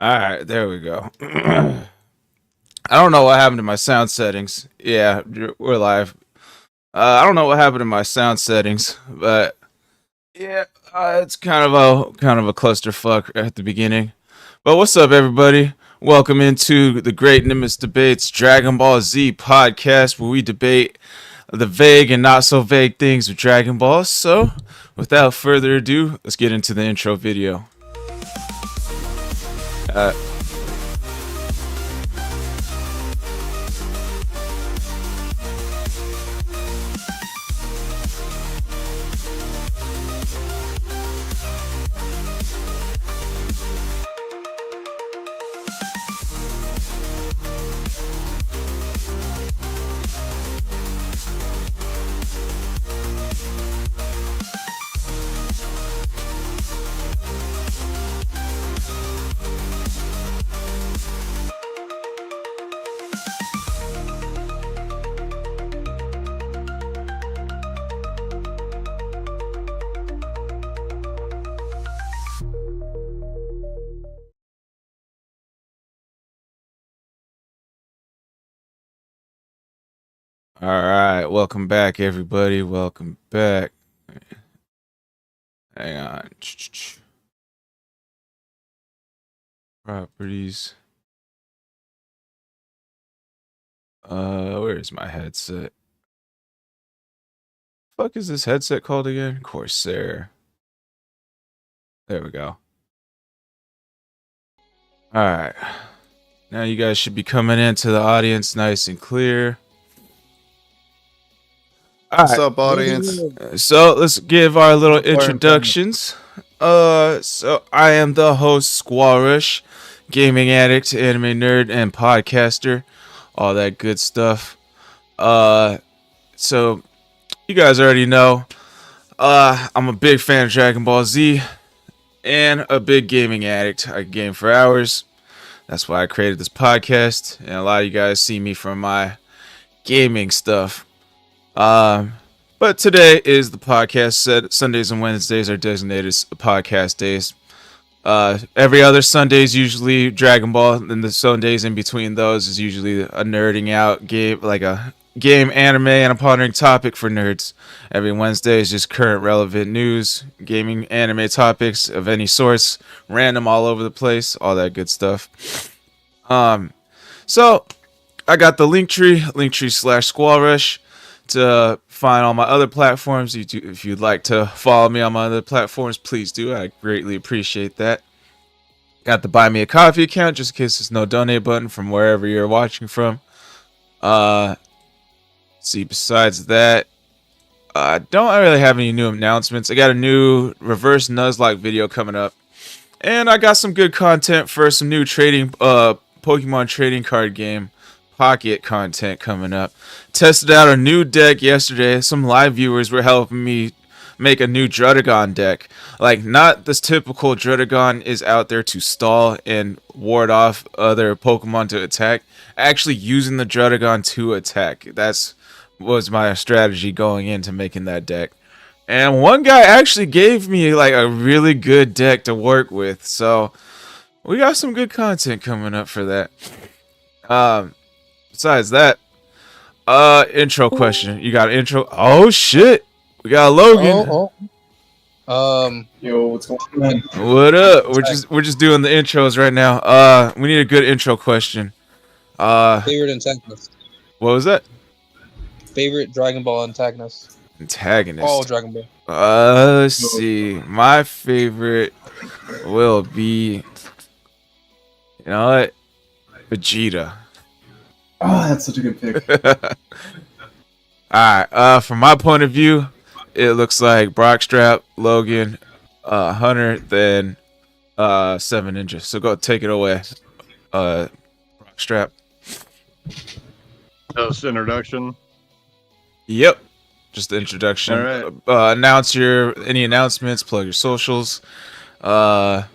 All right, there we go. I don't know what happened to my sound settings. Yeah, we're live. I don't know what happened to my sound settings, but yeah, it's kind of a clusterfuck at the beginning. But what's up, everybody? Welcome into the Great Nimbus Debates Dragon Ball Z podcast, where we debate the vague and not so vague things of Dragon Ball. So, without further ado, let's get into the intro video. Uh, all right, welcome back, everybody. Welcome back. Hang on. Properties. Where's my headset? Fuck is this headset called again? Corsair. There we go. Alright. Now you guys should be coming into the audience nice and clear. What's up, audience? So let's give our little introductions. So I am the host, SquallGND, gaming addict, anime nerd, and podcaster. All that good stuff. So you guys already know, I'm a big fan of Dragon Ball Z and a big gaming addict. I game for hours. That's why I created this podcast, and a lot of you guys see me from my gaming stuff. But today is the podcast. Sundays and Wednesdays are designated podcast days. Every other Sunday is usually Dragon Ball, and the Sundays in between those is usually a nerding out game, like a game, anime, and a pondering topic for nerds. Every Wednesday is just current relevant news, gaming, anime topics of any source, random all over the place, all that good stuff. So I got the linktree/SquallRush to find all my other platforms. If you'd like to follow me on my other platforms, please do. I greatly appreciate that. Got the Buy Me a Coffee account just in case there's no donate button from wherever you're watching from. See, besides that, I don't really have any new announcements. I got a new reverse Nuzlocke video coming up, and I got some good content for some new trading Pokemon trading card game Pocket content coming up. Tested out a new deck yesterday. Some live viewers were helping me make a new Druddigon deck. Like, not this typical Druddigon is out there to stall and ward off other Pokemon to attack. Actually using the Druddigon to attack. That's was my strategy going into making that deck. And one guy actually gave me like a really good deck to work with. So we got some good content coming up for that. Besides that, intro question. You got an intro? Oh shit, we got Logan. Yo, what's going on? What up? We're just doing the intros right now. We need a good intro question. Favorite antagonist. What was that? Favorite Dragon Ball antagonist. Antagonist. All Dragon Ball. Let's see. My favorite will be, you know what? Vegeta. Oh, that's such a good pick. Alright, from my point of view, it looks like Brockstrap, Logan, Hunter, then 7 Ninja. So go take it away. Brockstrap. Just introduction. Yep. Just the introduction. All right. Announce any announcements, plug your socials. What's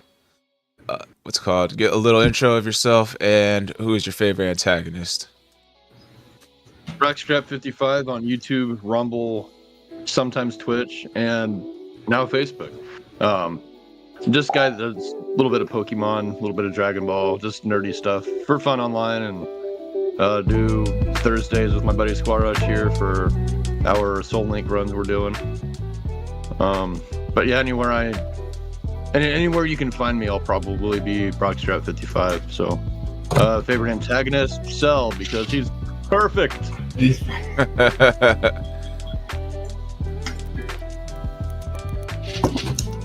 it called? Get a little intro of yourself, and who is your favorite antagonist? Brockstrap55 on YouTube, Rumble, sometimes Twitch, and now Facebook. Just guy that does a little bit of Pokemon, a little bit of Dragon Ball, just nerdy stuff for fun online, and do Thursdays with my buddy SquallRush here for our Soul Link runs we're doing. But yeah, anywhere you can find me, I'll probably be Brockstrap55. So, favorite antagonist, Cell, because he's perfect.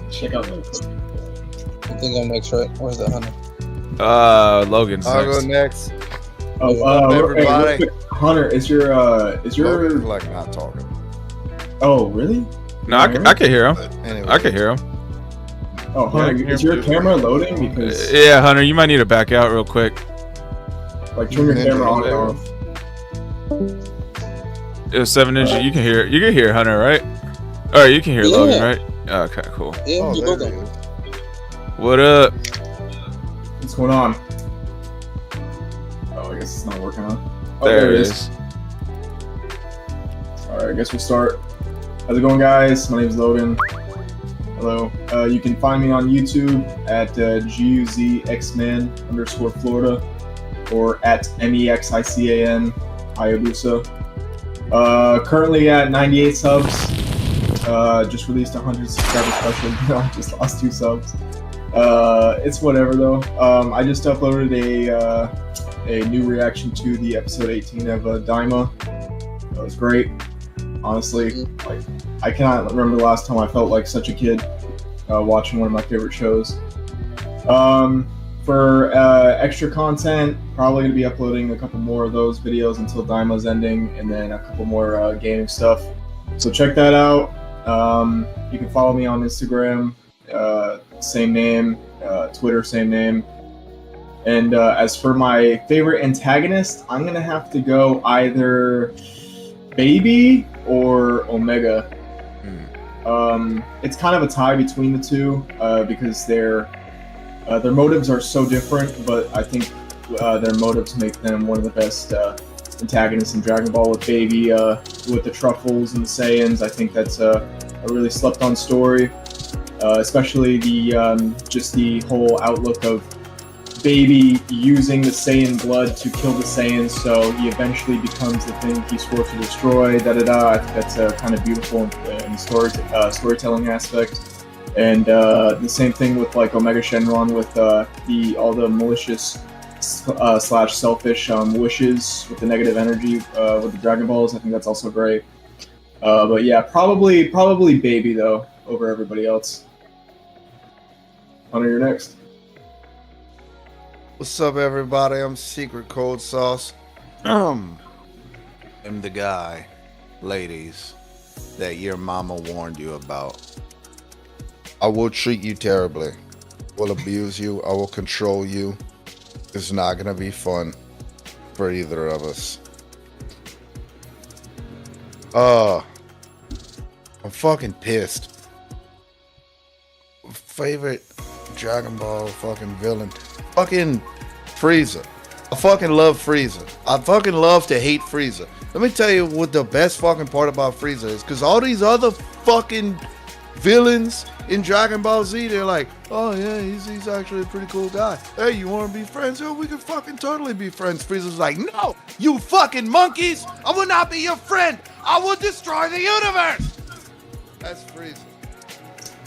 Check out Logan. I think I'm next, right? Where's that, Hunter? Logan's I'll next. go next. Everybody. Hey, Hunter, is your Logan's like not talking. Oh, really? No, I can hear him. But anyway, I can hear him. Oh, Hunter, Yeah, is your camera loading? Because Yeah, Hunter, you might need to back out real quick. like turn your camera on and off. It was 7 Ninja. You can hear Hunter, right? Or you can hear Yeah. Logan, right? Okay, cool. Yeah, Oh, you there go it then. is. What up? What's going on? Oh, I guess it's not working on. Oh, There it is. Alright, I guess we'll start. How's it going, guys? My name is Logan. Hello. You can find me on YouTube at GUZXman_Florida or at MEXICAN Hayabusa. Currently at 98 subs. Just released a 100 subscriber special. I just lost 2 subs. It's whatever though. I just uploaded a new reaction to the episode 18 of Daima. That was great. Honestly, like I cannot remember the last time I felt like such a kid watching one of my favorite shows. For extra content, probably gonna be uploading a couple more of those videos until Daima's ending, and then a couple more gaming stuff. So check that out. You can follow me on Instagram, same name, Twitter, same name. And as for my favorite antagonist, I'm gonna have to go either Baby or Omega. It's kind of a tie between the two because their motives are so different, but I think their motives make them one of the best antagonists in Dragon Ball. With Baby, with the truffles and the Saiyans, I think that's a really slept-on story, especially the just the whole outlook of Baby using the Saiyan blood to kill the Saiyans, so he eventually becomes the thing he swore to destroy. I think that's kind of beautiful in storytelling aspect. And the same thing with like Omega Shenron with all the malicious slash selfish wishes with the negative energy with the Dragon Balls. I think that's also great. But yeah, probably Baby though over everybody else. Hunter, you're next. What's up, everybody? I'm Secret Cold Sauce. I'm the guy, ladies, that your mama warned you about. I will treat you terribly. I will abuse you. I will control you. It's not gonna be fun for either of us. I'm fucking pissed. Favorite Dragon Ball fucking villain. Fucking Frieza. I fucking love Frieza. I fucking love to hate Frieza. Let me tell you what the best fucking part about Frieza is, because all these other fucking villains in Dragon Ball Z, they're like, oh yeah, he's actually a pretty cool guy. Hey, you want to be friends? Oh, we can fucking totally be friends. Frieza's like, no, you fucking monkeys, I will not be your friend. I will destroy the universe. That's Frieza.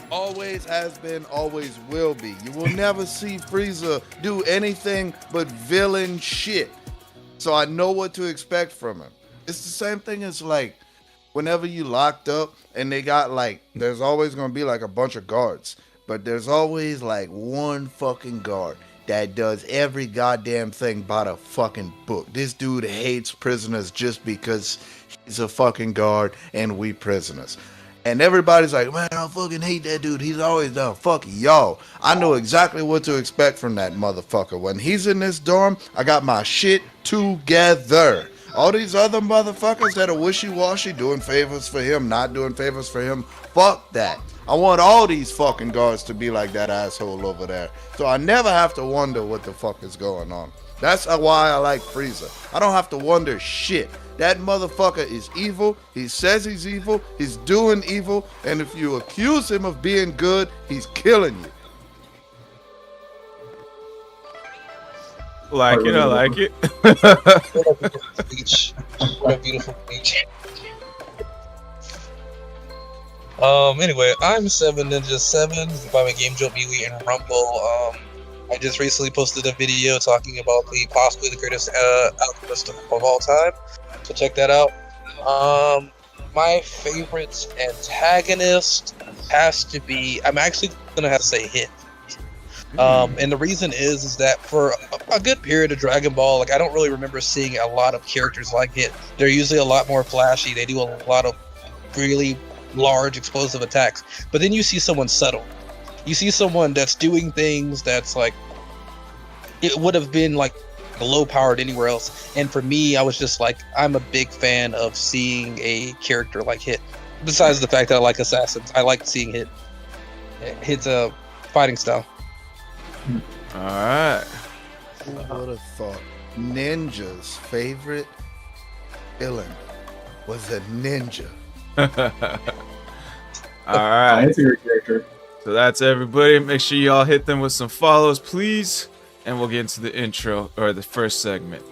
Always has been, always will be. You will never see Frieza do anything but villain shit. So I know what to expect from him. It's the same thing as like whenever you locked up and they got like, there's always gonna be like a bunch of guards, but there's always like one fucking guard that does every goddamn thing by the fucking book. This dude hates prisoners just because he's a fucking guard and we prisoners. And everybody's like, man, I fucking hate that dude. He's always done. Fuck y'all. I know exactly what to expect from that motherfucker. When he's in this dorm, I got my shit together. All these other motherfuckers that are wishy-washy, doing favors for him, not doing favors for him, fuck that. I want all these fucking guards to be like that asshole over there. So I never have to wonder what the fuck is going on. That's why I like Frieza. I don't have to wonder shit. That motherfucker is evil. He says he's evil. He's doing evil. And if you accuse him of being good, he's killing you. Like it, I like it. What a beautiful speech. What a beautiful speech. Anyway, I'm 7Ninja7 by my Game Jolt MeWe and Rumble. I just recently posted a video talking about possibly the greatest alchemist of all time. So check that out. My favorite antagonist has to be, I'm actually gonna have to say Hit. And the reason is that for a good period of Dragon Ball, like I don't really remember seeing a lot of characters like Hit. They're usually a lot more flashy. They do a lot of really large explosive attacks. But then you see someone subtle. You see someone that's doing things that's like, it would have been like low powered anywhere else. And for me, I was just like, I'm a big fan of seeing a character like Hit. Besides the fact that I like assassins, I like seeing Hit's fighting style. Alright. Who would have thought Ninja's favorite villain was a ninja? Alright. That's a great character. So that's everybody. Make sure y'all hit them with some follows, please. And we'll get into the intro, or the first segment.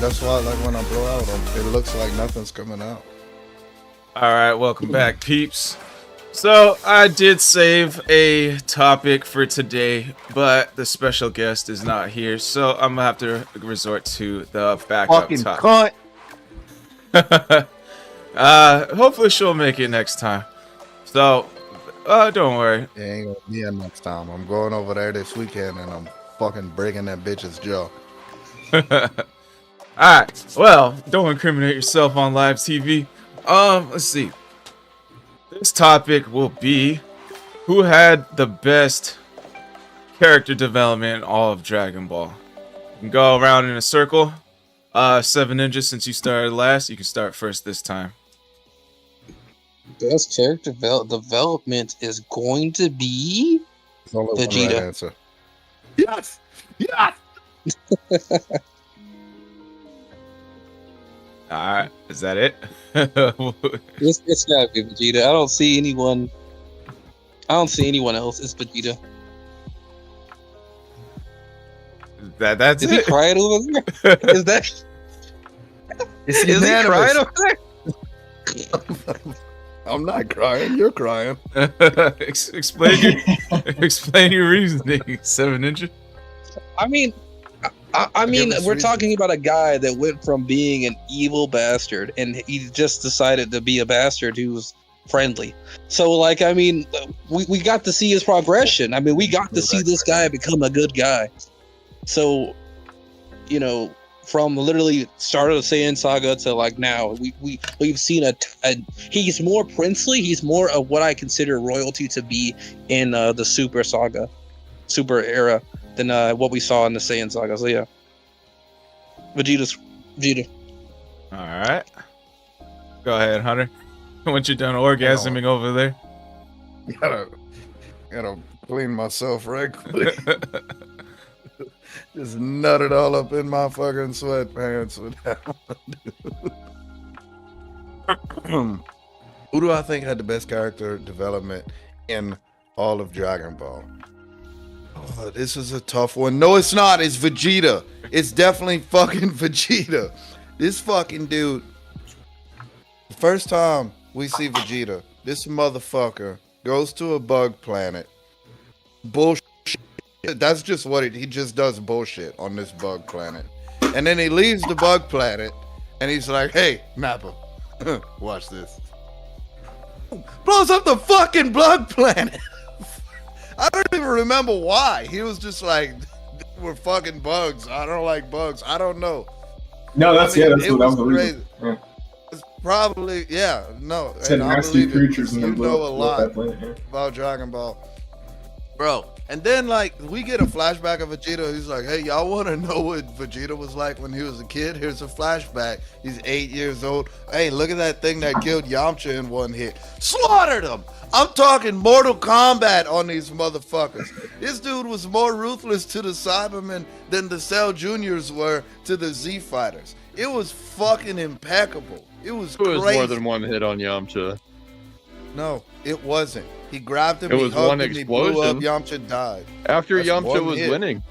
That's why, like, when I blow out, it looks like nothing's coming out. All right, welcome back, peeps. So I did save a topic for today, but the special guest is not here, so I'm gonna have to resort to the backup Fucking topic. cunt. Hopefully she'll make it next time. So, don't worry. It ain't gonna be a next time. I'm going over there this weekend and I'm fucking breaking that bitch's jaw. Alright, well, don't incriminate yourself on live TV. Let's see. This topic will be who had the best character development in all of Dragon Ball. You can go around in a circle. 7 Ninjas, since you started last, you can start first this time. Best character development is going to be There's only one Vegeta. right answer. Yes! Yes! Alright, is that it? It's gotta be Vegeta. I don't see anyone else. It's Vegeta. That's Is it. he crying over there? Is that? It's Is he unanimous. crying over there? I'm not crying. You're crying. Explain your reasoning, 7 Ninja. I mean, I mean, give us we're reason. talking about a guy that went from being an evil bastard, and he just decided to be a bastard who's friendly. So, like, I mean, we got to see his progression. I mean, we got to see this guy become a good guy. So, you know, from literally start of the Saiyan saga to like now, we've seen he's more princely. He's more of what I consider royalty to be in the Super saga, Super era than what we saw in the Saiyan saga. So yeah, Vegeta. All right. Go ahead, Hunter. Once you're done orgasming over there. Gotta clean myself right quick. Just nutted all up in my fucking sweatpants with that one. Who do I think had the best character development in all of Dragon Ball? Oh, this is a tough one. No, it's not. It's Vegeta. It's definitely fucking Vegeta. This fucking dude. The first time we see Vegeta, this motherfucker goes to a bug planet. Bullshit. That's just what he just does bullshit on this bug planet. And then he leaves the bug planet and he's like, hey, Nappa, watch this. Blows up the fucking bug planet. I don't even remember why. He was just like, we're fucking bugs. I don't like bugs. I don't know. No, that's I mean, that's it what that was was the reason. crazy. Yeah. It's probably, yeah, no. Said and I nasty believe it. creatures in the You blue. know a lot that planet, yeah. about Dragon Ball. Bro, and then like we get a flashback of Vegeta. He's like, hey, y'all want to know what Vegeta was like when he was a kid? Here's a flashback. He's 8 years old. Hey, look at that thing that killed Yamcha in one hit. Slaughtered him. I'm talking Mortal Kombat on these motherfuckers. This dude was more ruthless to the Cybermen than the Cell Juniors were to the Z Fighters. It was fucking impeccable. It was It was crazy. more than one hit on Yamcha. No, it wasn't. He grabbed him, It he was hugged one him, he blew up, explosion. Yamcha died. After That's Yamcha one was hit. winning.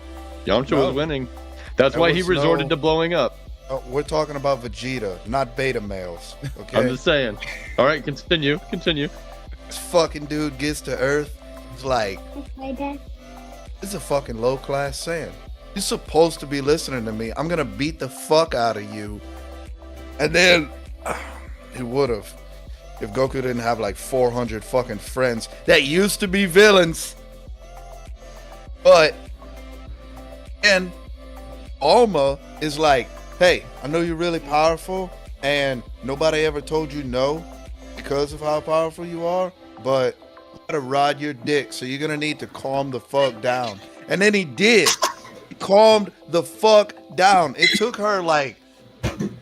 Yamcha No. was winning. That's There why he was resorted no- to blowing up. Oh, we're talking about Vegeta, not beta males. Okay, I'm just saying. All right, continue. this fucking dude gets to Earth. It's like, this is a fucking low class Saiyan. You're supposed to be listening to me. I'm gonna beat the fuck out of you. And then he would have if Goku didn't have like 400 fucking friends that used to be villains. But and Alma is like, hey, I know you're really powerful and nobody ever told you no because of how powerful you are, but I'm gonna ride your dick, so you're gonna need to calm the fuck down. And then he did. He calmed the fuck down. It took her like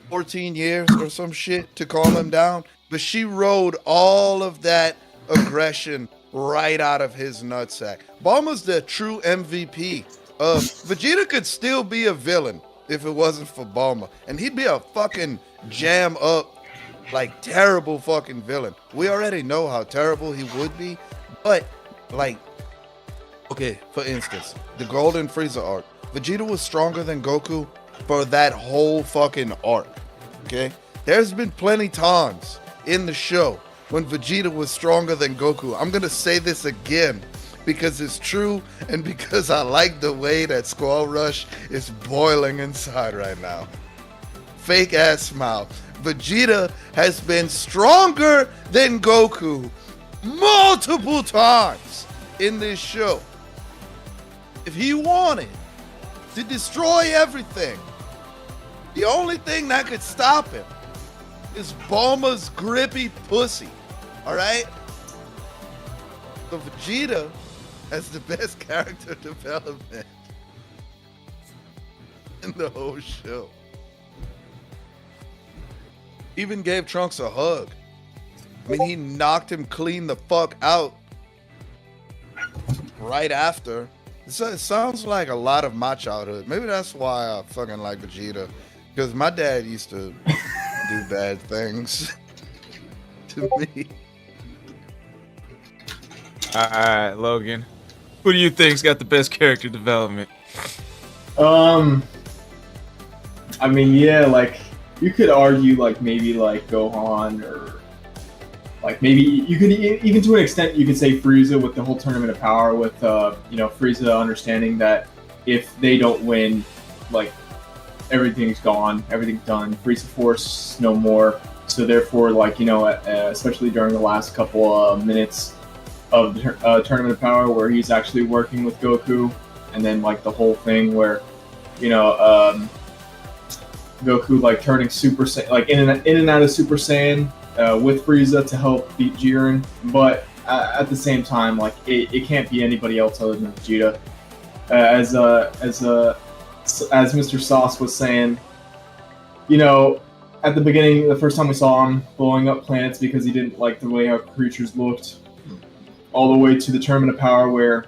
14 years or some shit to calm him down, but she rode all of that aggression right out of his nutsack. Bulma's the true MVP. Vegeta could still be a villain if it wasn't for Bulma, and he'd be a fucking jam up, like terrible fucking villain. We already know how terrible he would be, but like, okay, for instance, the Golden Frieza arc. Vegeta was stronger than Goku for that whole fucking arc. Okay? There's been plenty times in the show when Vegeta was stronger than Goku. I'm gonna say this again because it's true and because I like the way that Squall Rush is boiling inside right now. Fake ass smile. Vegeta has been stronger than Goku multiple times in this show. If he wanted to destroy everything, the only thing that could stop him is Bulma's grippy pussy. Alright? So Vegeta has the best character development in the whole show. Even gave Trunks a hug. I mean, he knocked him clean the fuck out right after. It sounds like a lot of my childhood. Maybe that's why I fucking like Vegeta. Because my dad used to do bad things to me. Alright, Logan. Who do you think's got the best character development? I mean, yeah, like you could argue like maybe like Gohan or like maybe you could even to an extent you could say Frieza with the whole Tournament of Power with you know, Frieza understanding that if they don't win, like everything's gone, everything's done. Frieza Force no more. So therefore, like, you know, especially during the last couple minutes of the Tournament of Power where he's actually working with Goku, and then like the whole thing where, you know, Goku like turning Super Saiyan, like in and out of Super Saiyan with Frieza to help beat Jiren, but at the same time, like it can't be anybody else other than Vegeta. As Mr. Sauce was saying, you know, at the beginning, the first time we saw him blowing up planets because he didn't like the way our creatures looked, all the way to the Tournament of Power where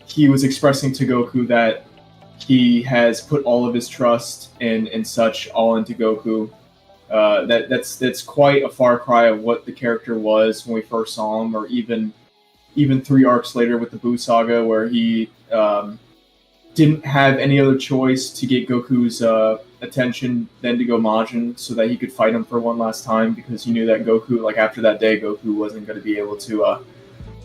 he was expressing to Goku that he has put all of his trust and such all into Goku. That's quite a far cry of what the character was when we first saw him, or even 3 arcs later with the Buu Saga, where he didn't have any other choice to get Goku's attention than to go Majin so that he could fight him for one last time, because he knew that Goku, like after that day, Goku wasn't going to be able to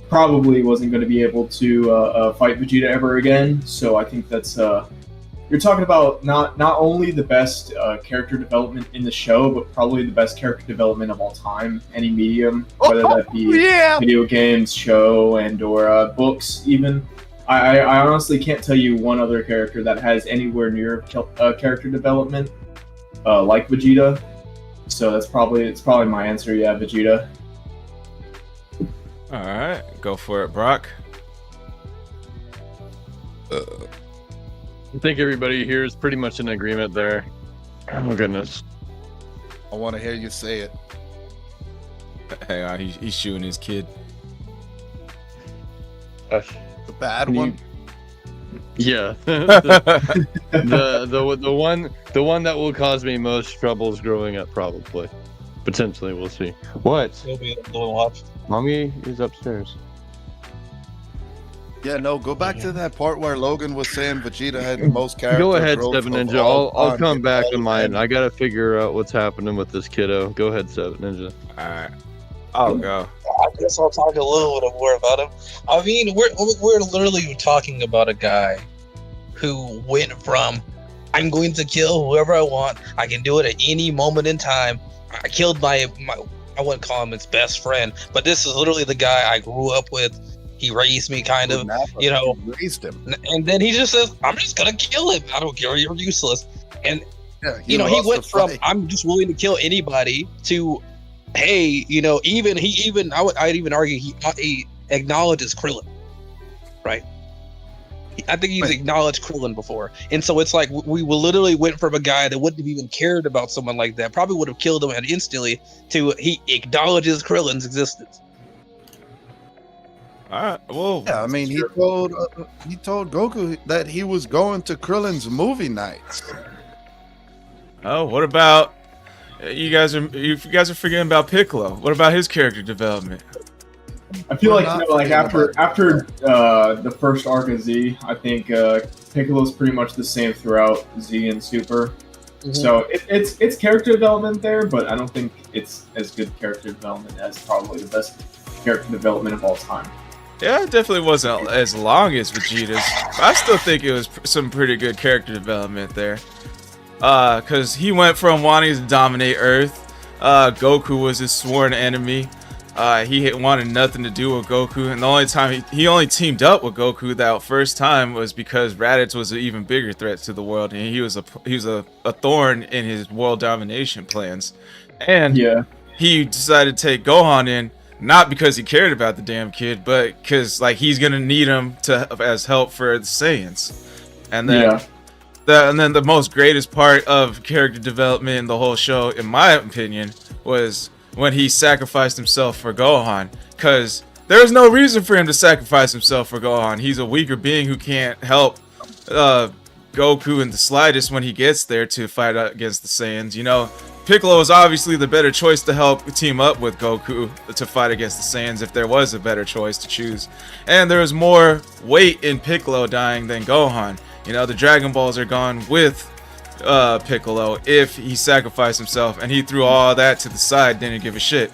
probably wasn't going to be able to fight Vegeta ever again. So I think that's you're talking about not only the best character development in the show, but probably the best character development of all time, any medium, whether that be video games, show, and or books even. I honestly can't tell you one other character that has anywhere near character development like Vegeta. So it's probably my answer. Yeah, Vegeta. All right, go for it, Brock. I think everybody here is pretty much in agreement there. Oh my goodness. I want to hear you say it. Hang on, he's shooting his kid. The bad one? Yeah. the one that will cause me most troubles growing up, probably. Potentially, we'll see. What? He'll be able to watch. Mommy is upstairs. Yeah, no, go back to that part where Logan was saying Vegeta had the most character. Go ahead, growth Seven of Ninja. all I'll time. come back to mine. I gotta figure out what's happening with this kiddo. Go ahead, Seven Ninja. All right, I'll go. I guess I'll talk a little bit more about him. I mean, we're literally talking about a guy who went from I'm going to kill whoever I want. I can do it at any moment in time. I killed my I wouldn't call him his best friend, but this is literally the guy I grew up with. He raised me, kind of, you know. Raised him. And then he just says, "I'm just gonna kill him. I don't care. You're useless." And Yeah, you know, he lost went the from fight. I'm just willing to kill anybody to, hey, you know, I'd even argue he acknowledges Krillin, right? I think he's acknowledged Krillin before, and so it's like we literally went from a guy that wouldn't have even cared about someone like that, probably would have killed him instantly, to he acknowledges Krillin's existence. All right, well, Yeah, I mean, he told Goku that he was going to Krillin's movie nights. oh, what about you guys are forgetting about Piccolo? What about his character development? I feel We're like, not like forgetting after the first arc of Z, I think Piccolo's pretty much the same throughout Z and Super. So it's character development there, but I don't think it's as good character development as probably the best character development of all time. Yeah, it definitely wasn't as long as Vegeta's. But I still think it was some pretty good character development there. Cause he went from wanting to dominate Earth. Goku was his sworn enemy. He wanted nothing to do with Goku, and the only time he only teamed up with Goku that first time was because Raditz was an even bigger threat to the world, and he was a thorn in his world domination plans. And Yeah, he decided to take Gohan in, not because he cared about the damn kid, but because like he's gonna need him as help for the Saiyans. And then the most greatest part of character development in the whole show, in my opinion, was when he sacrificed himself for Gohan, because there was no reason for him to sacrifice himself for Gohan. He's a weaker being who can't help Goku in the slightest when he gets there to fight against the Saiyans. You know, Piccolo is obviously the better choice to help team up with Goku to fight against the Saiyans if there was a better choice to choose. And there was more weight in Piccolo dying than Gohan. You know, the Dragon Balls are gone with Piccolo if he sacrificed himself, and he threw all that to the side, didn't give a shit.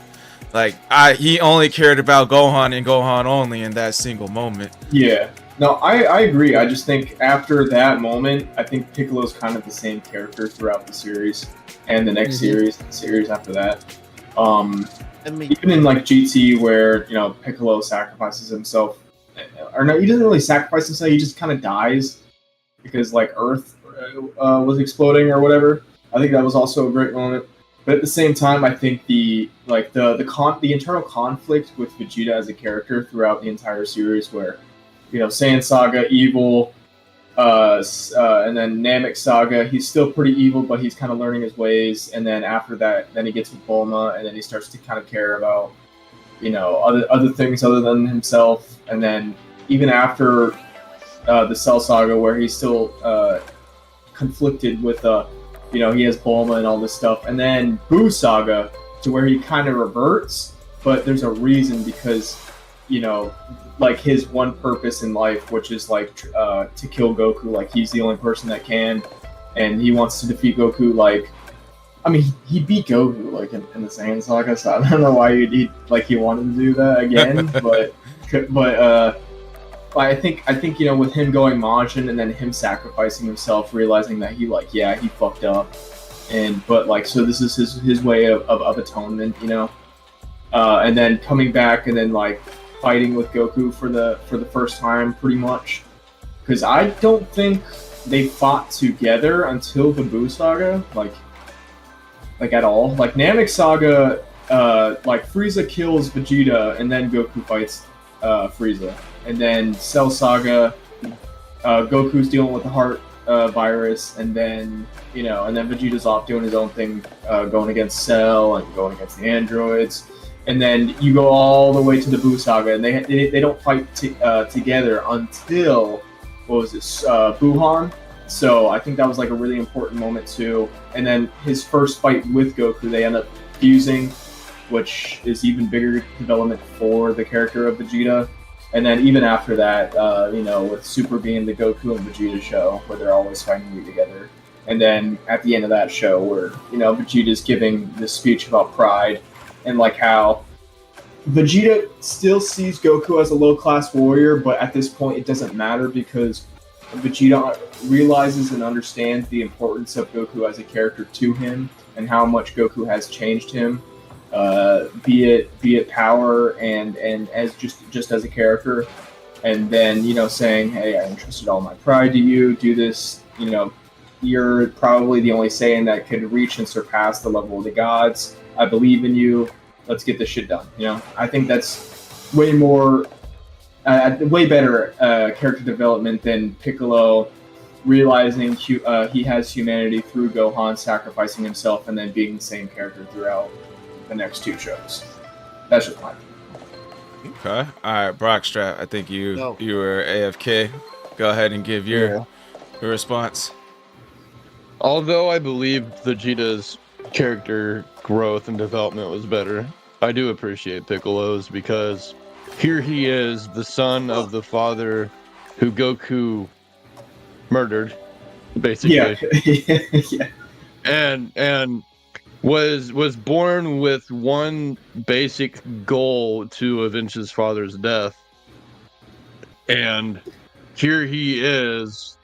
Like he only cared about Gohan and Gohan only in that single moment. Yeah. No, I agree. I just think after that moment, I think Piccolo's kind of the same character throughout the series and the next series, the series after that. Even in like GT, where you know Piccolo sacrifices himself, or no, he doesn't really sacrifice himself. He just kind of dies because like Earth was exploding or whatever. I think that was also a great moment. But at the same time, I think the internal conflict with Vegeta as a character throughout the entire series, where you know Saiyan Saga evil, and then Namek Saga, he's still pretty evil, but he's kind of learning his ways. And then after that, then he gets with Bulma, and then he starts to kind of care about you know other things other than himself. And then even after the Cell Saga, where he's still conflicted with you know, he has Bulma and all this stuff, and then Buu Saga, to where he kind of reverts, but there's a reason, because you know, like his one purpose in life, which is like to kill Goku, like he's the only person that can, and he wants to defeat Goku. Like, I mean, he beat Goku like in the Saiyan Saga, so I don't know why he wanted to do that again, but I think you know, with him going Majin and then him sacrificing himself, realizing that he fucked up, but like, so this is his way of atonement, you know, and then coming back and then like fighting with Goku for the first time, pretty much, because I don't think they fought together until the Buu Saga, like at all. Like Namek Saga, like Frieza kills Vegeta and then Goku fights Frieza. And then Cell Saga, Goku's dealing with the heart virus, and then Vegeta's off doing his own thing, going against Cell and going against the androids. And then you go all the way to the Buu Saga, and they don't fight together until Buhan. So I think that was like a really important moment too. And then his first fight with Goku, they end up fusing, which is even bigger development for the character of Vegeta. And then even after that, you know, with Super being the Goku and Vegeta show, where they're always fighting together. And then at the end of that show, where, you know, Vegeta's giving this speech about pride, and like how Vegeta still sees Goku as a low-class warrior, but at this point it doesn't matter, because Vegeta realizes and understands the importance of Goku as a character to him, and how much Goku has changed him. Be it power and as just as a character, and then, you know, saying, hey, I entrusted all my pride to you, do this, you know, you're probably the only Saiyan that could reach and surpass the level of the gods, I believe in you, let's get this shit done, you know. I think that's way better character development than Piccolo realizing he has humanity through Gohan sacrificing himself and then being the same character throughout the next two shows. That's just my opinion. Okay. All right, Brockstrap, I think you were AFK. Go ahead and give your response. Although I believe Vegeta's character growth and development was better, I do appreciate Piccolo's, because here he is, the son of the father who Goku murdered, basically. Yeah. Yeah. And was born with one basic goal to avenge his father's death. And here he is,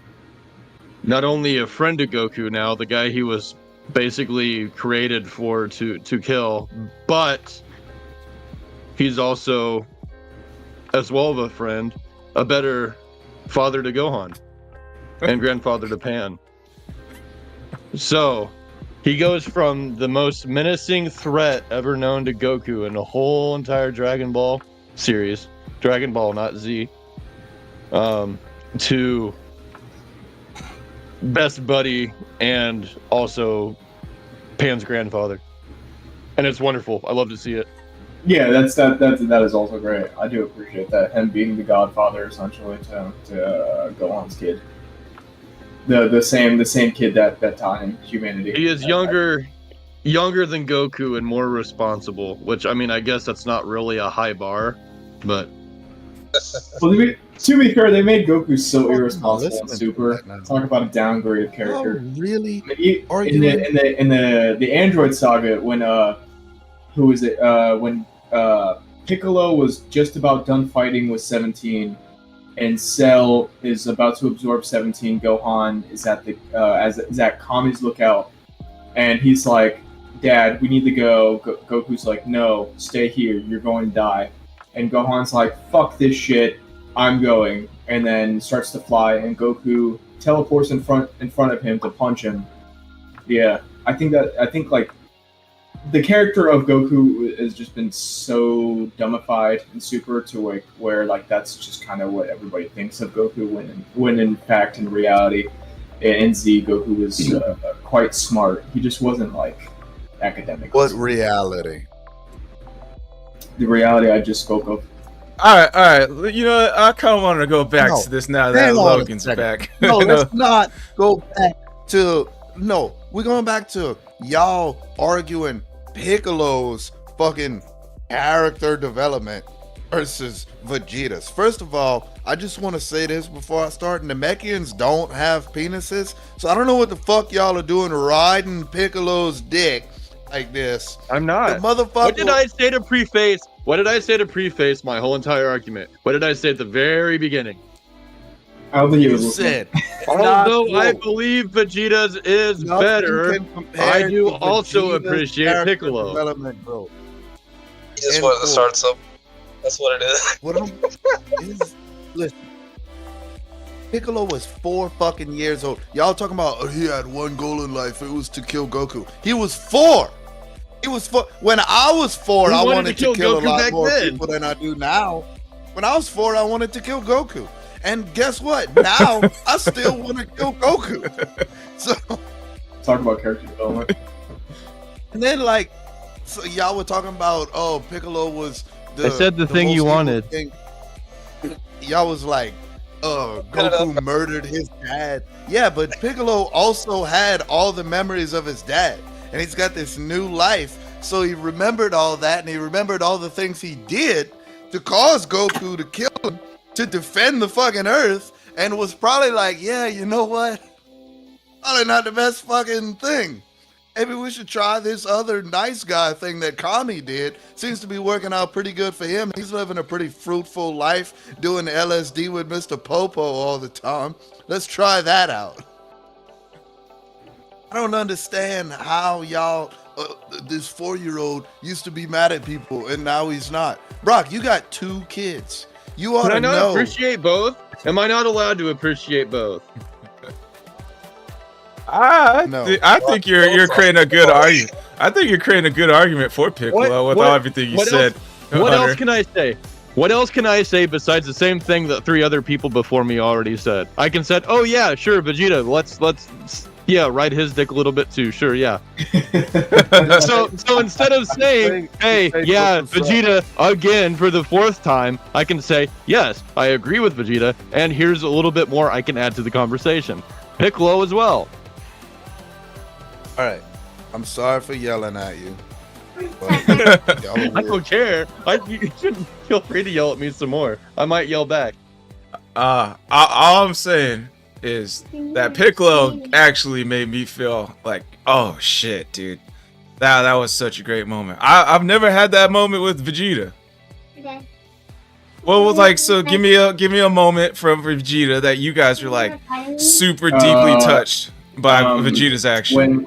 not only a friend to Goku now, the guy he was basically created for to kill, but he's also, as well as a friend, a better father to Gohan and grandfather to Pan. So he goes from the most menacing threat ever known to Goku in the whole entire Dragon Ball series, Dragon Ball, not Z, to best buddy and also Pan's grandfather. And it's wonderful. I love to see it. Yeah, that is also great. I do appreciate that, him being the godfather essentially to Gohan's kid. The same kid that taught him humanity. He is younger than Goku and more responsible, which, I mean, I guess that's not really a high bar, but Well, to be fair, they made Goku so irresponsible in Super. Talk about a downgrade character. Oh, really? In the Android saga, when who was it? When Piccolo was just about done fighting with 17, and Cell is about to absorb 17. Gohan is at the is at Kami's lookout, and he's like, "Dad, we need to go." Goku's like, "No, stay here. You're going to die." And Gohan's like, "Fuck this shit. I'm going." And then starts to fly, and Goku teleports in front of him to punch him. Yeah, I think like the character of Goku has just been so dumbified in Super to like where like that's just kind of what everybody thinks of Goku when in fact in reality in Z Goku was quite smart. He just wasn't like academic. What reality? The reality I just spoke of. All right. You know, what? I kind of want to go back to this now that Hang on Logan's a second. back. No, let's not go back to. No, we're going back to y'all arguing Piccolo's fucking character development versus Vegeta's. First of all, I just want to say this before I start. Namekians don't have penises, so I don't know what the fuck y'all are doing riding Piccolo's dick like this. I'm not. The motherfucker. What did I say to preface? What did I say to preface my whole entire argument? What did I say at the very beginning? I don't think he You was said, Although I believe Vegeta's is better, I do also appreciate Piccolo. Development, bro. He just And wanted to cool. start some. That's what it is. What is, listen, Piccolo was 4 fucking years old. Y'all talking about he had one goal in life. It was to kill Goku. He was 4. He was 4. When I was 4, I wanted to kill a Goku lot back more then. people than I do now. When I was 4, I wanted to kill Goku. And guess what? Now I still want to kill Goku. So, talk about character development. and then like, so y'all were talking about, oh, Piccolo was I said the thing most you evil wanted. thing. Y'all was like, Goku murdered his dad. Yeah, but Piccolo also had all the memories of his dad, and he's got this new life. So he remembered all that, and he remembered all the things he did to cause Goku to kill him, to defend the fucking Earth, and was probably like, yeah, you know what? Probably not the best fucking thing. Maybe we should try this other nice guy thing that Kami did. Seems to be working out pretty good for him. He's living a pretty fruitful life, doing LSD with Mr. Popo all the time. Let's try that out. I don't understand how y'all, this 4-year-old used to be mad at people and now he's not. Brock, you got 2 kids. You ought Can I to not know. appreciate both? Am I not allowed to appreciate both? I think you're creating a good argument. I think you're creating a good argument for Piccolo with all everything you said. What else can I say? What else can I say besides the same thing that 3 other people before me already said? I can say, oh yeah, sure, Vegeta, let's ride his dick a little bit too, sure, yeah. so instead of saying, hey, yeah, Vegeta again for the 4th time, I can say, yes, I agree with Vegeta, and here's a little bit more I can add to the conversation. Piccolo as well. All right. I'm sorry for yelling at you. But y'all are I weird. don't care. You shouldn't feel free to yell at me some more. I might yell back. all I'm saying is that Piccolo actually made me feel like, oh shit, dude. That was such a great moment. I've never had that moment with Vegeta. Well, like, so give me a moment from Vegeta that you guys were like super deeply touched by Vegeta's action. When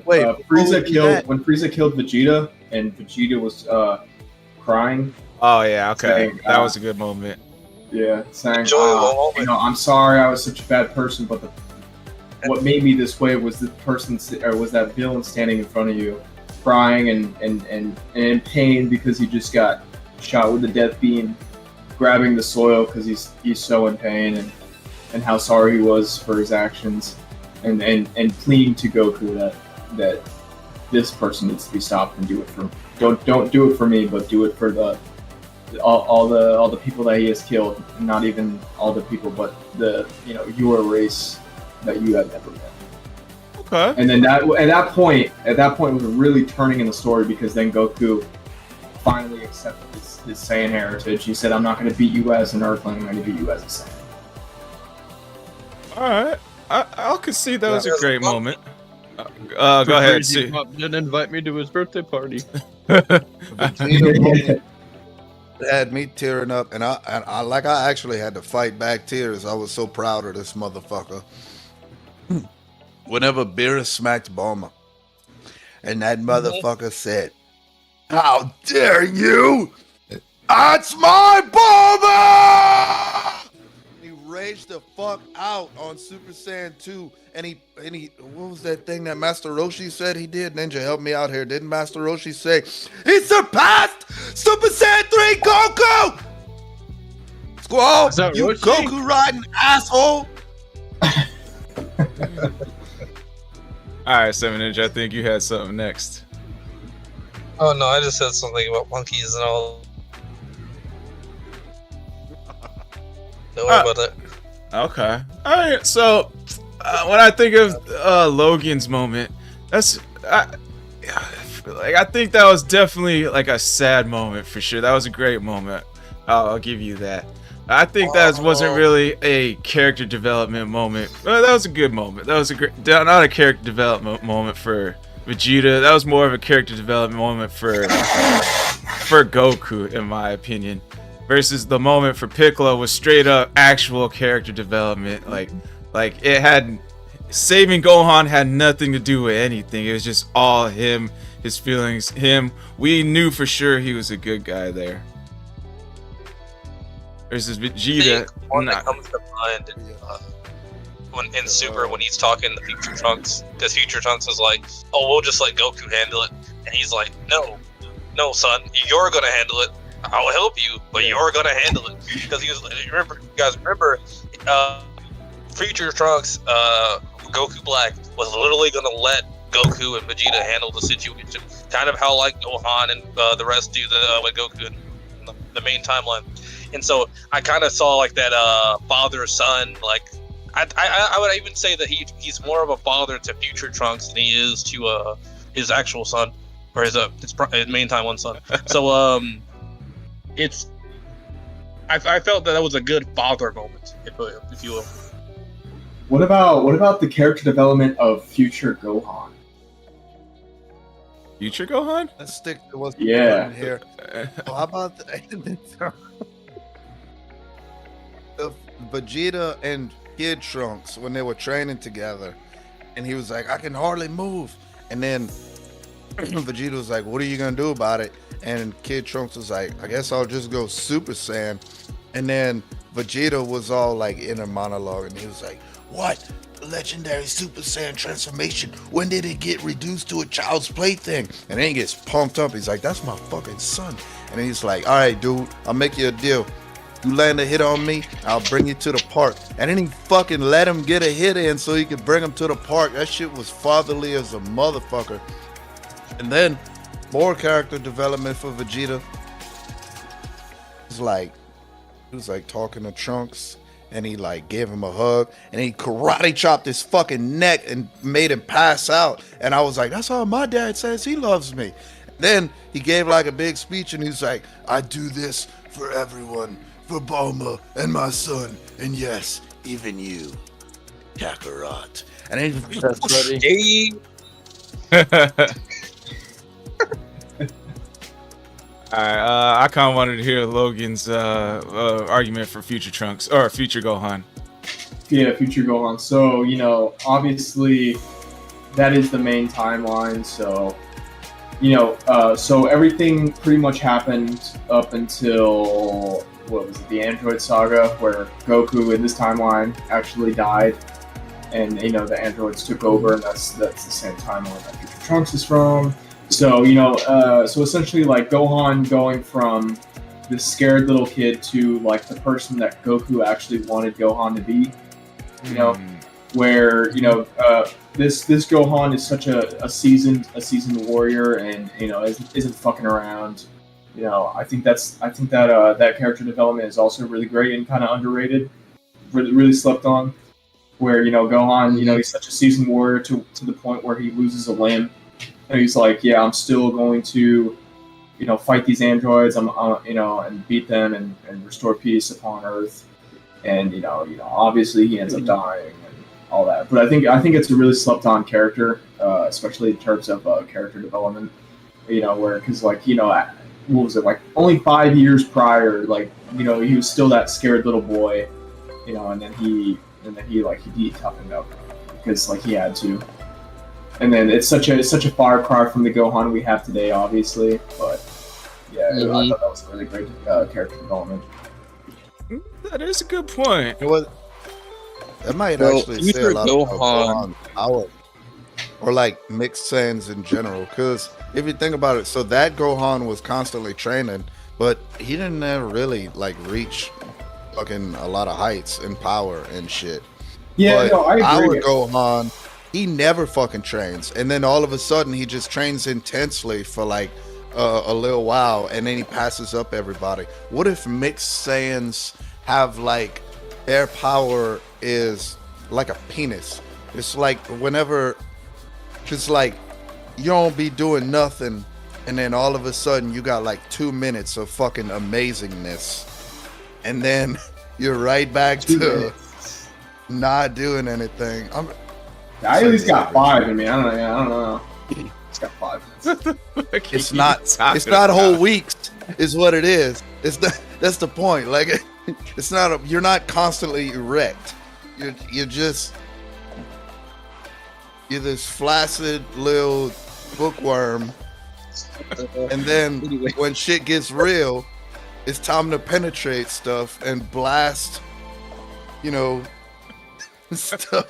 wait, Frieza killed Vegeta and Vegeta was crying. Oh yeah, okay, Saying, that was a good moment. Yeah, saying, Enjoyable moment. you know, I'm sorry I was such a bad person, but what made me this way was was that villain standing in front of you, crying and in pain because he just got shot with the death beam, grabbing the soil because he's so in pain, and how sorry he was for his actions, and pleading to Goku that this person needs to be stopped and do it for don't do it for me, but do it for all the people that he has killed, not even all the people, but your race that you had never met. Okay. And then at that point was really turning in the story, because then Goku finally accepted his Saiyan heritage. He said, "I'm not going to beat you as an Earthling. I'm going to beat you as a Saiyan." All right, I could see that was a great moment. Go ahead, see. Didn't invite me to his birthday party. Vegeta moment had me tearing up, and I actually had to fight back tears. I was so proud of this motherfucker. Whenever Beerus smacked Bulma, and that motherfucker said, "How dare you? That's my Bulma!" He raged the fuck out on Super Saiyan 2, and he what was that thing that Master Roshi said he did? Ninja, help me out here. Didn't Master Roshi say he surpassed Super Saiyan 3 Goku? Squall, Is that you Roshi? Goku riding asshole. All right, Seven Inch, I think you had something next. Oh no, I just said something about monkeys and all. Don't worry about that. Okay. All right. So when I think of Logan's moment, I think that was definitely like a sad moment for sure. That was a great moment. I'll give you that. I think that wasn't really a character development moment. That was a good moment. That was not a character development moment for Vegeta. That was more of a character development moment for Goku, in my opinion. Versus the moment for Piccolo was straight up actual character development. Like it had, saving Gohan had nothing to do with anything. It was just all him, his feelings, him. We knew for sure he was a good guy there. Versus Vegeta. One that comes to mind in Super, when he's talking to Future Trunks, because Future Trunks is like, "Oh, we'll just let Goku handle it," and he's like, "No, son, you're gonna handle it. I'll help you, but you're gonna handle it." Because he was, remember, Future Trunks, Goku Black was literally gonna let Goku and Vegeta handle the situation, kind of how like Gohan and the rest do with Goku in the main timeline. And so I kind of saw like that father son, like I would even say that he's more of a father to Future Trunks than he is to his actual son, or his main timeline son. So I felt that was a good father moment, if you will. What about the character development of Future Gohan? Future Gohan? Let's stick to what's Yeah. in here. Well, how about the Vegeta and Kid Trunks when they were training together, and he was like, "I can hardly move," and then Vegeta was like, "What are you gonna do about it?" And Kid Trunks was like, "I guess I'll just go Super Saiyan." And then Vegeta was all like inner monologue, and he was like, "What? The legendary Super Saiyan transformation? When did it get reduced to a child's plaything?" And then he gets pumped up. He's like, "That's my fucking son." And then he's like, "All right, dude, I'll make you a deal. You land a hit on me, I'll bring you to the park." And then he fucking let him get a hit in so he could bring him to the park. That shit was fatherly as a motherfucker. And then more character development for Vegeta. He was like talking to Trunks, and he like gave him a hug, and he karate chopped his fucking neck and made him pass out. And I was like, "That's how my dad says he loves me." Then he gave like a big speech, and he's like, "I do this for everyone, for Bulma and my son, and yes, even you, Kakarot." And then That's funny. Hey, Alright, I kind of wanted to hear Logan's argument for Future Trunks or Future Gohan. Yeah, Future Gohan. So, you know, obviously that is the main timeline. So, you know, so everything pretty much happened up until, what was it, the Android Saga, where Goku in this timeline actually died. And, you know, the androids took over, and that's the same timeline that Future Trunks is from. So, you know, so essentially, like, Gohan going from this scared little kid to, like, the person that Goku actually wanted Gohan to be, you know, where, you know, this Gohan is such a seasoned warrior, and, you know, isn't fucking around. You know, I think that that character development is also really great and kind of underrated, really slept on. Where, you know, Gohan, you know, he's such a seasoned warrior to the point where he loses a limb, and he's like, yeah, I'm still going to, you know, fight these androids, you know, and beat them and restore peace upon Earth, and you know, obviously he ends up dying and all that. But I think it's a really slept on character, especially in terms of character development, you know, where because like, you know, what was it, like only 5 years prior, like, you know, he was still that scared little boy, you know, and then he toughened up because like he had to. And then it's such a far cry from the Gohan we have today, obviously. But yeah, I thought that was a really great character development. That is a good point. You know what? That might Well, actually say a Future lot Gohan- about Gohan's power, or like mixed Saiyans in general. Because if you think about it, so that Gohan was constantly training, but he didn't ever really like reach fucking a lot of heights in power and shit. Yeah, But no, I our agree. Gohan, he never fucking trains, and then all of a sudden he just trains intensely for like a little while, and then he passes up everybody. What if mixed Saiyans have like their power is like a penis? It's like whenever, just like you don't be doing nothing, and then all of a sudden you got like 2 minutes of fucking amazingness, and then you're right back to not doing anything. I at least got 5 in me. I don't know. It's got 5 minutes. It's not whole weeks is what it is. That's the point. Like it's not you're not constantly erect. You're this flaccid little bookworm, and then when shit gets real, it's time to penetrate stuff and blast, you know, stuff.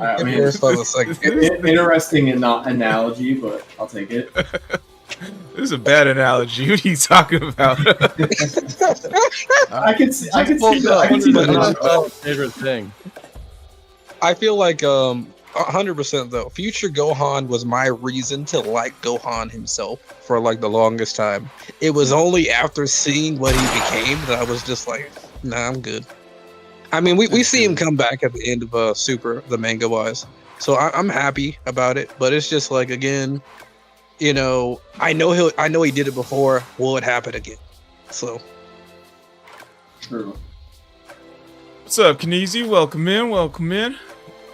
I mean, Here's for the second. interesting analogy, but I'll take it. This is a bad analogy. What are you talking about? I can see that. Favorite thing. I feel like 100% though. Future Gohan was my reason to like Gohan himself for like the longest time. It was only after seeing what he became that I was just like, nah, I'm good. I mean, we see him come back at the end of Super, the manga wise, so I'm happy about it. But it's just like, again, you know, I know he did it before. Will it happen again? So True. What's up, Kinezy? Welcome in.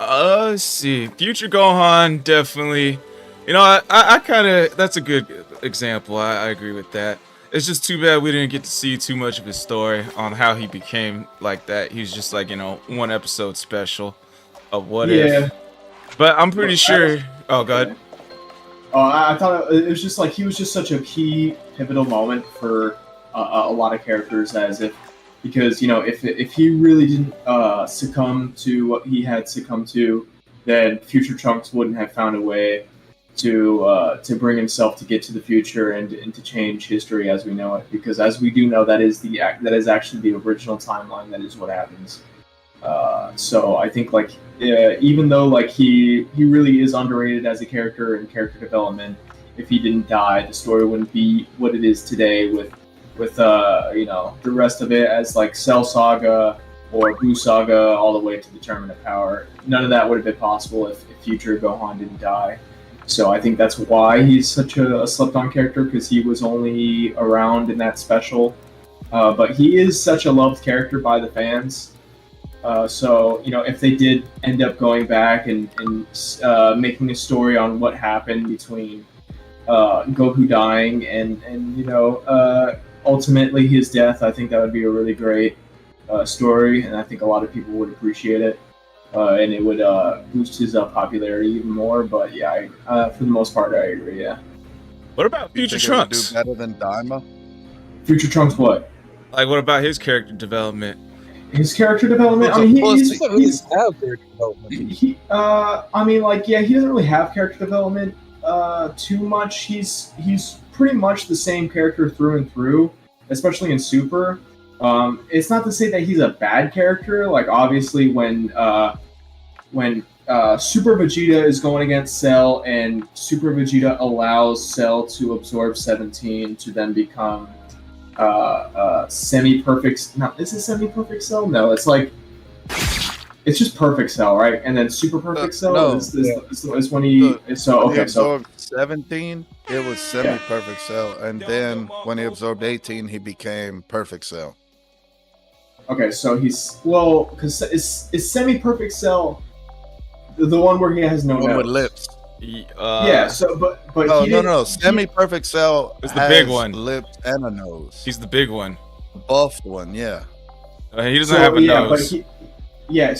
Let's see. Future Gohan, definitely. You know, I kind of, that's a good example. I agree with that. It's just too bad we didn't get to see too much of his story on how he became like that. He was just like, you know, one episode special of What If. But I'm pretty sure. Oh, go ahead. I thought it was just like he was just such a key pivotal moment for a lot of characters, because you know, if he really didn't succumb to what he had succumbed to, then Future Trunks wouldn't have found a way to bring himself to get to the future and to change history as we know it. Because as we do know, that is actually the original timeline. That is what happens. So I think like even though like he really is underrated as a character and character development, if he didn't die, the story wouldn't be what it is today with you know, the rest of it as like Cell Saga or Buu Saga all the way to the Tournament of Power. None of that would have been possible if Future Gohan didn't die. So I think that's why he's such a slept-on character, because he was only around in that special. But he is such a loved character by the fans. So, if they did end up going back and making a story on what happened between Goku dying and ultimately his death, I think that would be a really great story, and I think a lot of people would appreciate it. And it would boost his popularity even more. But yeah, for the most part, I agree. Yeah. What about You Future think it would Trunks? do better than Daima? Future Trunks, what? Like, what about his character development? His character development. I Well, mean, He he's doesn't really have character development. he doesn't really have character development too much. He's pretty much the same character through and through, especially in Super. It's not to say that he's a bad character. Like, obviously, when Super Vegeta is going against Cell, and Super Vegeta allows Cell to absorb 17 to then become semi-perfect. No, is it semi-perfect Cell? No, it's just perfect Cell, right? And then Super Perfect Cell no. is when he. When he So absorbed 17, it was semi-perfect Cell, and then when he absorbed 18, he became perfect Cell. okay, so because is semi-perfect Cell the one where he has no One nose? with lips. Yeah. So, but No. Semi-perfect Cell It's the has big one. lips and a nose. He's the big one. The buffed one, yeah. He doesn't have a nose.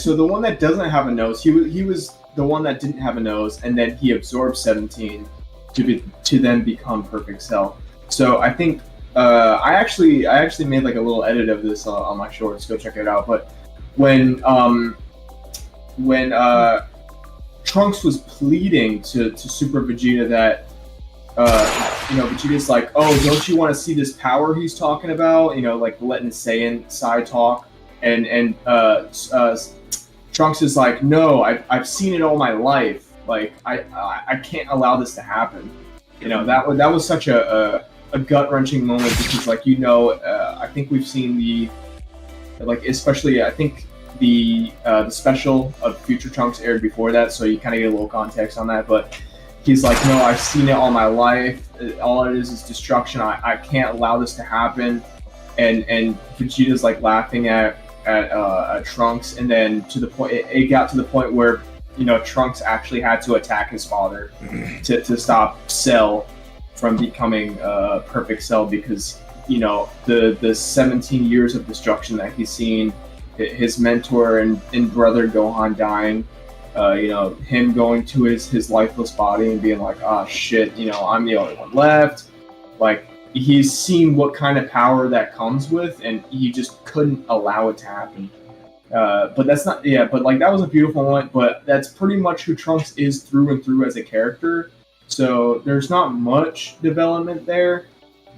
So the one that doesn't have a nose, he was the one that didn't have a nose, and then he absorbed 17 to then become perfect Cell. So I think I actually made like a little edit of this on my shorts. Go check it out. But when Trunks was pleading to Super Vegeta that Vegeta's like, oh, don't you want to see this power he's talking about? Like letting Saiyan side talk, and Trunks is like, no, I've seen it all my life. Like I can't allow this to happen. That was such a gut-wrenching moment, because I think we've seen especially I think the special of Future Trunks aired before that, so you kind of get a little context on that. But he's like, no, I've seen it all my life. All it is destruction. I can't allow this to happen. And Vegeta's like laughing at Trunks, and then to the point it got to the point where Trunks actually had to attack his father to stop Cell from becoming perfect Cell, because the 17 years of destruction that he's seen, his mentor and brother Gohan dying, him going to his lifeless body and being like, oh shit, I'm the only one left. Like, he's seen what kind of power that comes with, and he just couldn't allow it to happen. But that's not, but like, that was a beautiful moment, but that's pretty much who Trunks is through and through as a character. So there's not much development there.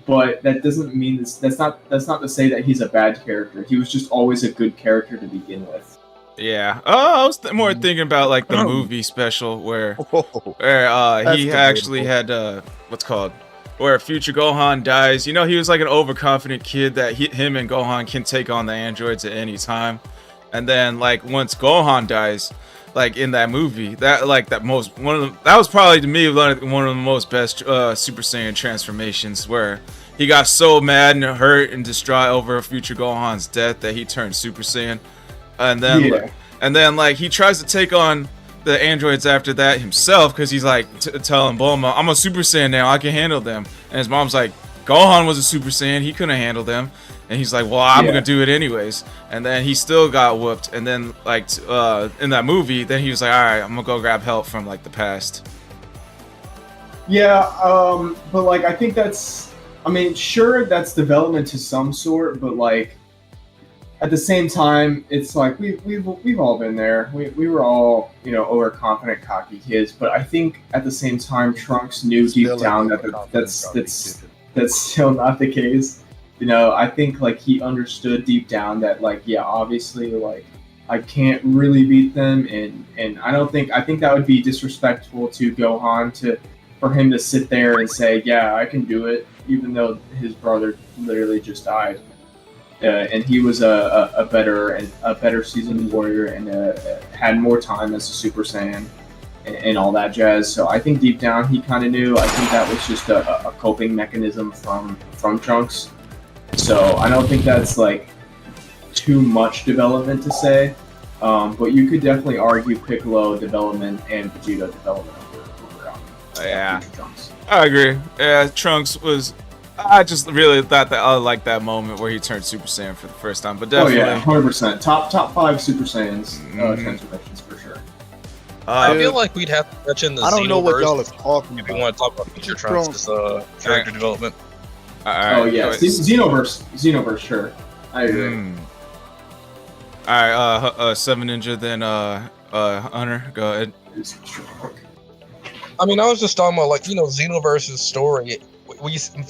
But that doesn't mean that's not to say that he's a bad character. He was just always a good character to begin with. Yeah. Oh, I was more thinking about like the movie special where he actually had where Future Gohan dies. He was like an overconfident kid that him and Gohan can take on the androids at any time. And then like once Gohan dies, like in that movie, that was probably to me one of the most best Super Saiyan transformations, where he got so mad and hurt and distraught over Future Gohan's death that he turned Super Saiyan, and then like he tries to take on the androids after that himself, because he's like telling Bulma, I'm a Super Saiyan now, I can handle them. And his mom's like, Gohan was a Super Saiyan, he couldn't handle them. And he's like, well, I'm gonna do it anyways. And then he still got whooped. And then like in that movie, then he was like, all right, I'm gonna go grab help from like the past. Yeah, but like I think that's that's development to some sort, but like at the same time, it's like we've all been there. We were all overconfident, cocky kids. But I think at the same time, Trunks knew deep down that that's still not the case. I think like he understood deep down that obviously like I can't really beat them, and I think that would be disrespectful to Gohan for him to sit there and say, yeah, I can do it, even though his brother literally just died. And he was a better seasoned warrior, and had more time as a Super Saiyan. and all that jazz. So I think deep down he kind of knew. I think that was just a coping mechanism from Trunks. So I don't think that's like too much development to say. But you could definitely argue Piccolo development and Vegeta development Yeah, Trunks. I agree. Yeah, Trunks was. I just really thought that I liked that moment where he turned Super Saiyan for the first time. But definitely, Oh yeah, 100%. Top 5 Super Saiyans transformations for sure. I feel like we'd have to mention the I don't know what y'all are Xenoverse talking if we about. want to talk about future Trunks' character development. Oh yeah, Xenoverse, sure. I agree. All right, Seven Ninja, then Hunter, go ahead. I mean, I was just talking about, like, Xenoverse's story.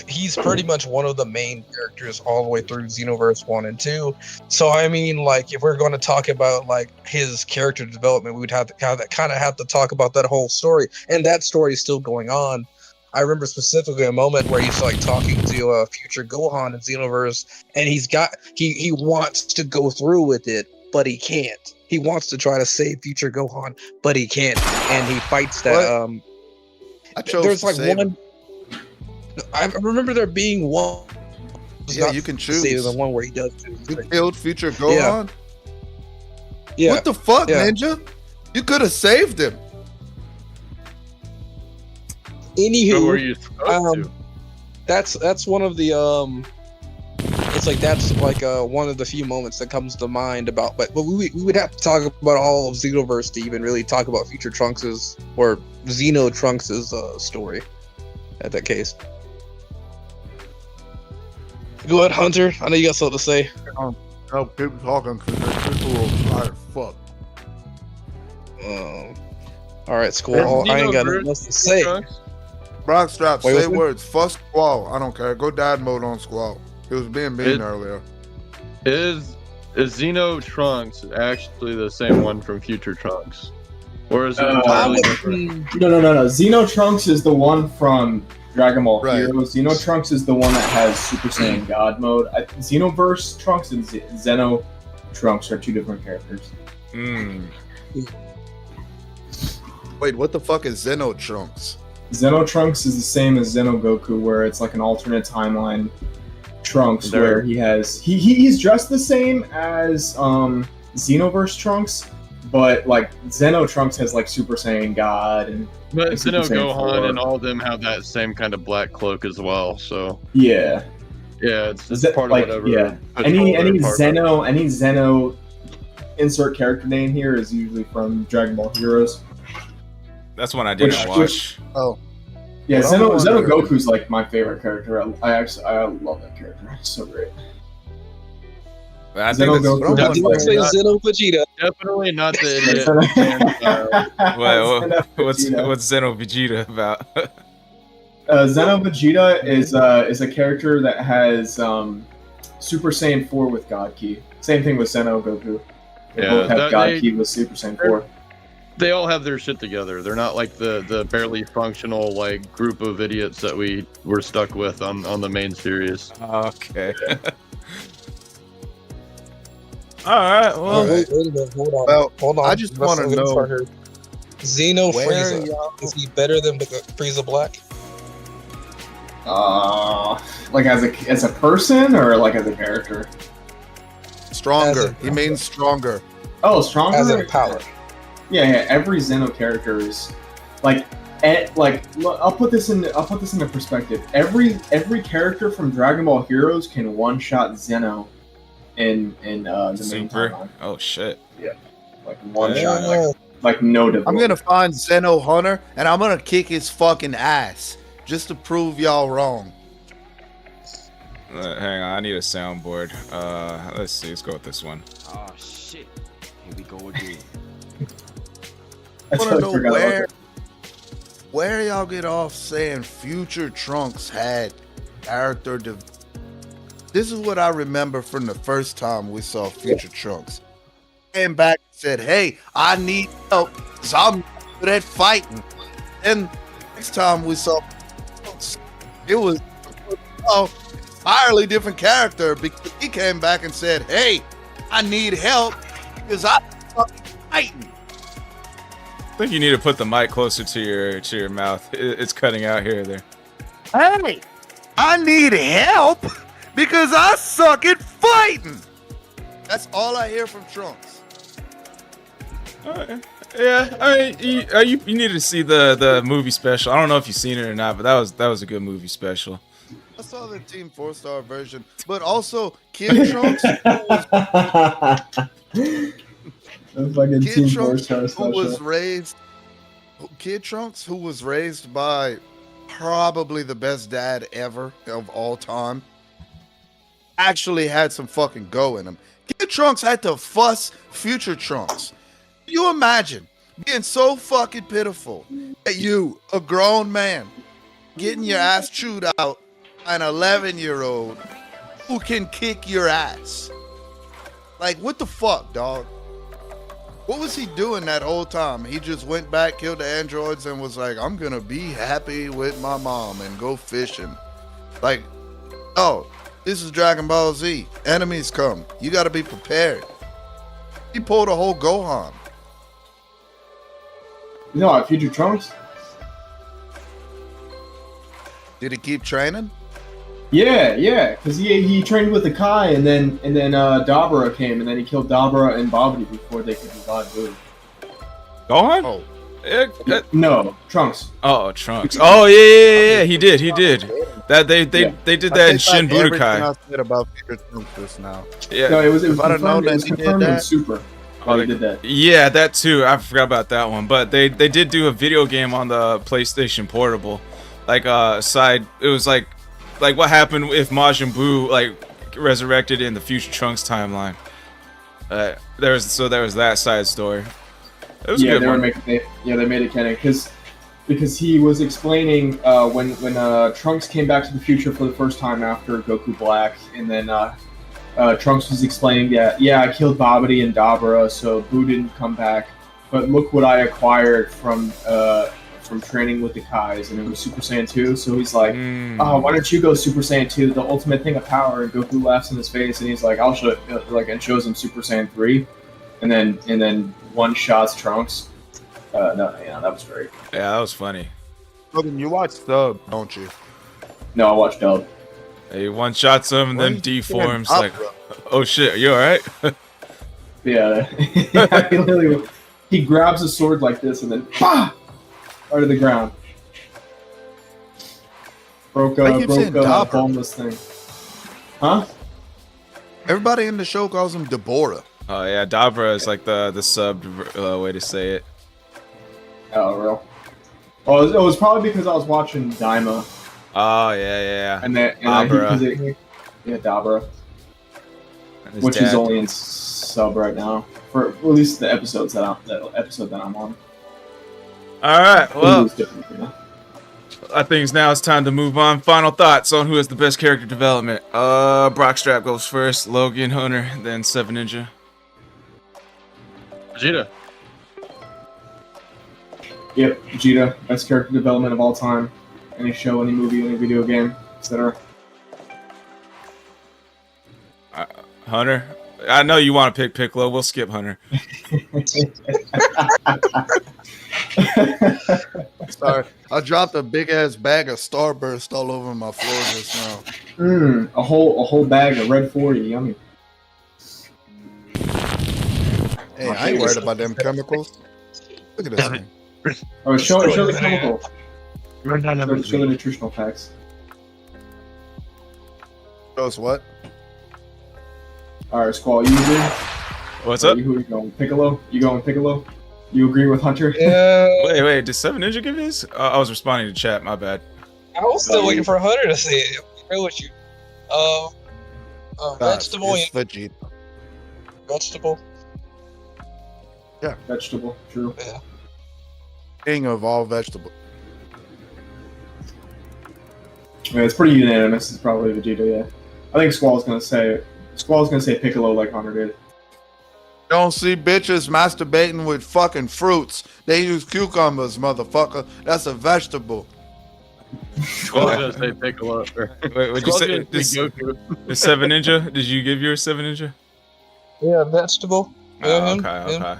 He's pretty much one of the main characters all the way through Xenoverse 1 and 2. So, I mean, like, if we're going to talk about, like, his character development, we would have to kind of have to talk about that whole story. And that story is still going on. I remember specifically a moment where he's, like, talking to future Gohan in Xenoverse, and he wants to go through with it, but he can't. He wants to try to save future Gohan, but he can't. And he fights that, I chose there's to like save one. him. I remember there being one. Yeah, you can choose. The one where he does. You killed future Gohan? Yeah. What the fuck, Yeah. Ninja? You could have saved him. What were Anywho, you supposed to? that's one of the It's like that's like one of the few moments that comes to mind about. But we would have to talk about all of Xenoverse to even really talk about future Trunks's or Xeno Trunks's story. At that case. Go ahead, Hunter. I know you got something to say. No, keep talking because people will fire fuck. All right, Squall. I ain't got nothing else to say. Brockstrap, Wait, say what? words. Fuck Squall. I don't care. Go dad mode on Squall. He was being mean earlier. Is Xeno Trunks actually the same one from Future Trunks? Or is it entirely different? No. Xeno Trunks is the one from Dragon Ball Right. Heroes. Xeno Trunks is the one that has Super Saiyan God mode. Xenoverse Trunks and Xeno Trunks are two different characters. Wait, what the fuck is Xeno Trunks? Xeno Trunks is the same as Xeno Goku, where it's like an alternate timeline Trunks, where he's dressed the same as Xenoverse Trunks, but like Xeno Trunks has like Super Saiyan God and But like, Super Xeno Saiyan Gohan 4. and all of them have that same kind of black cloak as well. So yeah, it's Is it, part like, of whatever. yeah. Any Xeno insert character name here is usually from Dragon Ball Heroes. That's one I didn't watch. Oh. Yeah, Well, I'm Xeno wondering- Goku's like my favorite character. I love that character. It's so great. But I Xeno think that's, Goku. That's You want to say not- Xeno Vegeta? Definitely not the idiot. what's Xeno Vegeta about? Xeno Vegeta is a character that has Super Saiyan 4 with God Ki. Same thing with Xeno Goku. They Yeah, both have that- God they- Ki with Super Saiyan 4. They all have their shit together. They're not like the barely functional like group of idiots that we were stuck with on the main series. Okay. All right. Well, Wait a minute. Hold on. Well, Hold on. I just Let's- wanna let's know start here. Xeno where Frieza. y'all- Is he better than Frieza Black? Like as a person or like as a character? Stronger. As a- He means stronger. Oh, stronger. As in power. Yeah. Every Xeno character is I'll put this into perspective. Every character from Dragon Ball Heroes can one shot Xeno in the main Super. timeline. Oh shit. Like one Yeah. shot. Like no development. I'm gonna find Xeno Hunter and I'm gonna kick his fucking ass just to prove y'all wrong. Hang on, I need a soundboard. Let's see. Let's go with this one. Oh shit. Here we go again. I I wanna totally know forgot about where y'all get off saying future Trunks had character This is what I remember from the first time we saw future Trunks. Came back and said, hey, I need help because I'm good at fighting. And next time we saw Trunks, it was an entirely different character because he came back and said, hey, I need help because I'm fucking fighting. think you need to put the mic closer to your mouth. It's cutting out here or there. Hey, I need help because I suck at fighting. That's all I hear from Trunks. Yeah, I mean, you needed to see the movie special. I don't know if you've seen it or not, but that was a good movie special. I saw the Team 4-Star version, but also Kid Trunks. The fucking Kid Team Trunks, 4-Star who special. was raised, Kid Trunks, who was raised by probably the best dad ever of all time, actually had some fucking go in him. Kid Trunks had to fuss future Trunks. Can you imagine being so fucking pitiful that you, a grown man, getting your ass chewed out by an 11-year-old who can kick your ass? Like, what the fuck, dog? What was he doing that whole time? He just went back, killed the androids, and was like, I'm gonna be happy with my mom and go fishing. Like, oh, this is Dragon Ball Z. Enemies come. You gotta be prepared. He pulled a whole Gohan. You know, Future Trunks? Did he keep training? Yeah, because he trained with the Kai, and then Dabura came, and then he killed Dabura and Babidi before they could revive Boo. Gohan? Oh, No, Trunks. Oh, Trunks. Oh yeah. He did. That they did that in Shin Everything Budokai. I said about Future Trunks just now. Yeah. No, it was If I'd have known confirmed, it was that he did confirmed in that- Super. Oh, he did that. Yeah, that too. I forgot about that one. But they did do a video game on the PlayStation Portable. Like it was like what happened if Majin Buu like resurrected in the Future Trunks timeline. There was that side story. It was a good one. They made it canon because he was explaining when Trunks came back to the future for the first time after Goku Black, and then Trunks was explaining that I killed Babidi and Dabura, so Buu didn't come back, but look what I acquired from training with the Kais, and it was Super Saiyan 2. So he's like, oh, why don't you go Super Saiyan 2, the ultimate thing of power? And Goku laughs in his face, and he's like, I'll show and shows him Super Saiyan 3, and then one shots Trunks. That was great. Yeah, that was funny. Logan, you watch Sub, don't you? No, I watched Dub. He one shots him and Why then are you deforms saying like, opera? oh shit, you alright? Yeah, he grabs a sword like this and then bah! Out of the ground. Broke I keep saying a Dabura. boneless thing. Huh? Everybody in the show calls him Deborah. Oh yeah, Dabra is like the subbed way to say it. Oh, real. Oh, it was probably because I was watching Daima, Oh yeah. Dabura. Dabura, And his which dad. is only in sub right now for at least the episode that I'm on. All right, It well, was different, you know? I think now it's time to move on. Final thoughts on who has the best character development. Brockstrap goes first, Logan, Hunter, then Seven Ninja. Vegeta. Yep, Vegeta, best character development of all time. Any show, any movie, any video game, etc. Hunter, I know you want to pick Piccolo. We'll skip Hunter. Sorry, I dropped a big ass bag of Starburst all over my floor just now. A whole bag of Red 40, yummy. Hey, I ain't worried about them chemicals. Look at this thing. Oh, show the chemical. Run down number Show the 3. nutritional facts. Show us what? All right, Squall, you agree? What's up? Who are you going? Piccolo? You going Piccolo? You agree with Hunter? Yeah, Wait, did Seven Ninja give his? I was responding to chat. My bad. I was still waiting for Hunter to say it. I'm real with you. Vegetable, It's Vegeta. vegetable. Vegetable, true. Yeah. King of all vegetables. Yeah, it's pretty unanimous. It's probably Vegeta. Yeah, I think Squall's gonna say Piccolo like Hunter did. Don't see bitches masturbating with fucking fruits. They use cucumbers, motherfucker. That's a vegetable. Squall's gonna say Piccolo. Wait, would you Squall's say gonna this, say Goku. this Seven Ninja? Did you give yours Seven Ninja? Yeah, vegetable. Yeah, Oh, him, okay.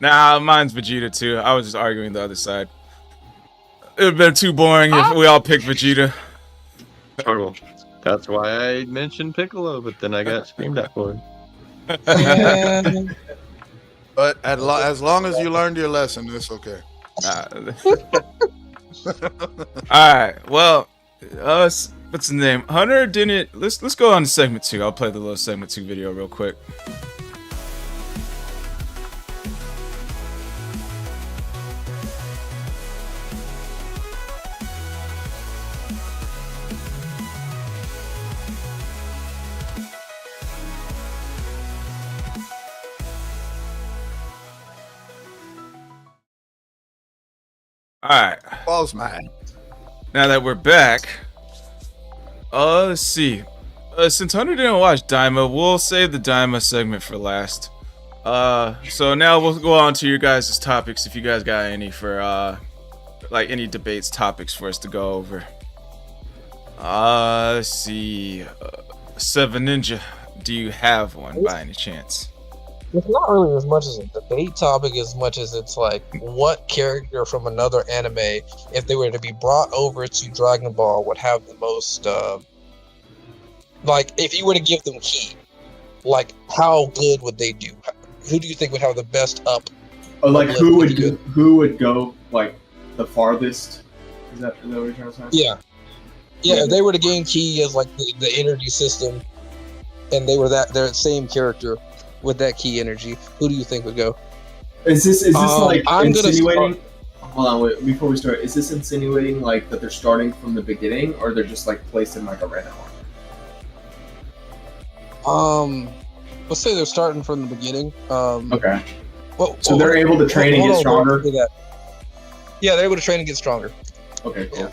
Nah, mine's Vegeta too. I was just arguing the other side. It would have been too boring if we all picked Vegeta. Oh, that's why I mentioned Piccolo, but then I got screamed at for it. Man. But as long as you learned your lesson, it's okay. Alright, well, what's the name? Hunter didn't. Let's go on to segment 2. I'll play the little segment 2 video real quick. Alright. Balls, man. Now that we're back, let's see. Since Hunter didn't watch Daima, we'll save the Daima segment for last. So now we'll go on to your guys' topics if you guys got any for, like any debates, topics for us to go over. Let's see. Seven Ninja, do you have one by any chance? It's not really as much as a debate topic as much as it's like what character from another anime, if they were to be brought over to Dragon Ball, would have the most like if you were to give them ki, like how good would they do? Who do you think would have the best up? Or like uplift who would would go like the farthest? Is that what you're trying to say? Yeah. Yeah, if they were to gain ki as like the energy system and they were their same character with that key energy, who do you think would go? Is this like I'm insinuating? Hold on, wait, before we start, is this insinuating like that they're starting from the beginning, or they're just like placed in like a random order? Let's say they're starting from the beginning. Okay. Well, So they're able to train and get stronger? Yeah, they're able to train and get stronger. Okay, cool. Yeah.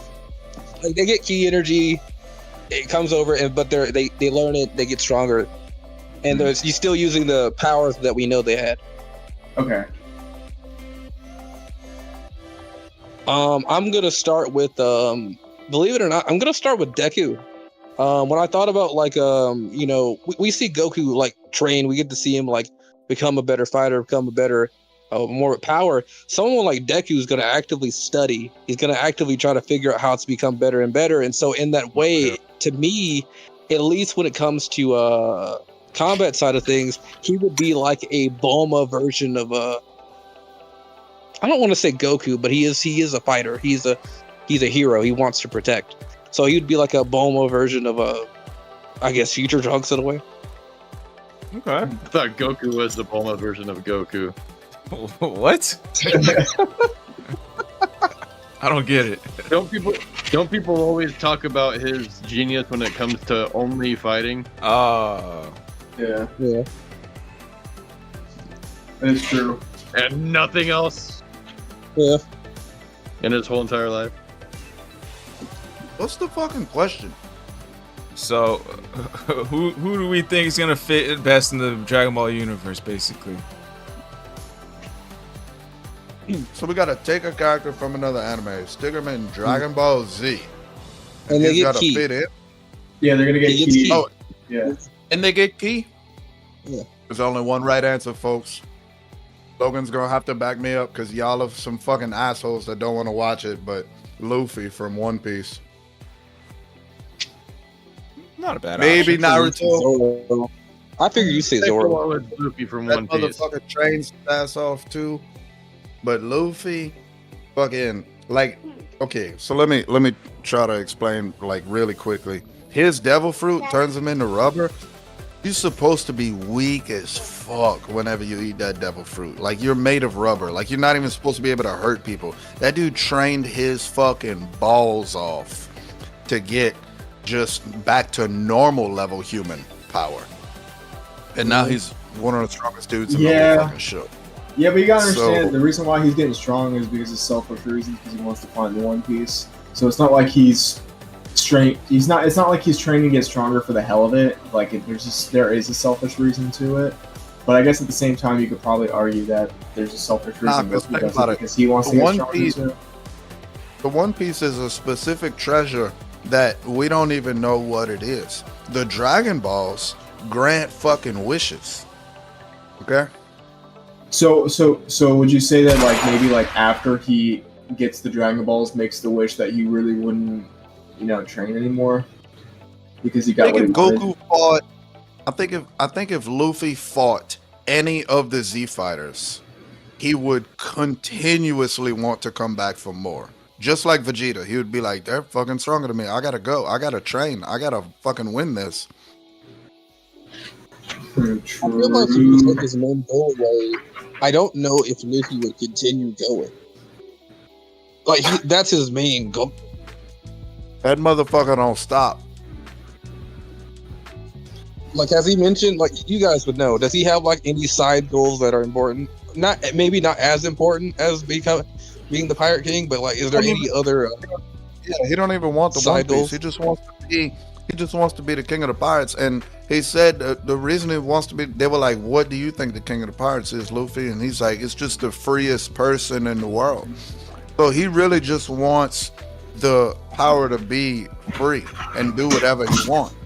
Like they get key energy, it comes over, but they learn it, they get stronger, and you're still using the powers that we know they had. Okay. I'm gonna start with believe it or not, I'm gonna start with Deku. When I thought about like you know, we see Goku like train, we get to see him like become a better fighter, become a better more power. Someone like Deku is going to actively study. He's going to actively try to figure out how to become better and better. And so in that way, to me, at least when it comes to combat side of things, he would be like a Bulma version of I don't want to say Goku, but he is a fighter. He's a hero. He wants to protect. So he would be like a Bulma version of I guess future Trunks in a way. Okay. I thought Goku was the Bulma version of Goku. What? I don't get it. Don't people always talk about his genius when it comes to only fighting? Oh. Yeah, Yeah. it's true. And nothing else Yeah. in his whole entire life. What's the fucking question? So, who do we think is gonna fit best in the Dragon Ball universe, basically? So we gotta take a character from another anime, stick him in Dragon Ball Z, And they he's get gotta key. fit in. Yeah, they're gonna get He gets key. key. Oh, Yeah. and they get key. Yeah. There's only one right answer, folks. Logan's gonna have to back me up because y'all are some fucking assholes that don't want to watch it. But Luffy from One Piece, Not a bad maybe option. Naruto. Zoro. I figured you say Zoro. Piccolo is Luffy from That One Piece. motherfucker trains his ass off too. But Luffy, fucking like, okay. So let me try to explain like really quickly. His devil fruit turns him into rubber. You're supposed to be weak as fuck whenever you eat that devil fruit. Like you're made of rubber. Like you're not even supposed to be able to hurt people. That dude trained his fucking balls off to get just back to normal level human power. And now he's one of the strongest dudes in the whole fucking show. Yeah, but you gotta understand So- the reason why he's getting strong is because of selfish reasons, because he wants to find the One Piece. So it's not like he's straight. It's not like he's training to get stronger for the hell of it. Like there is a selfish reason to it. But I guess at the same time, you could probably argue that there's a selfish reason because Goku think does about it it. because he wants The to get One stronger Piece- too. The One Piece is a specific treasure that we don't even know what it is. The Dragon Balls grant fucking wishes. Okay? So would you say that like maybe like after he gets the Dragon Balls, makes the wish that he really wouldn't, train anymore because he I got think what if he wanted? Goku fought, I think if Luffy fought any of the Z fighters, he would continuously want to come back for more. Just like Vegeta, he would be like, "They're fucking stronger than me. I gotta go. I gotta train. I gotta fucking win this." True. I feel like if you take his main goal away, I don't know if Luffy would continue going. Like that's his main goal. That motherfucker don't stop. Like, has he mentioned? Like, you guys would know. Does he have like any side goals that are important? Maybe not as important as being the Pirate King, but like, is there any other? Yeah, he don't even want the One Side Piece. goals? He just wants to be. He just wants to be the king of the pirates. And he said the reason he wants to be. They were like, "What do you think the king of the pirates is, Luffy?" And he's like, "It's just the freest person in the world." So he really just wants the power to be free and do whatever he wants.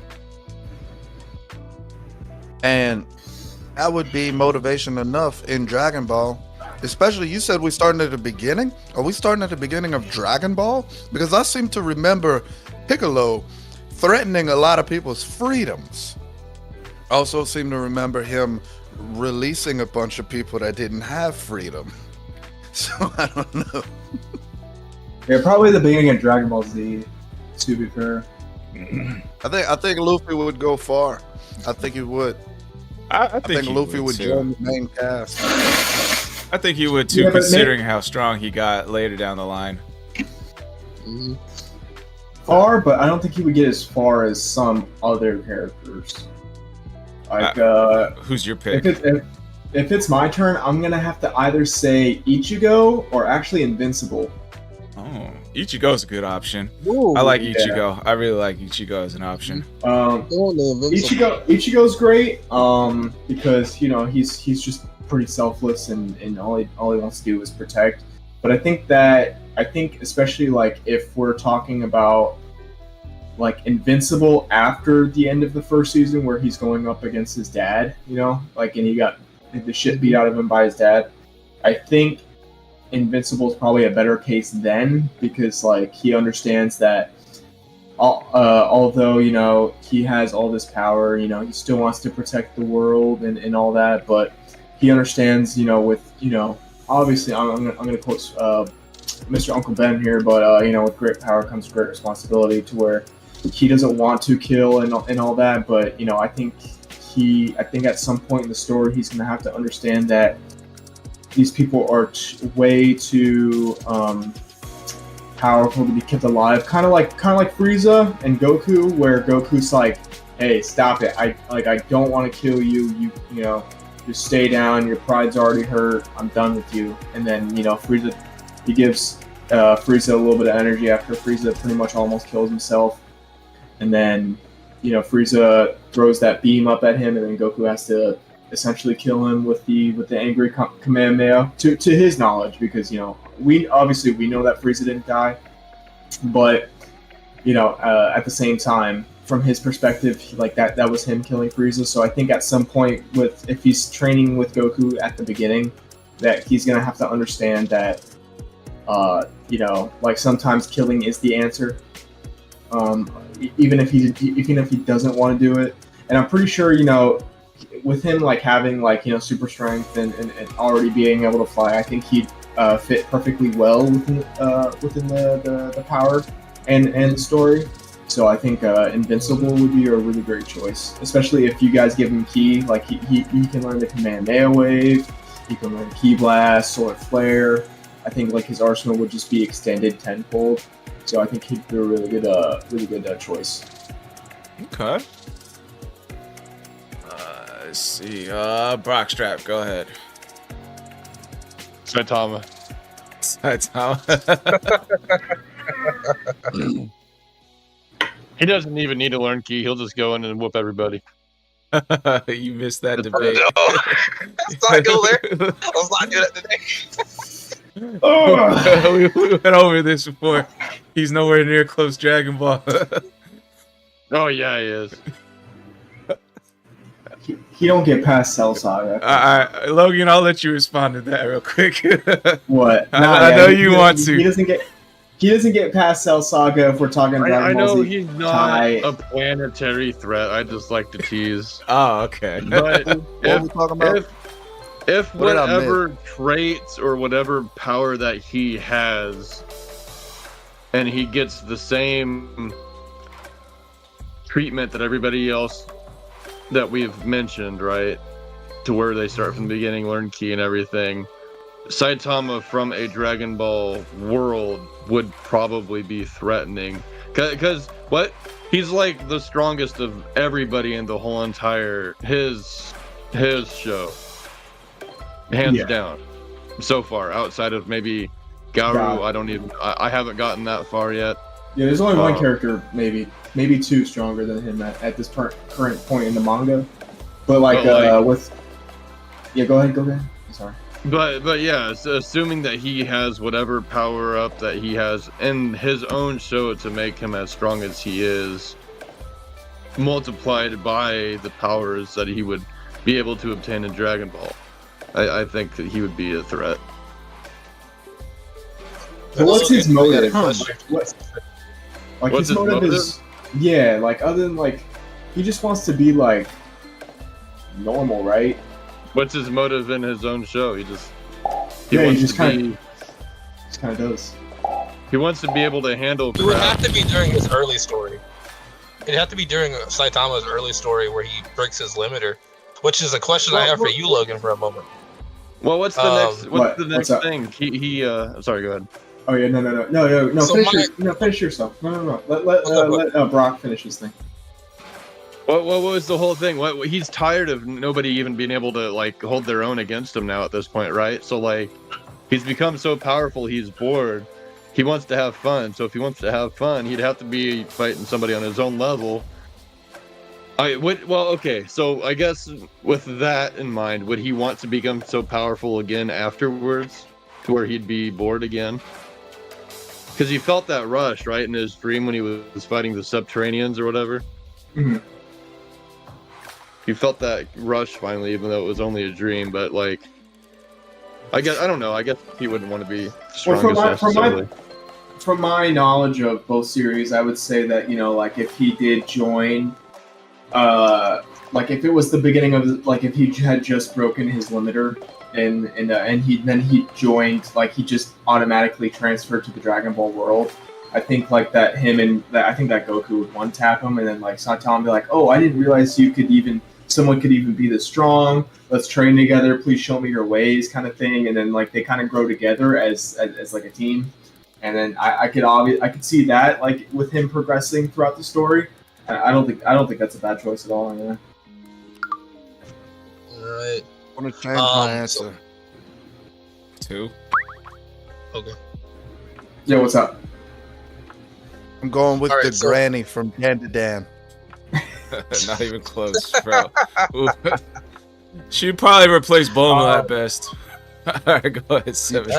And that would be motivation enough in Dragon Ball. Especially, you said we starting at the beginning? Are we starting at the beginning of Dragon Ball? Because I seem to remember Piccolo threatening a lot of people's freedoms. Also seem to remember him releasing a bunch of people that didn't have freedom. So I don't know. Yeah, probably the beginning of Dragon Ball Z, to be fair. I think Luffy would go far. I think he would. I I think he Luffy would too. join the main cast. I think he would too, Yeah, but considering how strong he got later down the line. Mhm. Far, but I don't think he would get as far as some other characters. Like, Who's your pick? if it's my turn, I'm gonna have to either say Ichigo or actually Invincible. Oh, Ichigo's a good option. Ooh, I like yeah. Ichigo. I really like Ichigo as an option. Ichigo's great. Because he's just pretty selfless and all he wants to do is protect. But I think especially like if we're talking about like Invincible after the end of the first season where he's going up against his dad, and he got the shit beat out of him by his dad. I think Invincible is probably a better case then because like he understands that although he has all this power, he still wants to protect the world and all that, but he understands obviously I'm gonna quote Mr. Uncle Ben here, but with great power comes great responsibility, to where he doesn't want to kill and all that, but I think at some point in the story he's gonna have to understand that these people are way too powerful to be kept alive. Kind of like Frieza and Goku, where Goku's like, "Hey, stop it! I don't want to kill you. Just stay down. Your pride's already hurt. I'm done with you." And then Frieza, he gives Frieza a little bit of energy after Frieza pretty much almost kills himself, and then Frieza throws that beam up at him, and then Goku has to essentially kill him with the angry Kamehameha to his knowledge, because we know that Frieza didn't die, but at the same time, from his perspective, like that was him killing Frieza. So I think at some point, if he's training with Goku at the beginning, that he's gonna have to understand that like sometimes killing is the answer, even if he doesn't want to do it. And I'm pretty sure with him like having like super strength and already being able to fly, I think he'd fit perfectly well within the power and the story. So I think Invincible would be a really great choice, especially if you guys give him Ki. Like he can learn the Kamehameha wave, he can learn Ki Blast, Sword Flare. I think like his arsenal would just be extended tenfold. So I think he'd be a really good choice. Okay. Let's see. Brockstrap, go ahead. Saitama. He doesn't even need to learn Ki. He'll just go in and whoop everybody. You missed that debate. No, let's not go there. Let's not do that today. We went over this before. He's nowhere near close Dragon Ball. Oh yeah, he is. he don't get past Cell Saga. Logan, I'll let you respond to that real quick. What? I know you want to. He doesn't get past Cell Saga if we're talking Dragon I Ball know Z he's not Kai. a planetary threat. I just like to tease. Oh, okay. But What are we talking about? if What did I whatever traits or whatever power that he has, and he gets the same treatment that everybody else that we've mentioned, right? To where they start from the beginning, learn ki and everything. Saitama from a Dragon Ball world would probably be threatening. Because what? He's like the strongest of everybody in the whole entire his show. Hands down. So far, outside of maybe Garu, I haven't gotten that far yet. Yeah, there's only one character, maybe two stronger than him at this current point in the manga. But with go ahead. I'm sorry. But yeah, so assuming that he has whatever power up that he has in his own show to make him as strong as he is, multiplied by the powers that he would be able to obtain in Dragon Ball, I think that he would be a threat. So what's his motive? What's his motive is other than he just wants to be normal, right? What's his motive in his own show? He just kind of does. He wants to be able to handle. It would have to be during his early story. It'd have to be during Saitama's early story where he breaks his limiter, which is a question I have for you, Logan, for a moment. Well, what's the next? What's the next up? thing? He. Sorry, go ahead. Oh yeah, no. So finish yourself. No. Let Brock finish his thing. What was the whole thing? He's tired of nobody even being able to hold their own against him now at this point, right? So he's become so powerful, he's bored. He wants to have fun. So if he wants to have fun, he'd have to be fighting somebody on his own level. Okay. So I guess with that in mind, would he want to become so powerful again afterwards, to where he'd be bored again? Because he felt that rush, right, in his dream when he was fighting the Subterraneans or whatever. Mm-hmm. He felt that rush finally, even though it was only a dream. But I don't know. I guess he wouldn't want to be strongest necessarily. From my knowledge of both series, I would say that if he did join, if it was the beginning of if he had just broken his limiter and he joined, he just automatically transferred to the Dragon Ball world. I think I think that Goku would one tap him, and then Saitama would be like, "Oh, I didn't realize someone could even be this strong. Let's train together. Please show me your ways," kind of thing. And then they kind of grow together as a team. And then I could see that with him progressing throughout the story. I don't think that's a bad choice at all. Anyway. Alright. I'm gonna change my answer. 2. Okay. Yeah, what's up? I'm going with the granny from Dan to Dan. Not even close, bro. She'd probably replace Bulma at best. Alright, go ahead, 7.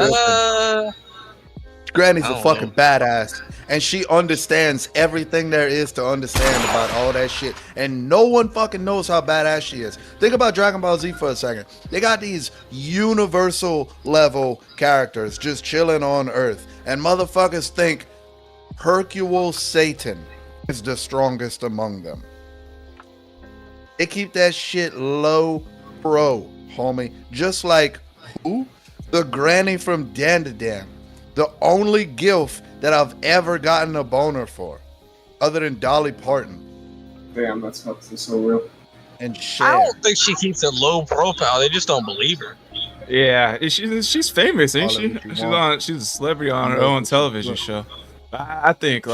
Granny's a fucking badass, and she understands everything there is to understand about all that shit, and no one fucking knows how badass she is. Think about Dragon Ball Z for a second. They got these universal level characters just chilling on Earth, and motherfuckers think Hercule Satan is the strongest among them. They keep that shit low pro, homie. Just like who? The granny from Dan to Dan. The only gilf that I've ever gotten a boner for, other than Dolly Parton. Damn, that's so real. And Cher. I don't think she keeps it low profile. They just don't believe her. Yeah, she's famous, ain't she? She's a celebrity on her own television show. I think she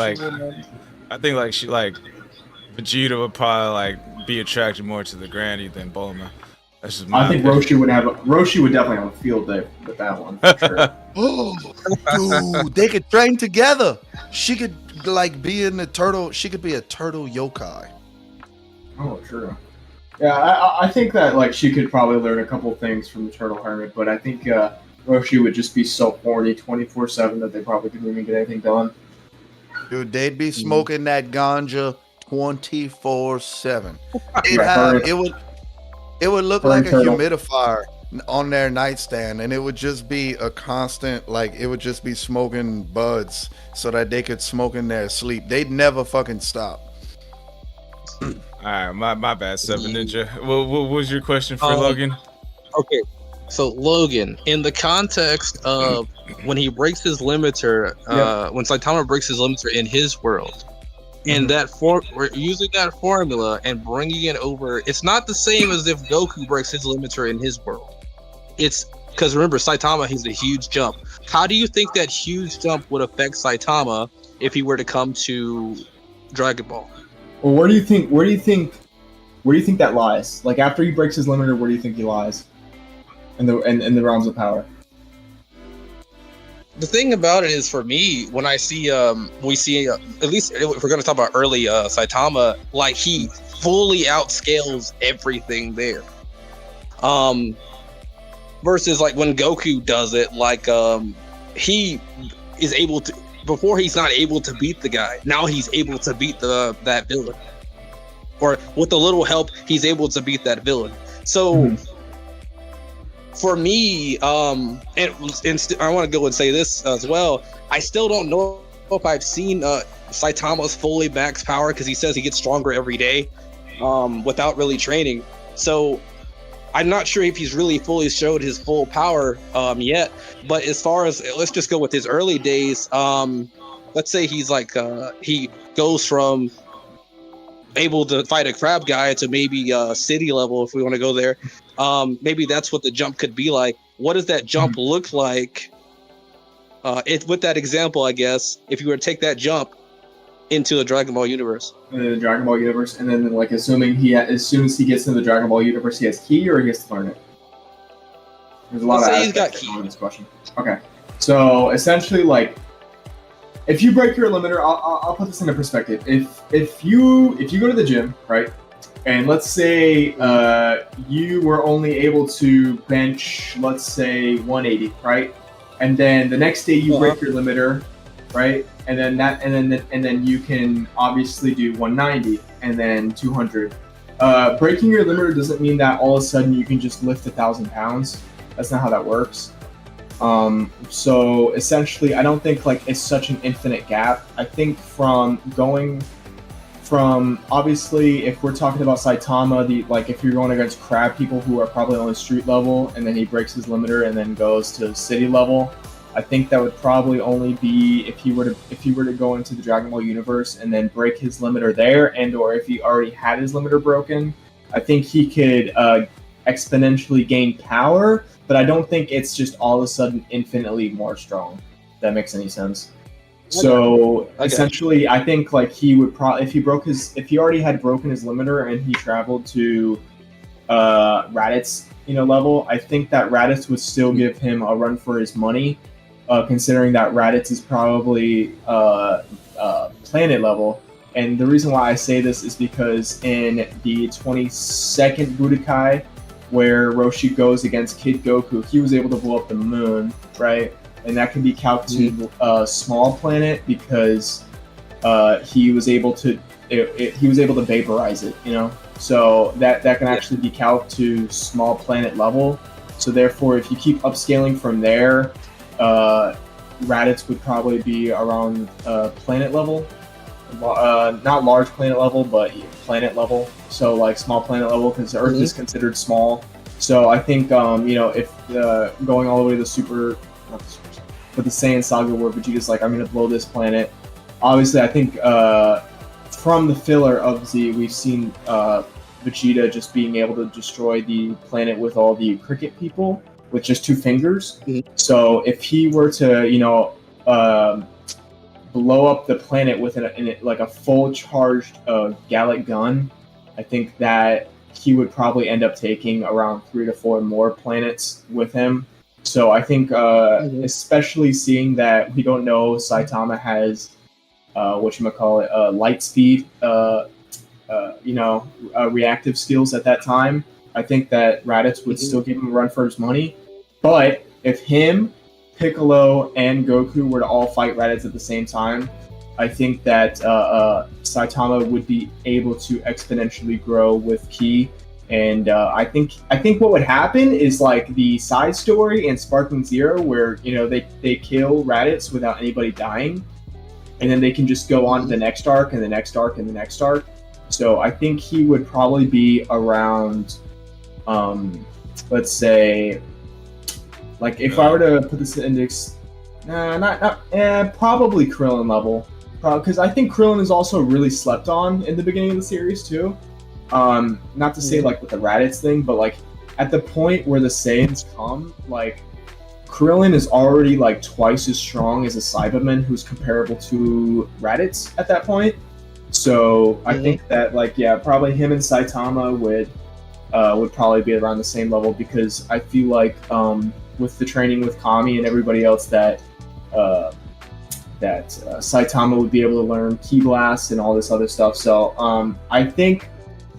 Vegeta would probably be attracted more to the granny than Bulma. That's just my I think Roshi would definitely have a field day with that one. For sure. Oh, dude, they could train together. She could be in the turtle. She could be a turtle yokai. Oh, true. Yeah, I think that she could probably learn a couple things from the Turtle Hermit, but I think Roshi would just be so horny 24/7 that they probably couldn't even get anything done. Dude, they'd be smoking that ganja 24/7. It would look Burn like a turtle. humidifier on their nightstand, and it would just be a constant, like it would just be smoking buds so that they could smoke in their sleep. They'd never fucking stop. All right, my bad, Seven Ninja. What was your question for Logan? Okay, so Logan, in the context of when he breaks his limiter, when Saitama breaks his limiter in his world, in that we're using that formula and bringing it over. It's not the same as if Goku breaks his limiter in his world. It's because remember Saitama, he's a huge jump. How do you think that huge jump would affect Saitama if he were to come to Dragon Ball? Well, where do you think that lies? Like after he breaks his limiter, where do you think he lies? In the realms of power. The thing about it is, for me, when I see, we see, at least if we're going to talk about early Saitama, like he fully outscales everything there. Versus like when Goku does it, like he is able to. Before he's not able to beat the guy. Now he's able to beat that villain, or with a little help, he's able to beat that villain. So. For me, and I want to go and say this as well. I still don't know if I've seen Saitama's fully max power because he says he gets stronger every day without really training. So I'm not sure if he's really fully showed his full power yet. But as far as, let's just go with his early days. Let's say he's like he goes from able to fight a crab guy to maybe city level, if we want to go there. Maybe that's what the jump could be like. What does that jump look like? With that example, I guess, if you were to take that jump into the Dragon Ball universe. The Dragon Ball universe, and then like assuming as soon as he gets into the Dragon Ball universe, he has ki or he has to learn it. There's a lot Let's of say he's got aspects ki. on this question. Okay, so essentially, like, if you break your limiter, I'll put this into perspective. If you go to the gym, right? And let's say you were only able to bench, let's say 180, right? And then the next day you break your limiter, right? And then you can obviously do 190 and then 200. Breaking your limiter doesn't mean that all of a sudden you can just lift 1,000 pounds. That's not how that works. So essentially, I don't think like it's such an infinite gap. I think from obviously, if we're talking about Saitama, like if you're going against crab people who are probably only street level, and then he breaks his limiter and then goes to city level, I think that would probably only be if he were to go into the Dragon Ball universe and then break his limiter there, and or if he already had his limiter broken, I think he could exponentially gain power. But I don't think it's just all of a sudden infinitely more strong. If that makes any sense. So essentially, I think like he would probably if he already had broken his limiter and he traveled to Raditz level, I think that Raditz would still give him a run for his money, considering that Raditz is probably planet level. And the reason why I say this is because in the 22nd Budokai, where Roshi goes against Kid Goku, he was able to blow up the moon, right? And that can be calced to a small planet because he was able to vaporize it, So that can actually be calced to small planet level. So therefore, if you keep upscaling from there, Raditz would probably be around planet level, not large planet level, but planet level. So like small planet level, because Earth is considered small. So I think if going all the way to the Saiyan Saga where Vegeta's like, I'm gonna blow this planet. Obviously, I think from the filler of Z, we've seen Vegeta just being able to destroy the planet with all the cricket people with just 2 fingers. So if he were to blow up the planet with like a full charged Gallic gun, I think that he would probably end up taking around 3 to 4 more planets with him. So I think, especially seeing that we don't know Saitama has light speed, reactive skills at that time, I think that Raditz would still give him a run for his money. But if him, Piccolo, and Goku were to all fight Raditz at the same time, I think that Saitama would be able to exponentially grow with ki, And I think what would happen is like the side story in Sparkling Zero, where they kill Raditz without anybody dying, and then they can just go on to the next arc and the next arc and the next arc. So I think he would probably be around, let's say, like if I were to put this index, probably Krillin level, because I think Krillin is also really slept on in the beginning of the series too. Not to say like with the Raditz thing, but like at the point where the Saiyans come, like Krillin is already like twice as strong as a Cyberman who's comparable to Raditz at that point. So I think that probably him and Saitama would probably be around the same level, because I feel like with the training with Kami and everybody else that Saitama would be able to learn Ki Blast and all this other stuff. So I think.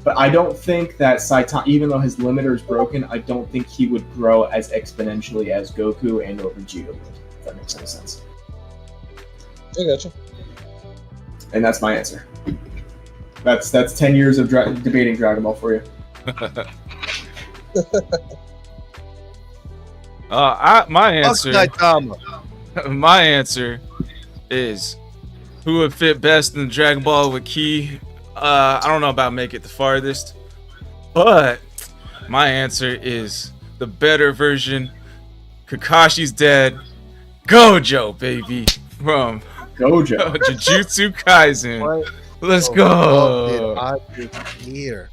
But I don't think that Saitama, even though his limiter is broken, I don't think he would grow as exponentially as Goku and or Vegeta would, if that makes any sense. I gotcha. And that's my answer. That's 10 years of debating Dragon Ball for you. My answer. Saitama. My answer is who would fit best in Dragon Ball with Ki. I don't know about make it the farthest, but my answer is the better version. Kakashi's dead. Gojo, baby, from Gojo. Jujutsu Kaisen. What? Let's go. Did I just hear?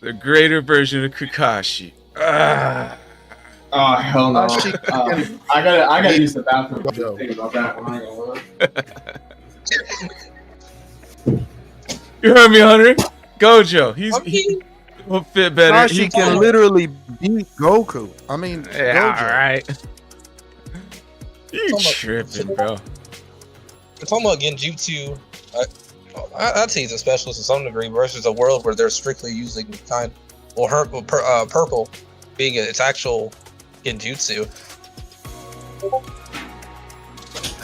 The greater version of Kakashi. Oh hell no! Gojo. I gotta use the bathroom. Gojo. Think about that one. You heard me, Hunter. Gojo. He will fit better. Kakashi can literally beat Goku. I mean, Yeah, Gojo. all right. You tripping, bro? We're talking about Genjutsu. I'd say he's a specialist to some degree versus a world where they're strictly using purple being its actual Genjutsu.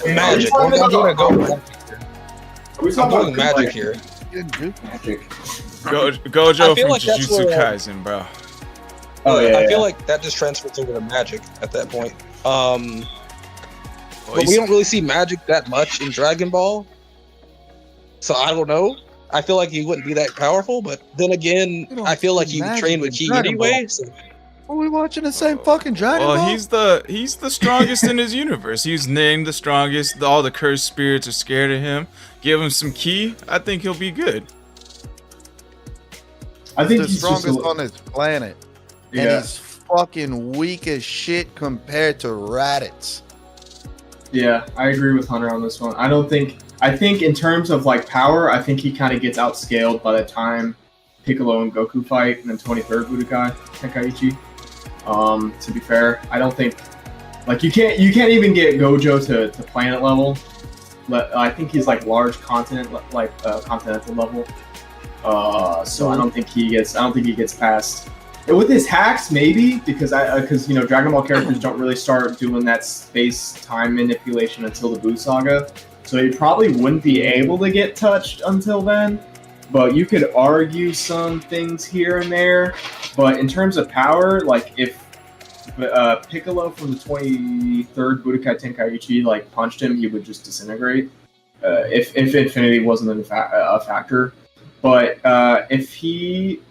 Magic. I'm gonna go. I'm doing magic here. Magic. Gojo I feel from like that's Jujutsu where- Kaisen, bro. Oh yeah. I feel like that just transfers over to magic at that point. But we don't really see magic that much in Dragon Ball. So I don't know. I feel like he wouldn't be that powerful, but then again, I feel like he would train with Ki anyway. So. Are we watching the same fucking Dragon Ball? Well, he's the strongest in his universe. He's named the strongest. All the cursed spirits are scared of him. Give him some Ki. I think he'll be good. I think the he's strongest just on his planet. And yeah. he's fucking weak as shit compared to Raditz. Yeah, I agree with Hunter on this one. I think in terms of like power, I think he kind of gets outscaled by the time Piccolo and Goku fight and then 23rd Budokai Tenkaichi. To be fair, I don't think like you can't even get Gojo to planet level. I think he's like large continental level. So I don't think he gets past. And with his hacks, maybe because Dragon Ball characters don't really start doing that space-time manipulation until the Buu Saga, so he probably wouldn't be able to get touched until then. But you could argue some things here and there. But in terms of power, like if Piccolo from the 23rd Budokai Tenkaichi like punched him, he would just disintegrate. If Infinity wasn't a factor, but if he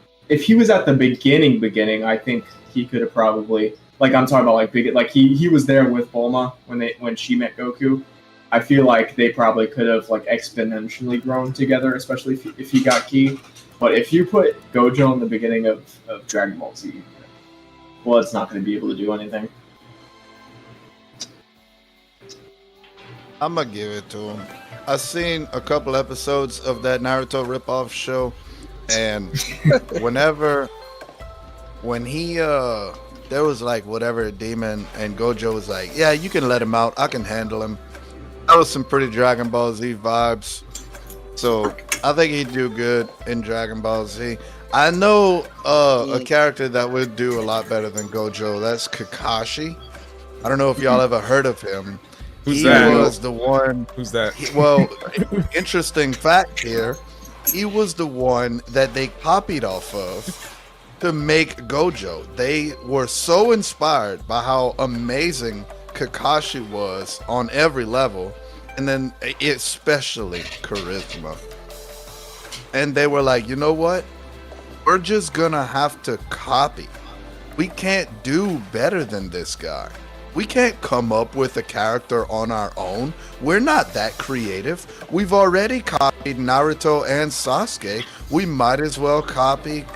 was at the beginning, I think he could have probably, like I'm talking about like he was there with Bulma when she met Goku. I feel like they probably could have like exponentially grown together, especially if he got Ki. But if you put Gojo in the beginning of Dragon Ball Z, well, it's not going to be able to do anything. I'm gonna give it to him. I've seen a couple episodes of that Naruto ripoff show, and when he there was like whatever demon, and Gojo was like, yeah, you can let him out, I can handle him. That was some pretty Dragon Ball Z vibes. So I think he'd do good in Dragon Ball Z. I know a character that would do a lot better than Gojo. That's Kakashi. I don't know if y'all ever heard of him. Who's he that? was the one. Who's that? Well, interesting fact here. he was the one that they copied off of to make Gojo. They were so inspired by how amazing Kakashi was on every level, and then especially charisma. And they were like, you know what? We're just gonna have to copy. We can't do better than this guy. We can't come up with a character on our own. We're not that creative. We've already copied Naruto and Sasuke. We might as well copy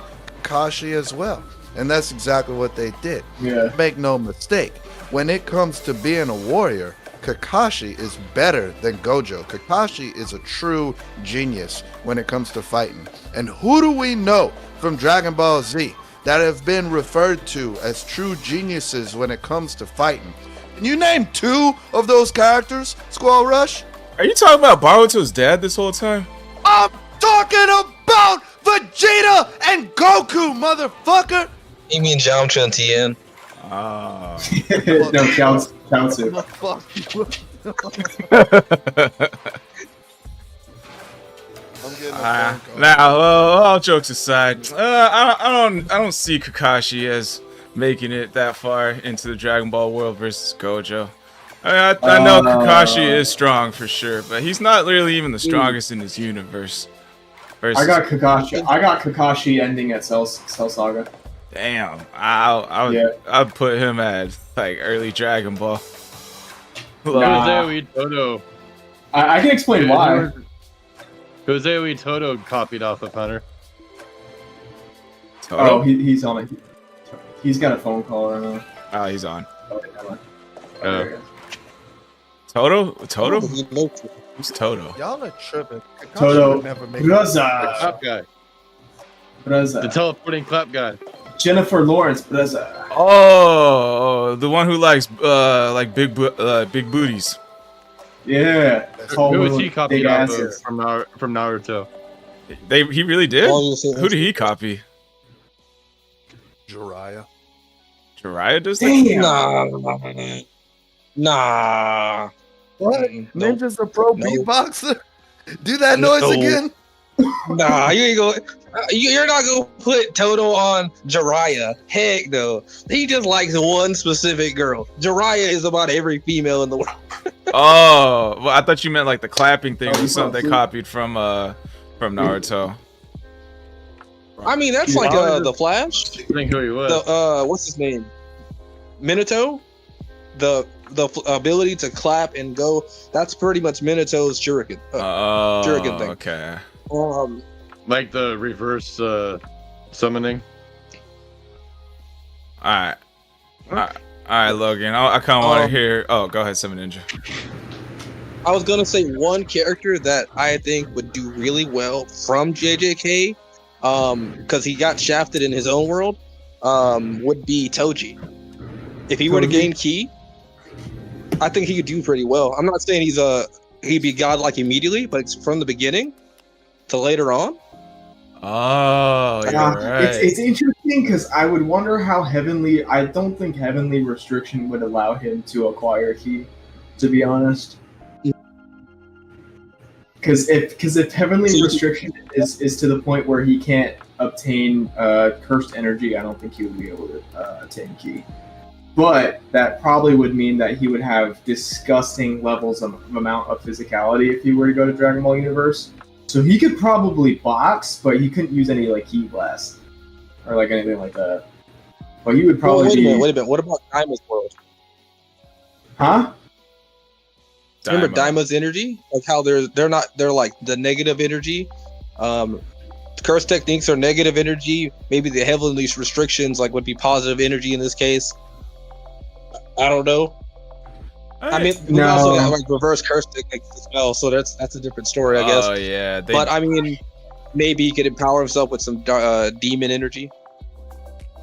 Kakashi as well. And that's exactly what they did. Yeah. Make no mistake. When it comes to being a warrior, Kakashi is better than Gojo. Kakashi is a true genius when it comes to fighting. And who do we know from Dragon Ball Z that have been referred to as true geniuses when it comes to fighting? Can you name 2 of those characters, Squall Rush? Are you talking about Boruto's dad this whole time? I'm talking about Vegeta and Goku, motherfucker! You mean Yamcha and Tien? Oh. No, Chaozu. Fuck you. I'm getting a phone call. Now, all jokes aside, I don't see Kakashi as making it that far into the Dragon Ball world versus Gojo. I know Kakashi is strong for sure, but he's not really even the strongest in his universe. I got Kakashi ending at Cell Saga. Damn, I'd put him at like early Dragon Ball. Nah. Jose Toto. I can explain why. Jose Toto copied off of Hunter. Toto? Oh, he's on it. He's got a phone call right now. Oh, he's on. Oh, never mind. Oh. There he goes. Toto? Toto? He knows it. Who's Toto? Y'all are tripping. Kakashi Toto. would never make Braza. Clap guy. The Braza. teleporting clap guy. Jennifer Lawrence Braza. Oh, the one who likes like big booties. Yeah. Who was he copied big off of asses. from Naruto? He really did. Oh, you say Who did he copy? Jiraiya. Jiraiya does that? Damn. Nah. What? Nope. Ninja's a pro No. beatboxer? Do that noise No. again? Nah, you ain't go. You're not gonna put Toto on Jiraiya. Heck no. He just likes one specific girl. Jiraiya is about every female in the world. Oh, well, I thought you meant like the clapping thing Oh, was something they flute. copied from Naruto. I mean, that's like the Flash. I think who he was. The what's his name? Minato. The ability to clap and go. That's pretty much Minato's shuriken. Oh, Shuriken thing. okay. Like the reverse summoning. All right, Logan. I kind of want to hear. Oh, go ahead, Seven Ninja. I was gonna say one character that I think would do really well from JJK, because he got shafted in his own world, would be Toji. If he were to gain ki, I think he could do pretty well. I'm not saying he'd be godlike immediately, but it's from the beginning to later on. Oh, you're right. It's interesting because I would wonder how heavenly. I don't think heavenly restriction would allow him to acquire ki, to be honest. Because if heavenly restriction is to the point where he can't obtain cursed energy, I don't think he would be able to attain ki. But that probably would mean that he would have disgusting levels of amount of physicality if he were to go to Dragon Ball Universe. So he could probably box, but he couldn't use any like ki blast or like anything like that. But he would probably wait a minute. What about Daima's world? Huh? Remember Daima's energy? Like how they're like the negative energy. Curse techniques are negative energy. Maybe the heavenly restrictions like would be positive energy in this case. I don't know. I mean, we No. also have like reverse curse techniques as well, so that's a different story, I guess. Oh yeah, But I mean, maybe he could empower himself with some demon energy.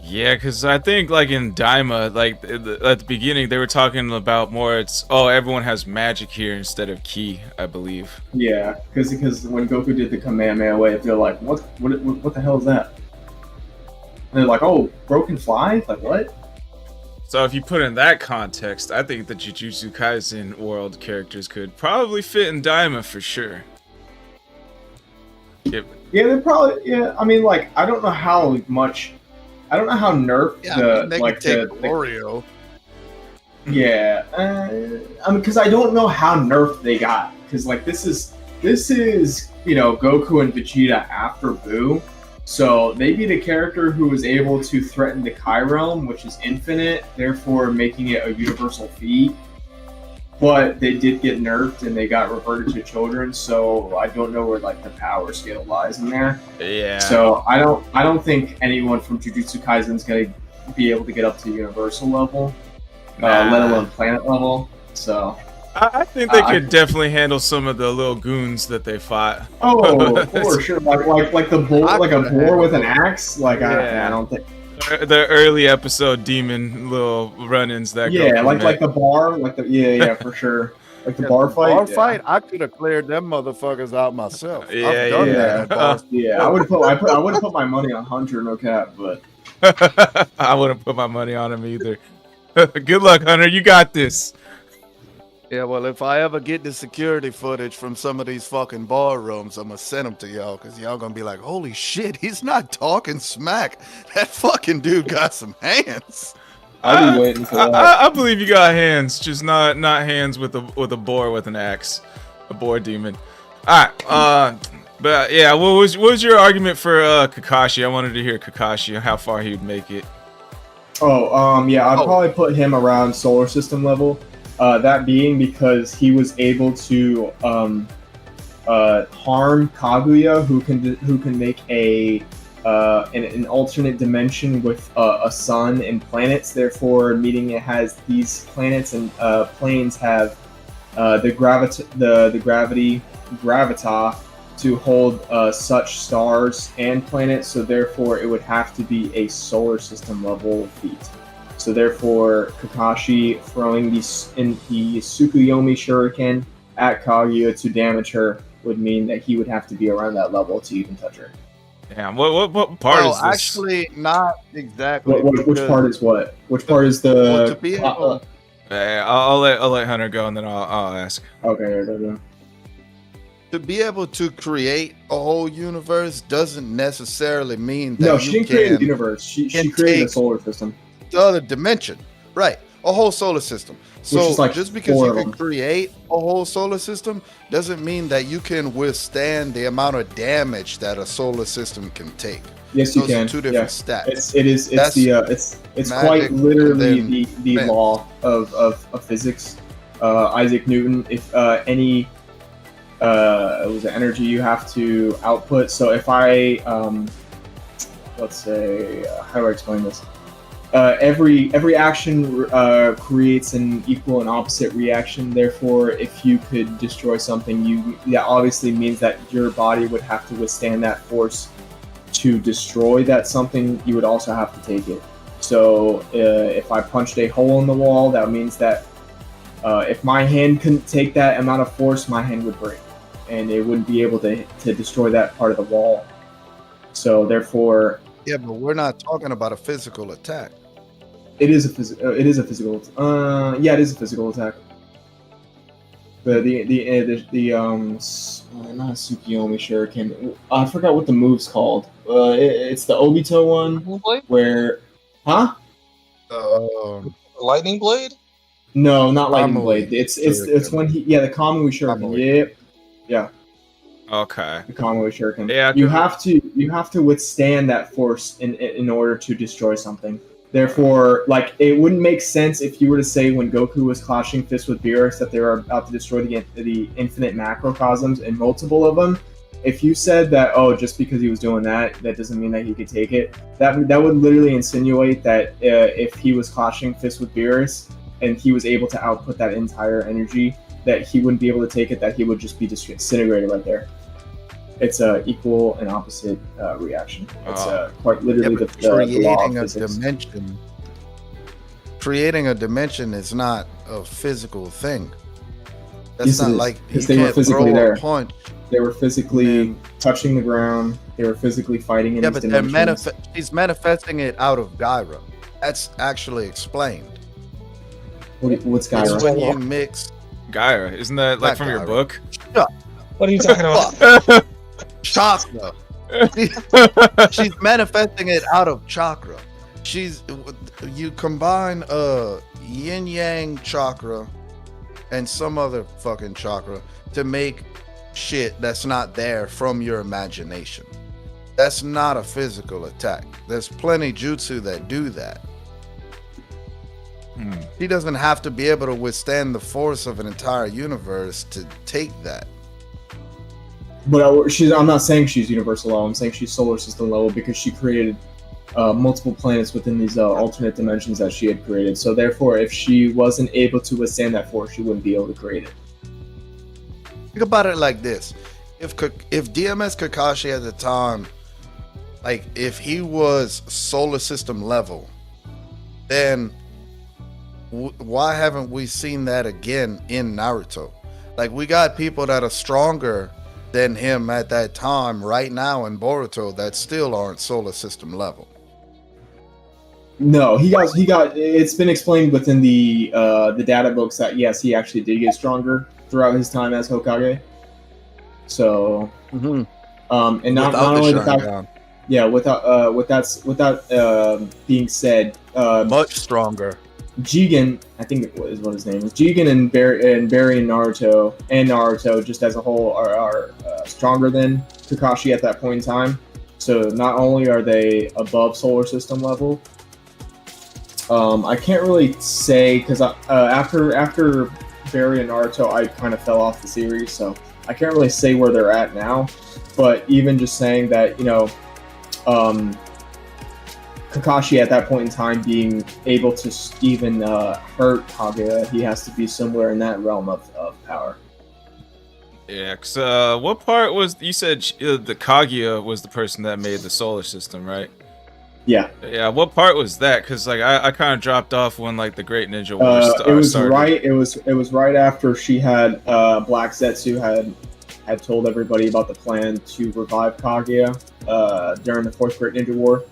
yeah, because I think like in Daima, like at the beginning, they were talking about more. It's everyone has magic here instead of ki, I believe. Yeah, because when Goku did the Kamehameha wave, they're like, what the hell is that? And they're like, oh, broken fly? Like what? So if you put in that context, I think the Jujutsu Kaisen world characters could probably fit in Daima for sure. Yeah, they probably. Yeah, I mean, like, I don't know how much. I don't know how nerfed Yeah, the they like can take the Oreo. yeah. I mean, because I don't know how nerfed they got. Because like this is Goku and Vegeta after Buu. So they beat a character who was able to threaten the Kai Realm, which is infinite, therefore making it a universal feat. But they did get nerfed and they got reverted to children, so I don't know where like the power scale lies in there. Yeah. So I don't think anyone from Jujutsu Kaisen is gonna be able to get up to universal level, let alone planet level. So I think they could definitely handle some of the little goons that they fought. oh, for sure, like the bull, like a boar with an axe. Like I don't think. The early episode demon little run-ins that like the bar, for sure. Like the bar fight. Bar fight, I could have cleared them motherfuckers out myself. I've done that at bars. Yeah, I would have put my money on Hunter, no cap, but I wouldn't put my money on him either. Good luck, Hunter. You got this. Yeah, well, if I ever get the security footage from some of these fucking bar rooms, I'm gonna send them to y'all, because y'all gonna be like, holy shit, he's not talking smack. That fucking dude got some hands. I'll be waiting for that. I believe you got hands, just not hands with a boar with an axe, a boar demon. All right, but yeah, what was your argument for Kakashi? I wanted to hear Kakashi, how far he would make it. Yeah, I'd probably put him around solar system level. That being because he was able to harm Kaguya, who can make an alternate dimension with a sun and planets. Therefore, meaning it has these planets and planes have the gravity gravita to hold such stars and planets. So therefore, it would have to be a solar system level feat. So therefore, Kakashi throwing the Tsukuyomi Shuriken at Kaguya to damage her would mean that he would have to be around that level to even touch her. Damn, what part is this? Actually, not exactly. Which part is what? Which part is the? Well, to be able, I'll let Hunter go and then I'll ask. Okay. To be able to create a whole universe doesn't necessarily mean that no, she didn't create a universe. She created a solar system. The other dimension, right? A whole solar system. So like just because you can create a whole solar system doesn't mean that you can withstand the amount of damage that a solar system can take. Yes, Those you can. Are two different stats. It's quite literally the law of physics. Isaac Newton. If any it was energy you have to output. So if I let's say how do I explain this? Every action creates an equal and opposite reaction. Therefore, if you could destroy something, that obviously means that your body would have to withstand that force to destroy that something. You would also have to take it. So if I punched a hole in the wall, that means that if my hand couldn't take that amount of force, my hand would break, and it wouldn't be able to destroy that part of the wall. So therefore. Yeah, but we're not talking about a physical attack. It is a physical. Yeah, it is a physical attack. But not a Tsukuyomi Shuriken. I forgot what the move's called. It's the Obito one where, huh? Lightning Blade? No, not Lightning Blade. It's when the Kamui Shuriken. Yep. Yeah. Okay. The Kamui Shuriken. Yeah. You have to withstand that force in order to destroy something. Therefore, like, it wouldn't make sense if you were to say when Goku was clashing fists with Beerus that they were about to destroy the infinite macrocosms and multiple of them. If you said that, just because he was doing that doesn't mean that he could take it. That would literally insinuate that if he was clashing fists with Beerus and he was able to output that entire energy, that he wouldn't be able to take it, that he would just be disintegrated right there. It's a equal and opposite reaction. It's quite literally the law of physics. Dimension. Creating a dimension is not a physical thing. That's not like they were physically there. Punch. They were physically touching the ground. They were physically fighting in these dimensions. He's manifesting it out of Gyra. That's actually explained. What's Gyra? It's when you mix Gyra, isn't that like from your book? Yeah. What are you talking about? Chakra. She's manifesting it out of chakra. You combine yin yang chakra and some other fucking chakra to make shit that's not there from your imagination. That's not a physical attack. There's plenty jutsu that do that. She doesn't have to be able to withstand the force of an entire universe to take that. But I'm not saying she's universal level. I'm saying she's solar system level because she created multiple planets within these alternate dimensions that she had created. So therefore, if she wasn't able to withstand that force, she wouldn't be able to create it. Think about it like this: if DMS Kakashi at the time, like if he was solar system level, then why haven't we seen that again in Naruto? Like, we got people that are stronger than him at that time right now in Boruto that still aren't solar system level. No, he got. It's been explained within the data books that yes, he actually did get stronger throughout his time as Hokage. So, and not only the fact, yeah, without being said, much stronger. Jigen, I think it was what his name is. Jigen and Barry and Naruto just as a whole are stronger than Kakashi at that point in time. So not only are they above solar system level, I can't really say because after Barry and Naruto, I kind of fell off the series, so I can't really say where they're at now. But even just saying that, Kakashi at that point in time being able to even hurt Kaguya, he has to be somewhere in that realm of power. Yeah, cause what part was you said the Kaguya was the person that made the solar system, right? Yeah. Yeah. What part was that? Cause like I kind of dropped off when like the Great Ninja War started. It was right after she had Black Zetsu had told everybody about the plan to revive Kaguya during the Fourth Great Ninja War.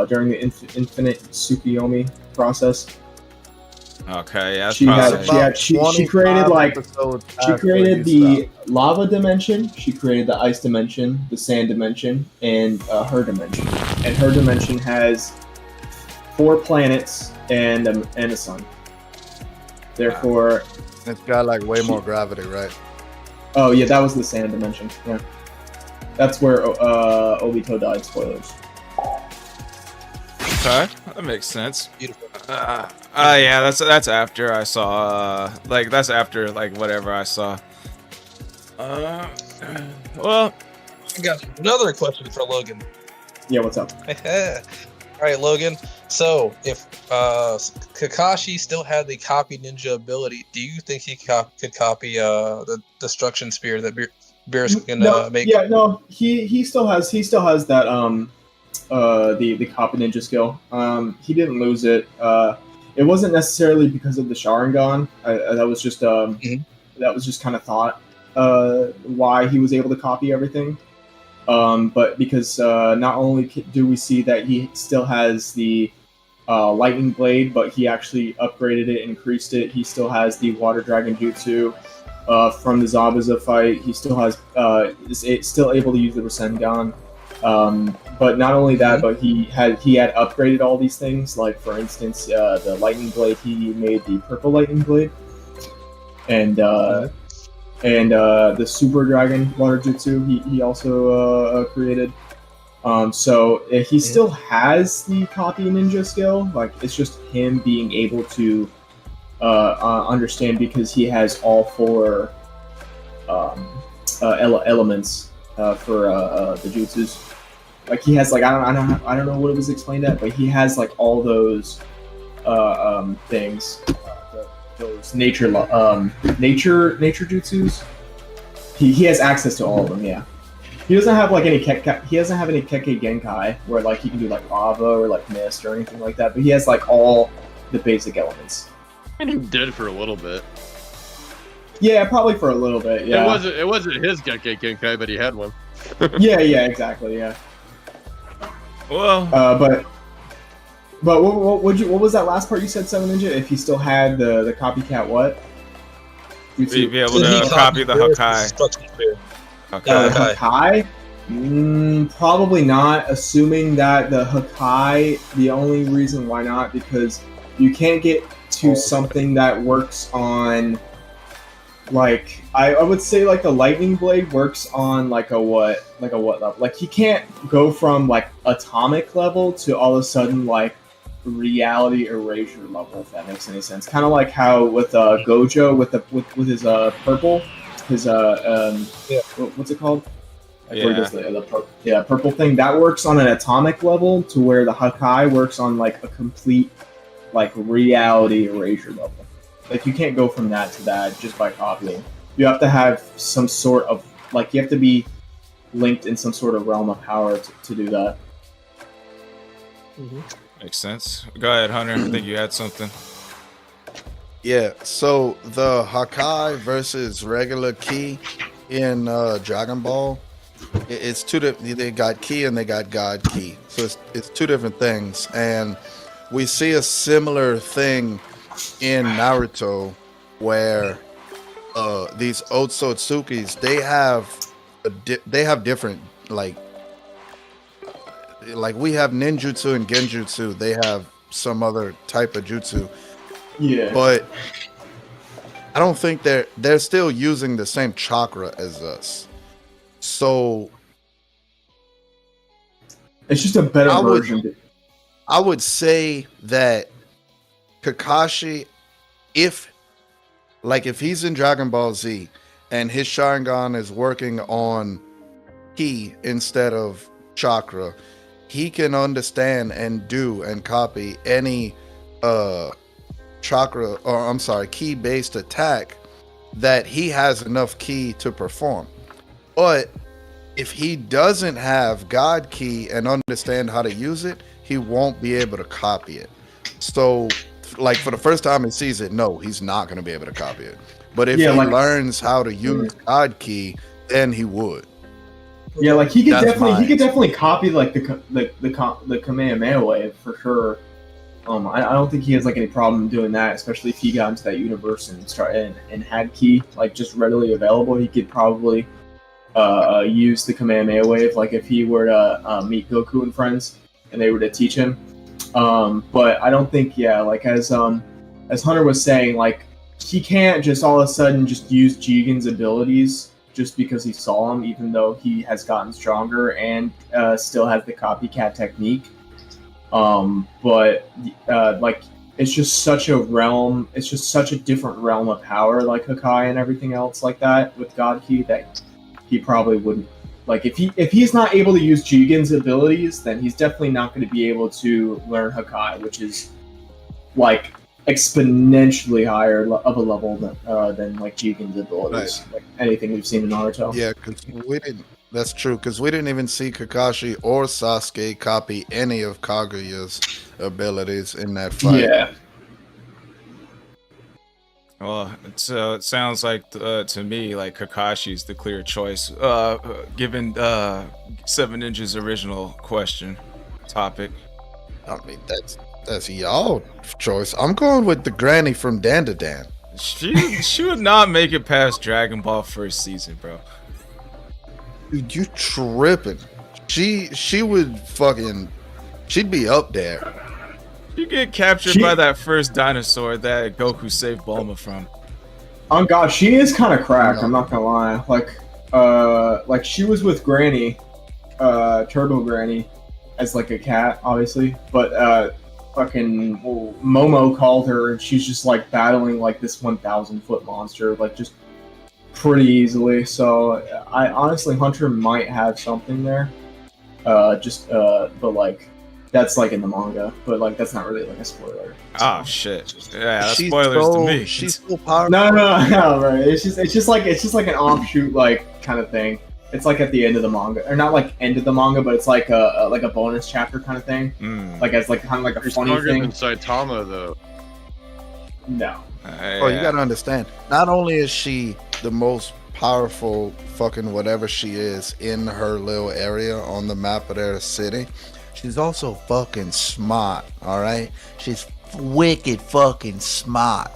During the Infinite Tsukuyomi process. Okay, yeah. She created the lava dimension, she created the ice dimension, the sand dimension, and her dimension. And her dimension has 4 planets and a sun. Therefore, it's got like way more gravity, right? Oh yeah, that was the sand dimension. Yeah, that's where Obito died. Spoilers. Okay, that makes sense. Beautiful. Yeah, that's after I saw that's after like whatever I saw. Well, I got another question for Logan. Yeah, what's up? All right, Logan. So, if Kakashi still had the copy ninja ability, do you think he could copy the destruction spear that Beerus can make? Yeah, no, he still has that the copy ninja skill. He didn't lose it. It wasn't necessarily because of the Sharingan. That was just that was just kind of thought why he was able to copy everything. But because not only do we see that he still has the lightning blade, but he actually upgraded it, increased it. He still has the water dragon jutsu from the Zabuza fight. He still has is still able to use the Rasengan. But not only that, but he had upgraded all these things. Like for instance, the lightning blade, he made the purple lightning blade, and the super dragon water jutsu he also created. So he still has the copy ninja skill. Like it's just him being able to understand because he has all 4 elements for the jutsus. Like he has like I don't know what it was explained at, but he has like all those things, those nature jutsus. He has access to all of them. Yeah, he doesn't have like any he doesn't have any Kekkei Genkai where like he can do like lava or like mist or anything like that. But he has like all the basic elements. And he did for a little bit. Yeah, probably for a little bit. Yeah, it wasn't his Kekkei Genkai, but he had one. yeah, exactly. Yeah. Well, but what was that last part you said, Seven Ninja? If he still had the copycat, what? He'd be able to copy the Hakai. Hakai? Probably not, assuming that the Hakai, the only reason why not, because you can't get to something that works on, like, I would say, like, the Lightning Blade works on, like, a what level? Like, he can't go from, like, atomic level to all of a sudden, like, reality erasure level, if that makes any sense. Kind of like how with Gojo, with his purple, his what's it called? Like where does the purple thing that works on an atomic level to where the Hakai works on like a complete like reality erasure level. Like you can't go from that to that just by copying. You have to have some sort of like you have to be linked in some sort of realm of power to do that. Mm-hmm. Makes sense. Go ahead, Hunter. I think you had something. Yeah, so the Hakai versus regular Ki in Dragon Ball, it's two different. They got Ki and they got God Ki, so it's two different things. And we see a similar thing in Naruto, where these Otsutsukis they have different like we have ninjutsu and genjutsu. They have some other type of jutsu. Yeah. But I don't think they're still using the same chakra as us. So it's just a better version. I would say that Kakashi, if he's in Dragon Ball Z and his Sharingan is working on Ki instead of chakra, he can understand and do and copy any Ki based attack that he has enough Ki to perform. But if he doesn't have God Ki and understand how to use it, he won't be able to copy it. So like for the first time he sees it, no, he's not going to be able to copy it. But if he learns how to use God Ki, then he would. Yeah, like he could definitely copy like the Kamehameha wave for sure. I don't think he has like any problem doing that, especially if he got into that universe and had Ki like just readily available. He could probably use the Kamehameha wave, like if he were to meet Goku and friends and they were to teach him. But I don't think, like as Hunter was saying, like he can't just all of a sudden just use Jigen's abilities just because he saw him, even though he has gotten stronger and still has the copycat technique. But like it's just such a realm, it's just such a different realm of power, like Hakai and everything else like that with God Ki, that he probably wouldn't, like if he's not able to use Jigen's abilities, then he's definitely not going to be able to learn Hakai, which is like exponentially higher of a level than like Jigen's abilities, like anything we've seen in Naruto. Yeah, because we didn't. That's true, because we didn't even see Kakashi or Sasuke copy any of Kaguya's abilities in that fight. Yeah. Well, it sounds like to me like Kakashi's the clear choice, given Seven Ninja's original question topic. I mean, that's y'all choice. I'm going with the granny from Dandadan. She would not make it past Dragon Ball first season, bro. Dude, you tripping? She would fucking. She'd be up there. You get captured by that first dinosaur that Goku saved Bulma from. Oh god, she is kind of cracked. I'm not gonna lie. Like she was with Granny, Turbo Granny, as like a cat, obviously. But fucking Momo called her, and she's just like battling like this 1,000-foot monster, like just pretty easily. So I honestly, Hunter might have something there. But like. That's like in the manga, but like that's not really like a spoiler. Oh shit! Yeah, that's spoilers to me. She's so powerful. No, right? It's just like an offshoot like kind of thing. It's like at the end of the manga, or not like end of the manga, but it's like a bonus chapter kind of thing. Like as like kind of like a funny thing. Than Saitama though. No. Oh, you gotta understand. Not only is she the most powerful fucking whatever she is in her little area on the map of their city, she's also fucking smart, all right? She's wicked fucking smart.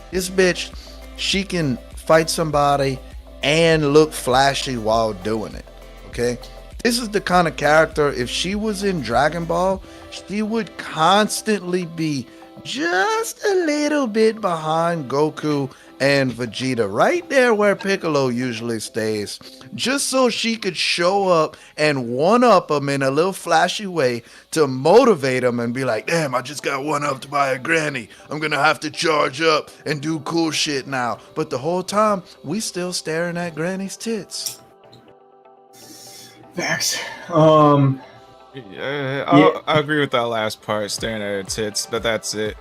This bitch, she can fight somebody and look flashy while doing it, okay? This is the kind of character, if she was in Dragon Ball, she would constantly be just a little bit behind Goku and Vegeta, right there where Piccolo usually stays, just so she could show up and one-up them in a little flashy way to motivate them and be like, damn, I just got one-upped by a granny. I'm gonna have to charge up and do cool shit now. But the whole time, we still staring at Granny's tits. Facts. Yeah, I agree with that last part, staring at her tits, but that's it.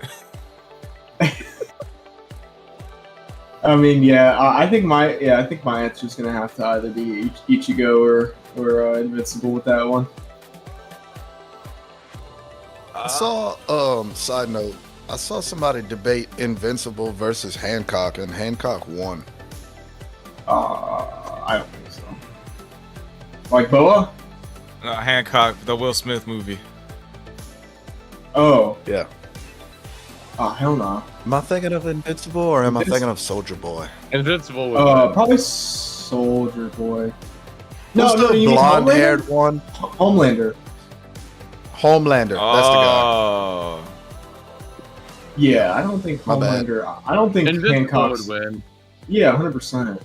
I mean, yeah, I think my answer is gonna have to either be Ichigo or Invincible with that one. I saw, side note, I saw somebody debate Invincible versus Hancock, and Hancock won. I don't think so. Like Boa? Hancock, the Will Smith movie. Oh. Yeah. Oh, hell no. Am I thinking of Invincible or am I thinking of Soldier Boy? Invincible was Probably Soldier Boy. Who's the you mean blonde-haired one? Homelander. Homelander. That's the guy. Oh. Yeah, I don't think My bad. Homelander. I don't think Invincible Hancock's. would win. Yeah, 100%.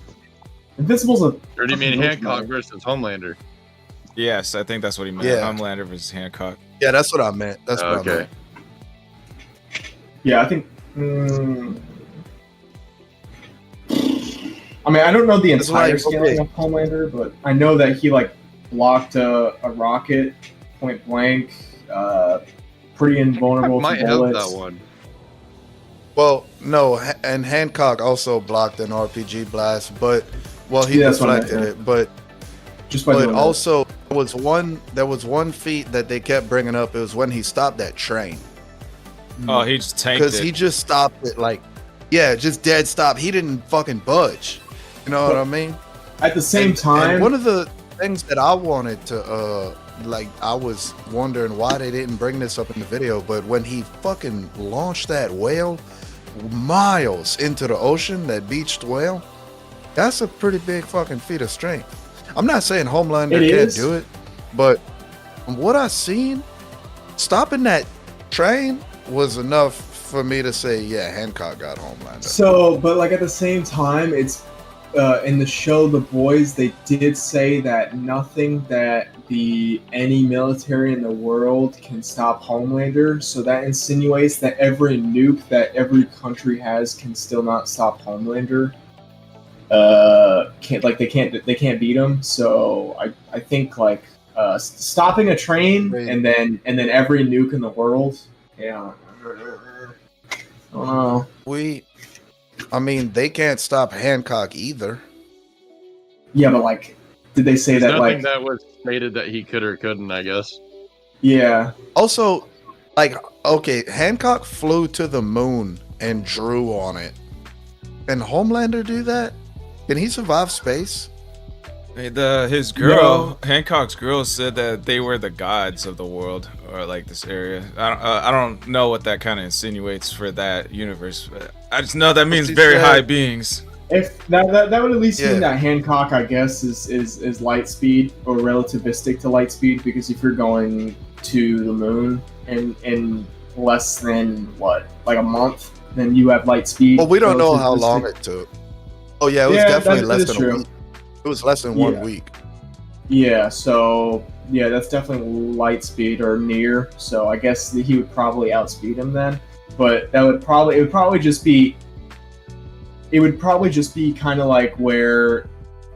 Invincible's a. Or do you mean fucking Hancock Ghost versus Homelander? Yes, I think that's what he meant. Yeah. Homelander versus Hancock. Yeah, that's what I meant. That's what I Okay. meant. Yeah, I think. I mean, I don't know the It's entire like, scaling okay. of Homelander, but I know that he like blocked a rocket point blank, pretty invulnerable Might to have bullets. that one. Well, no, and Hancock also blocked an RPG blast, but he Yeah, that's what I deflected meant, it. But Just by doing that. also there was one feat that they kept bringing up. It was when he stopped that train, Oh, he just tanked because it. he just stopped it, like, yeah, just dead stop. He didn't fucking budge. You know what I mean? At the same And time, one of the things that I wanted to like, I was wondering why they didn't bring this up in the video, but when he fucking launched that whale miles into the ocean, that beached whale, that's a pretty big fucking feat of strength. I'm not saying Homelander It can't is. do it, but from what I seen, stopping that train was enough for me to say, yeah, Hancock got Homelander. So, but like at the same time, it's in the show The Boys, they did say that nothing that any military in the world can stop Homelander. So that insinuates that every nuke that every country has can still not stop Homelander. They can't beat him. So I think like stopping a train Right. and then every nuke in the world. Yeah. I don't know. I mean, they can't stop Hancock either. Yeah, but like, did they say There's that nothing like? that was stated that he could or couldn't, I guess. Yeah, Also, like, okay, Hancock flew to the moon and drew on it. Can Homelander do that? Can he survive space? Hey, his girl, Hancock's girl, said that they were the gods of the world, or like this area. I don't know what that kind of insinuates for that universe. But I just know that means she very said- high beings. if that would at least Yeah. mean that Hancock, I guess, is light speed or relativistic to light speed, because if you're going to the moon in less than what, like a month, then you have light speed. Well, we don't know how relativistic. long it took. Oh yeah, it was Yeah, definitely that less is than true. a week. It was less than 1 Yeah. week. Yeah, so yeah, that's definitely light speed or near. So I guess that he would probably outspeed him then. But it would probably just be kind of like where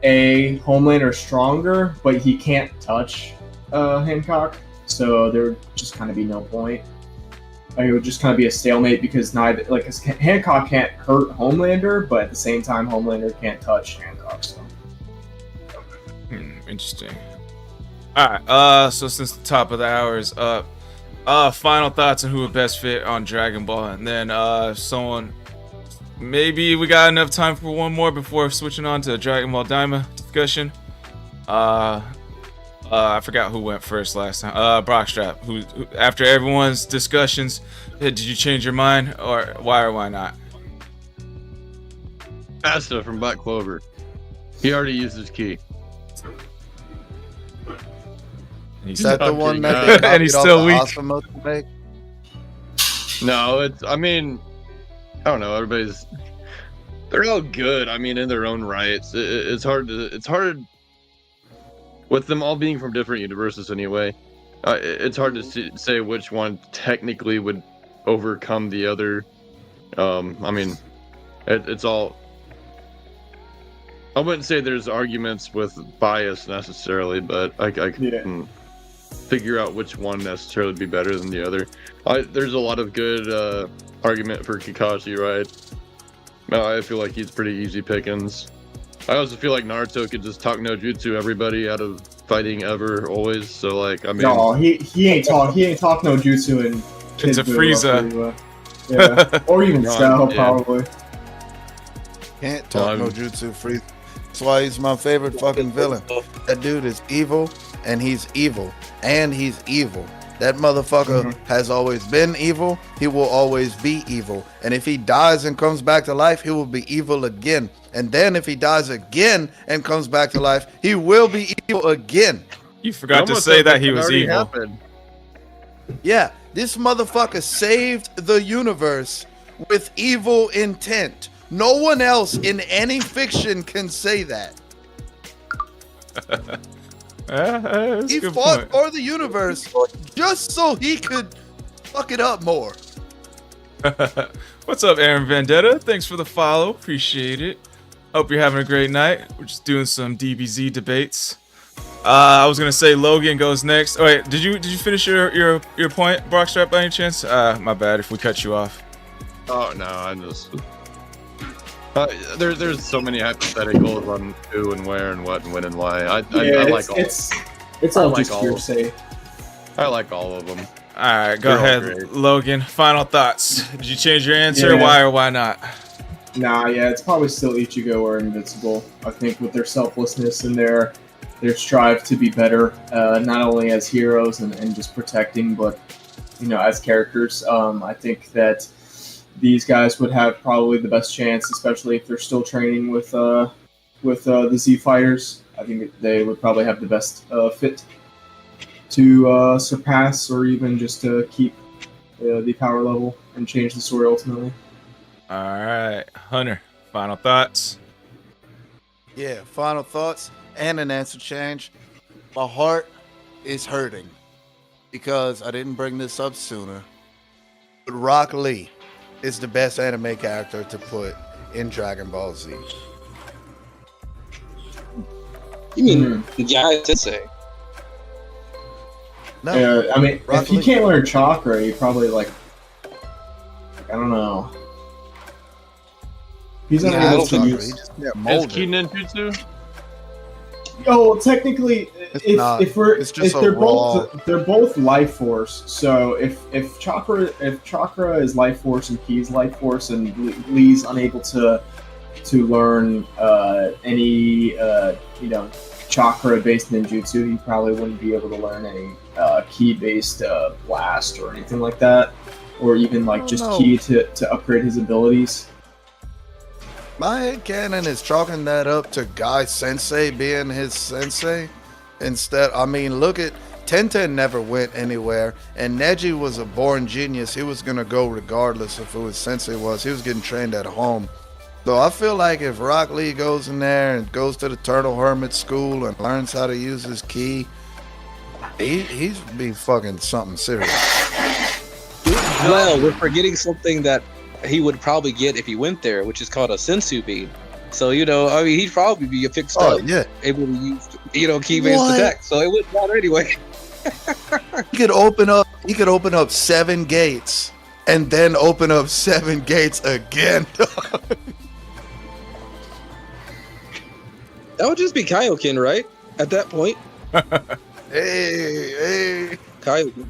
Homelander's stronger, but he can't touch Hancock. So there would just kind of be no point. Like, it would just kind of be a stalemate because neither, like, 'cause Hancock can't hurt Homelander, but at the same time, Homelander can't touch Hancock. So. Interesting. Alright, so since the top of the hour is up, final thoughts on who would best fit on Dragon Ball, and then maybe we got enough time for one more before switching on to Dragon Ball Daima discussion. I forgot who went first last time. Brockstrap, who after everyone's discussions, did you change your mind, or why not? Asta from Black Clover. He already used his key. Is that the Okay, one that God. they And copied he's off still of weak. Asuma to make? No, it's. I mean, I don't know. Everybody's. They're all good. I mean, in their own rights. It's hard to. It's hard. With them all being from different universes, anyway. It's hard to say which one technically would overcome the other. I mean, it's all. I wouldn't say there's arguments with bias necessarily, but I can figure out which one necessarily would be better than the other. There's a lot of good argument for Kakashi, right? I feel like he's pretty easy pickings. I also feel like Naruto could just talk no jutsu everybody out of fighting ever, always. So like, I mean, No, he ain't talk no jutsu in It's a Kid Buu, Frieza. Yeah, or even No, Cell yeah. probably. Can't talk No, no jutsu free. That's why he's my favorite fucking villain. That dude is evil, and he's evil, and he's evil. That motherfucker has always been evil. He will always be evil. And if he dies and comes back to life, he will be evil again. And then if he dies again and comes back to life, he will be evil again. You forgot to almost say sounds that like he it was already evil. happened. Yeah, this motherfucker saved the universe with evil intent. No one else in any fiction can say that. That's He a good fought point. for the universe just so he could fuck it up more. What's up, Aaron Vendetta? Thanks for the follow. Appreciate it. Hope you're having a great night. We're just doing some DBZ debates. I was gonna say Logan goes next. Oh, wait, did you finish your point, Brockstrap, by any chance? My bad if we cut you off. Oh no, I'm just. There's so many hypotheticals on who and where and what and when and why. I like all. It's I all like just all. hearsay. I like all of them. All right, go They're all ahead, great. Logan. Final thoughts. Did you change your answer? Yeah. Why or why not? Nah, yeah, it's probably still Ichigo or Invincible. I think with their selflessness and their strive to be better, not only as heroes and just protecting, but as characters. I think that these guys would have probably the best chance, especially if they're still training with the Z fighters. I think they would probably have the best fit to surpass or even just to keep the power level and change the story ultimately. All right, Hunter. Final thoughts. Yeah, final thoughts and an answer change. My heart is hurting because I didn't bring this up sooner. But Rock Lee is the best anime character to put in Dragon Ball Z. You mean the guy to say? No, Yeah, I mean, Rock if he Lee. can't learn chakra, he probably I don't know. He's He unable has to chakra, use. he just can't Is mold Ki it. ninjutsu? Oh, well, technically, It's not. if we're It's just if a they're raw- both life force. So if chakra is life force and Ki is life force, and Lee's unable to learn any chakra based ninjutsu, he probably wouldn't be able to learn any Ki based blast or anything like that, or even just know. Ki to upgrade his abilities. My headcanon is chalking that up to Guy Sensei being his sensei. Instead, I mean, look at Tenten never went anywhere, and Neji was a born genius. He was gonna go regardless of who his sensei was. He was getting trained at home. So I feel like if Rock Lee goes in there and goes to the Turtle Hermit School and learns how to use his ki, he's be fucking something serious. Well, we're forgetting something that he would probably get if he went there, which is called a sensu bean. So I mean, he'd probably be fixed Oh up, yeah, able to use ki-based What? attack. So it wouldn't matter anyway. he could open up 7 gates and then open up 7 gates again. That would just be Kaioken, right? At that point, hey. Kaioken.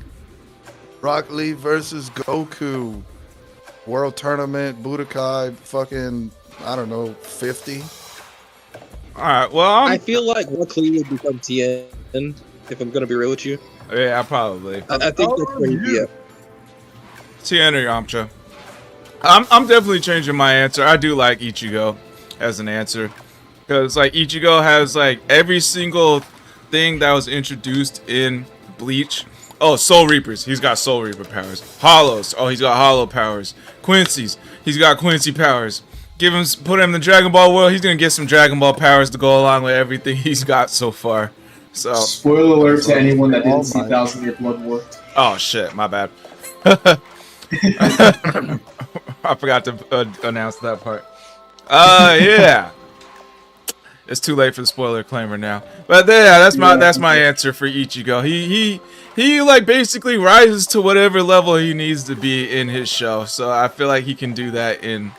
Rock Lee versus Goku. World Tournament, Budokai, fucking, I don't know, 50. All right. Well, I feel like Rock Lee would become Tien, if I'm gonna be real with you. yeah, probably. I think that's where he'd be at. Tien or Yamcha. I'm definitely changing my answer. I do like Ichigo as an answer because Ichigo has every single thing that was introduced in Bleach. Oh, Soul Reapers. He's got Soul Reaper powers. Hollows. Oh, he's got Hollow powers. Quincy's. He's got Quincy powers. Put him in the Dragon Ball world. He's gonna get some Dragon Ball powers to go along with everything he's got so far. So. Spoiler alert to anyone that didn't see 1,000-Year Blood War. Oh shit, my bad. I forgot to announce that part. Yeah. It's too late for the spoiler claimer now. But yeah, that's my answer for Ichigo. He like basically rises to whatever level he needs to be in his show. So I feel like he can do that in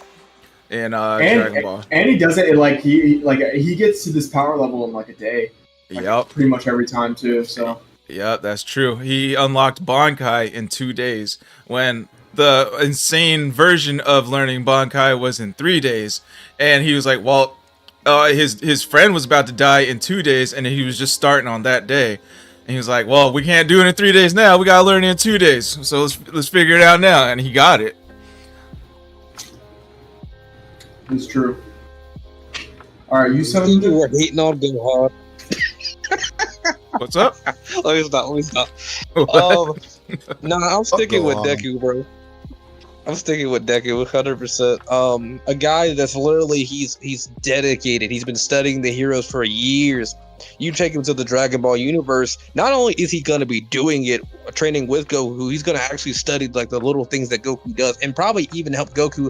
Dragon Ball. And he does it like he gets to this power level in like a day. Like, yep. Pretty much every time too. So. Yep, that's true. He unlocked Bankai in 2 days when the insane version of learning Bankai was in 3 days. And he was like, well, his friend was about to die in 2 days, and he was just starting on that day. And he was like, well, we can't do it in 3 days now. We gotta learn it in 2 days. So let's figure it out now. And he got it. It's true. All right, you said you were hating on Gohan. What's up? Let me stop. I'm sticking with Deku, bro. I'm sticking with Deku 100%. A guy that's literally he's dedicated. He's been studying the heroes for years. You take him to the Dragon Ball universe. Not only is he gonna be doing it, training with Goku, he's gonna actually study like the little things that Goku does, and probably even help Goku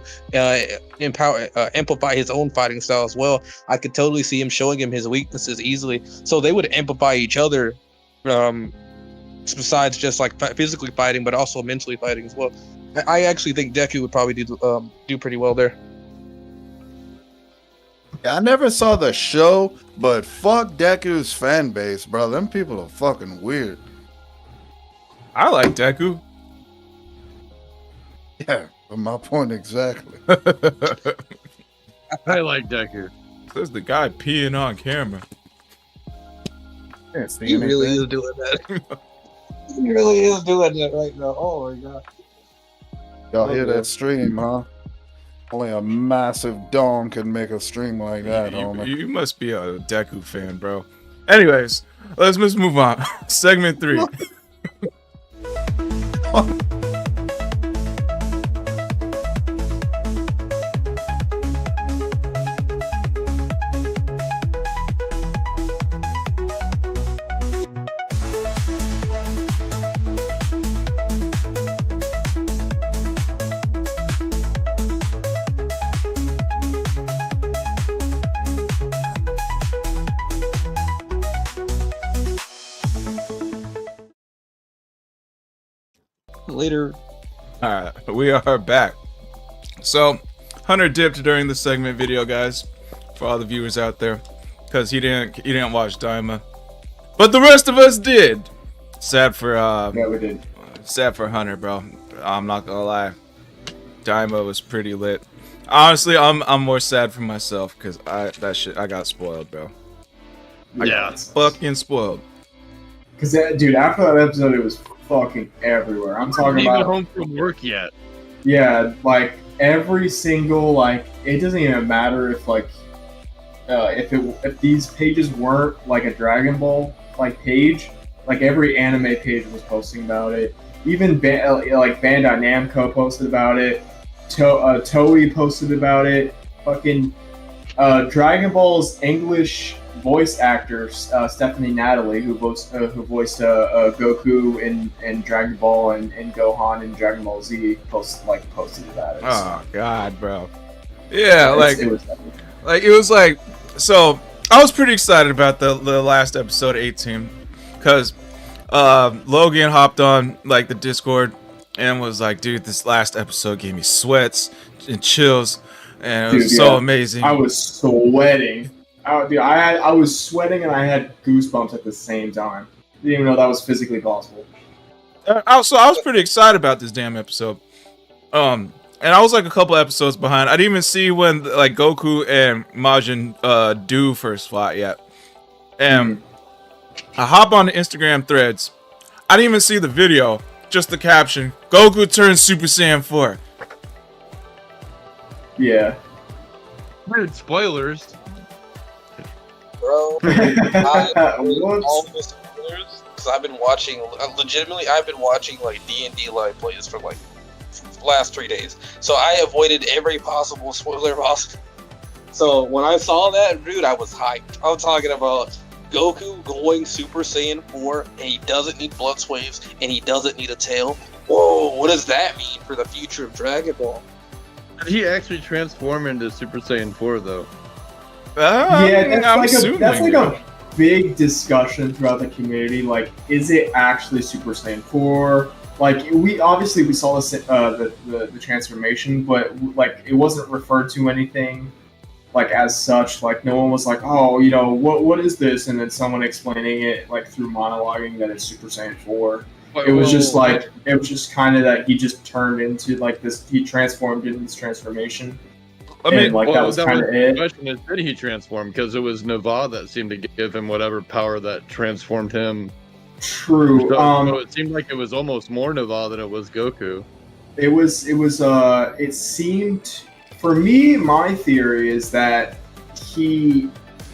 amplify his own fighting style as well. I could totally see him showing him his weaknesses easily, so they would amplify each other. Besides just like physically fighting, but also mentally fighting as well. I actually think Deku would probably do pretty well there. Yeah, I never saw the show, but fuck Deku's fan base, bro. Them people are fucking weird. I like Deku. Yeah, but my point exactly. I like Deku. There's the guy peeing on camera. Can't see He really anything. is doing that. He really is doing that right now. Oh my god. Y'all hear that stream, huh? Only a massive dong can make a stream like that, homie. You must be a Deku fan, bro. Anyways, let's move on. Segment 3. Later. Alright, we are back. So, Hunter dipped during the segment video, guys, for all the viewers out there, because he didn't watch Daima. But the rest of us did. Sad for yeah, we did. Sad for Hunter, bro. I'm not gonna lie. Daima was pretty lit. Honestly, I'm more sad for myself because I got spoiled, bro. I got fucking spoiled. Because dude, after that episode, it was fucking everywhere. I'm talking Even about home from work yet. Yeah, like every single like it doesn't even matter if like if these pages weren't like a Dragon Ball like page, like every anime page was posting about it. Even like Bandai Namco posted about it. Toei posted about it. Fucking Dragon Ball's English voice actor Stephanie Natalie, who voiced Goku in Dragon Ball and Gohan in Dragon Ball Z, posted about it. Oh god, bro. Yeah, it was like so. I was pretty excited about the last episode 18 because Logan hopped on like the Discord and was like, "Dude, this last episode gave me sweats and chills, and it was so amazing." I was sweating. I was sweating and I had goosebumps at the same time. Didn't even know that was physically possible. I was pretty excited about this damn episode. And I was like a couple episodes behind. I didn't even see when like Goku and Majin do first fought yet. And I hop on the Instagram threads. I didn't even see the video, just the caption. Goku turns Super Saiyan 4. Yeah. Dude, spoilers. Bro, all the spoilers. because I've been watching. Legitimately, I've been watching like D&D live plays for like the last 3 days. So I avoided every possible spoiler possible. So when I saw that, dude, I was hyped. I'm talking about Goku going Super Saiyan 4, and he doesn't need blood swaves, and he doesn't need a tail. Whoa, what does that mean for the future of Dragon Ball? Did he actually transform into Super Saiyan 4 though? Yeah, I'm that's like assuming. a big discussion throughout the community. Like, is it actually Super Saiyan 4? Like, we saw this, the transformation, but like it wasn't referred to anything like as such. Like, no one was like, oh, you know, what is this? And then someone explaining it like through monologuing that it's Super Saiyan 4. It was just like, it was just kind of that he just turned into like this, he transformed into this transformation. I mean, and like that was kind of the it. question is, did he transform? Because it was Nova that seemed to give him wwhatever power that transformed him. True. So it seemed like it was almost more Nova than it was Goku. It seemed, for me, my theory is that he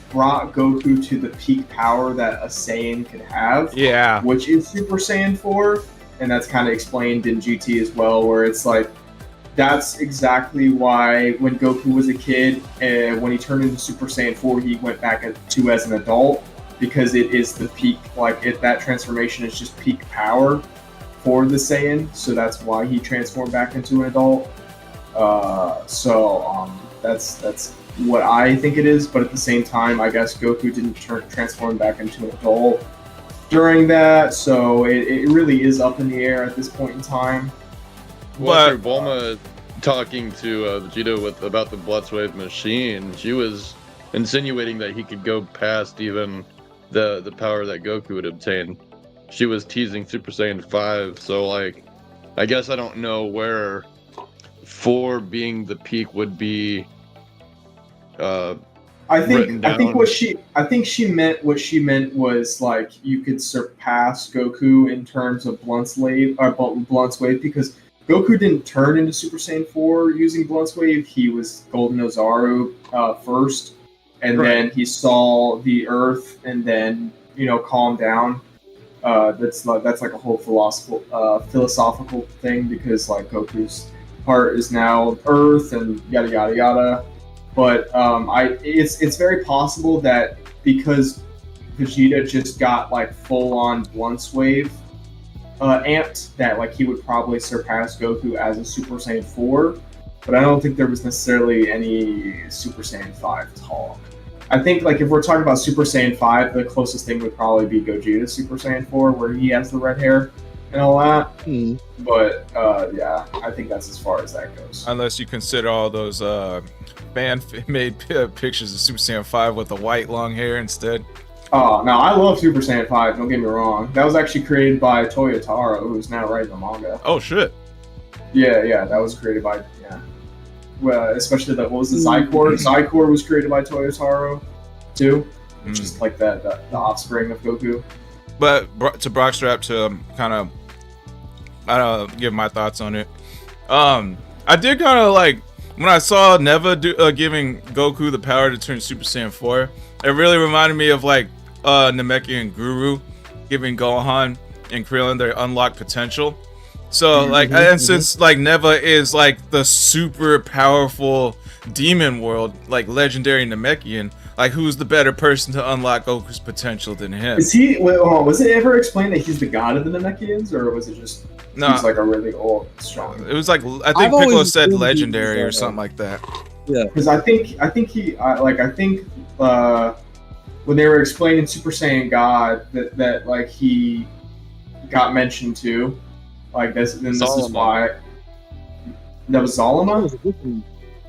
brought Goku to the peak power that a Saiyan could have. Yeah. Which is Super Saiyan 4, and that's kind of explained in GT as well, where it's like, that's exactly why when Goku was a kid, when he turned into Super Saiyan 4, he went back to as an adult, because it is the peak, that transformation is just peak power for the Saiyan, so that's why he transformed back into an adult. That's what I think it is, but at the same time, I guess Goku didn't transform back into an adult during that, so it really is up in the air at this point in time. Well, after Bulma talking to Vegeta about the Blood Swave machine, she was insinuating that he could go past even the power that Goku would obtain. She was teasing Super Saiyan 5, so like, I guess I don't know where 4 being the peak would be. I think she meant what she meant was like you could surpass Goku in terms of Blunt Swave, because Goku didn't turn into Super Saiyan 4 using Blunt Swave. He was Golden Ozaru first, and then he saw the Earth, and then calmed down. That's like a whole philosophical thing, because like Goku's heart is now Earth, and yada yada yada. But it's very possible that because Vegeta just got like full on Blunt Swave amped, that like he would probably surpass Goku as a Super Saiyan 4. But I don't think there was necessarily any Super Saiyan 5 talk. I think like if we're talking about Super Saiyan 5, the closest thing would probably be Gogeta's Super Saiyan 4, where he has the red hair and all that. But yeah, I think that's as far as that goes. Unless you consider all those fan-made pictures of Super Saiyan 5 with the white long hair instead. Oh, no, I love Super Saiyan 5, don't get me wrong. That was actually created by Toyotaro, who's now writing the manga. Oh, shit. Yeah, that was created by, well, especially what was the Zycor? Zycor was created by Toyotaro, too, which is like the offspring of Goku. But to Brockstrap, to kind of give my thoughts on it, I did kind of like, when I saw Neva giving Goku the power to turn Super Saiyan 4, it really reminded me of like Namekian Guru giving Gohan and Krillin their unlocked potential. So like, and since like Neva is like the super powerful demon world, like legendary Namekian, like who's the better person to unlock Goku's potential than him? Is he? Was it ever explained that he's the god of the Namekians, or was it just he's like a really old, strong? It was like, I think Piccolo said legendary or something like that. Yeah, because I think when they were explaining Super Saiyan God, that like he got mentioned too, like this. Then this is why that was Zalama.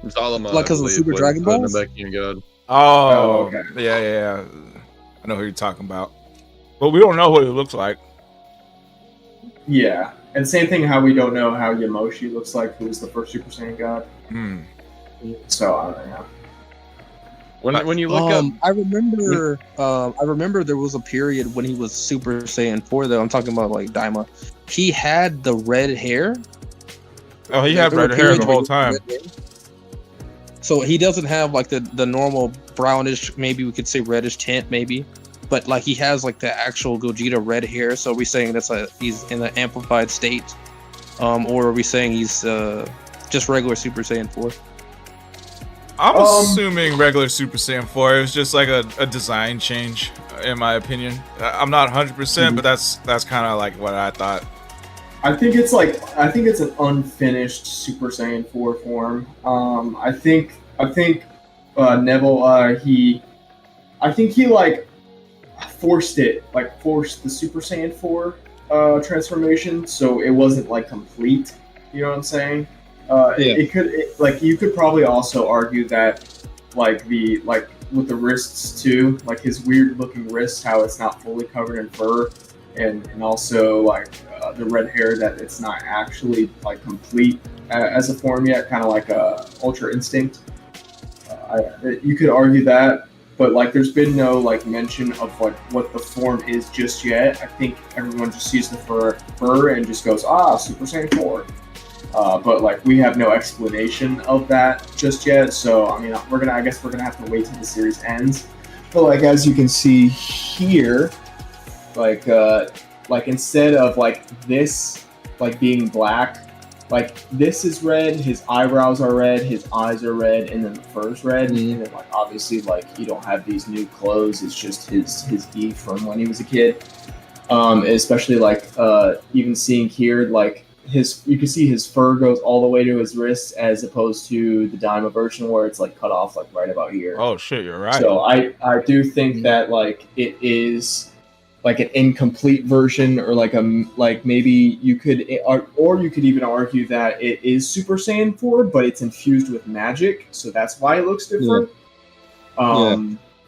Zalama, like because of Super Dragon Balls. Namekian God. Oh, okay. Yeah. I know who you're talking about, but we don't know what it looks like. Yeah, and same thing. How we don't know how Yamoshi looks like, who was the first Super Saiyan God. So I don't know. When you look up, I remember there was a period when he was Super Saiyan 4. Though I'm talking about like Daima, he had the red hair. Oh, he had red hair the whole time. So he doesn't have like the normal brownish, maybe we could say reddish tint, maybe. but like he has like the actual Gogeta red hair. So are we saying he's in an amplified state, or are we saying he's just regular Super Saiyan 4? I'm assuming regular Super Saiyan 4. It was just like a design change, in my opinion. I'm not 100%, but that's kind of like what I thought. I think it's an unfinished Super Saiyan 4 form. I think Neville he like forced the Super Saiyan 4 transformation, so it wasn't like complete. You know what I'm saying? You could probably also argue that with the wrists too, like his weird looking wrists, how it's not fully covered in fur, and also like the red hair, that it's not actually like complete as a form yet, kind of like Ultra Instinct. You could argue that, but like there's been no like mention of like what the form is just yet. I think everyone just sees the fur and just goes, Super Saiyan 4. But like we have no explanation of that just yet, so I mean I guess we're gonna have to wait till the series ends. But like as you can see here, like instead of like this like being black, like this is red, his eyebrows are red, his eyes are red, and then the fur's red, and then like obviously like you don't have these new clothes, it's just his E from when he was a kid. Especially like even seeing here, like you can see his fur goes all the way to his wrists, as opposed to the Daima version where it's like cut off like right about here. Oh shit, you're right. So I do think that like it is like an incomplete version, or like maybe you could even argue that it is Super Saiyan 4, but it's infused with magic, so that's why it looks different.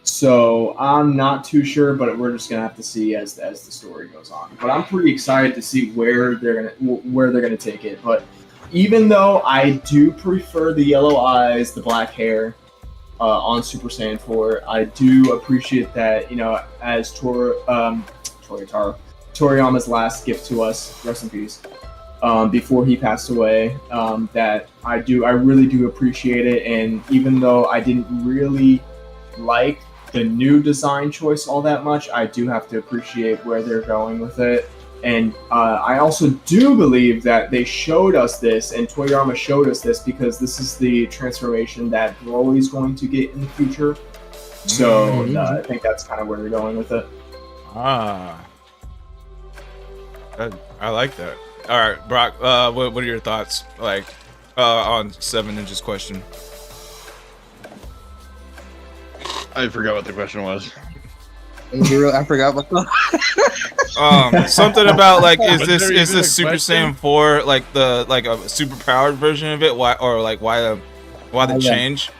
So I'm not too sure, but we're just gonna have to see as the story goes on. But I'm pretty excited to see where they're gonna take it. But even though I do prefer the yellow eyes, the black hair on Super Saiyan 4, I do appreciate that, you know, as Toriyama's last gift to us, rest in peace, before he passed away, that I really do appreciate it. And even though I didn't really like the new design choice all that much, I do have to appreciate where they're going with it. And I also do believe that they showed us this, and Toriyama showed us this, because this is the transformation that Broly's going to get in the future. So I think that's kind of where they're going with it. I like that. All right, Brock, what are your thoughts like on 7 Ninjas question? I forgot what the question was. I forgot what Something about like is this a Super question? Saiyan 4 like a super powered version of it? Why the change?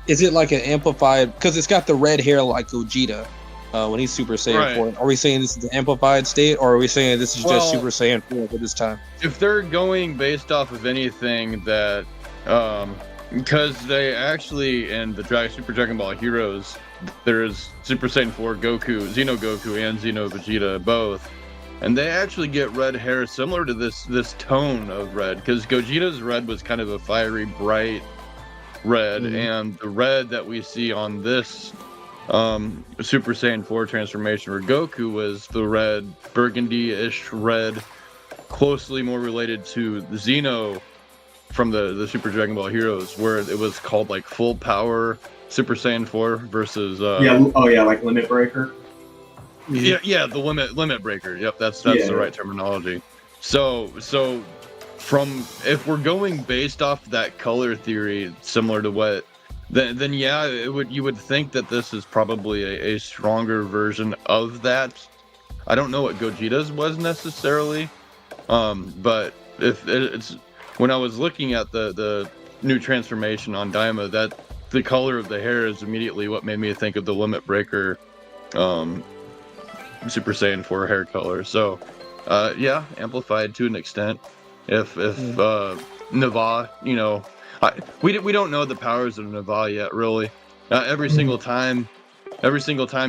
Is it like an amplified? Because it's got the red hair like Gogeta when he's Super Saiyan 4. Are we saying this is the amplified state, or are we saying this is just Super Saiyan 4 for this time? If they're going based off of anything that, because they actually, in the Super Dragon Ball Heroes, there's Super Saiyan 4 Goku, Xeno Goku, and Xeno Vegeta both, and they actually get red hair similar to this tone of red, because Gogeta's red was kind of a fiery, bright red, and the red that we see on this Super Saiyan 4 transformation for Goku was the red, burgundy-ish red, closely more related to the Xeno from the Super Dragon Ball Heroes, where it was called like full power Super Saiyan 4 versus like Limit Breaker. the limit breaker. Yep, that's the right terminology. So from, if we're going based off that color theory, similar to what, then yeah, you would think that this is probably a stronger version of that. I don't know what Gogeta's was necessarily, but if it's, when I was looking at the new transformation on Daima, that the color of the hair is immediately what made me think of the Limit Breaker Super Saiyan 4 hair color. So amplified to an extent. If Nava, you know, we don't know the powers of Nava yet, really. Every single time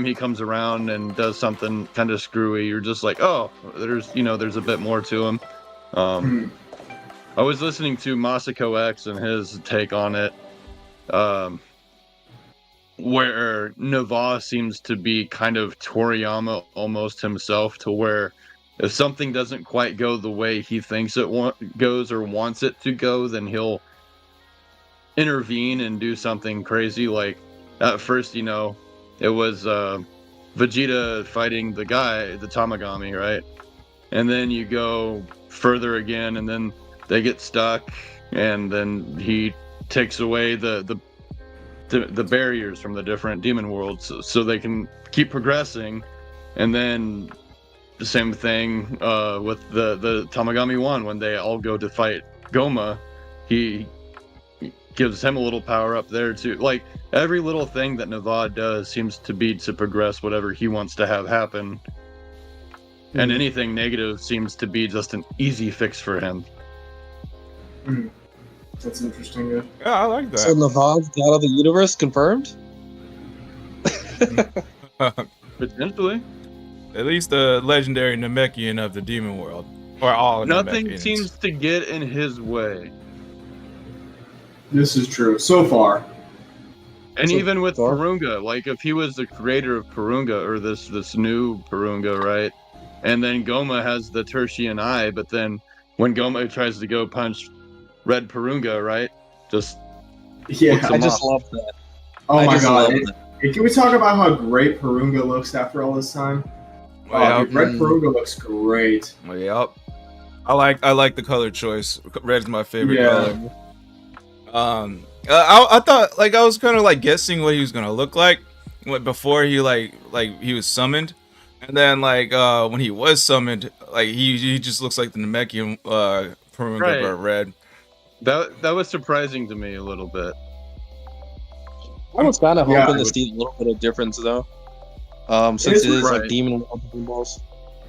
he comes around and does something kind of screwy, you're just like, oh, there's a bit more to him. I was listening to Masako X and his take on it. where Nava seems to be kind of Toriyama almost himself, to where if something doesn't quite go the way he thinks it goes or wants it to go, then he'll intervene and do something crazy. Like at first, you know, it was Vegeta fighting the Tamagami, right? And then you go further again, and then they get stuck, and then he takes away the barriers from the different demon worlds so they can keep progressing. And then the same thing with the Tamagami 1, when they all go to fight Goma, he gives him a little power up there too. Like every little thing that Navad does seems to be to progress whatever he wants to have happen. And anything negative seems to be just an easy fix for him. That's interesting. Yeah. Yeah, I like that. So Navad's God of the Universe confirmed? Potentially. At least the legendary Namekian of the demon world. Or all Nothing Namekians. seems to get in his way. This is true so far. And So even with far? Purunga, like if he was the creator of Purunga, or this new Purunga, right? And then Goma has the tertian eye, but then when Goma tries to go punch Red Purunga, right? Just Yeah. Looks I just off. love that. Oh I my just god. love that. Can we talk about how great Purunga looks after all this time? Oh, Yeah. dude, Red Purunga looks great. Yep. I like the color choice. Red's my favorite Yeah. color. I thought, like, I was kind of like guessing what he was gonna look like before he like he was summoned, and then like when he was summoned, like he just looks like the Namekian Purunga Right. but red. that was surprising to me a little bit. I was kind of Yeah, hoping I to would- see a little bit of difference though. Since is it is right. like Demon World balls.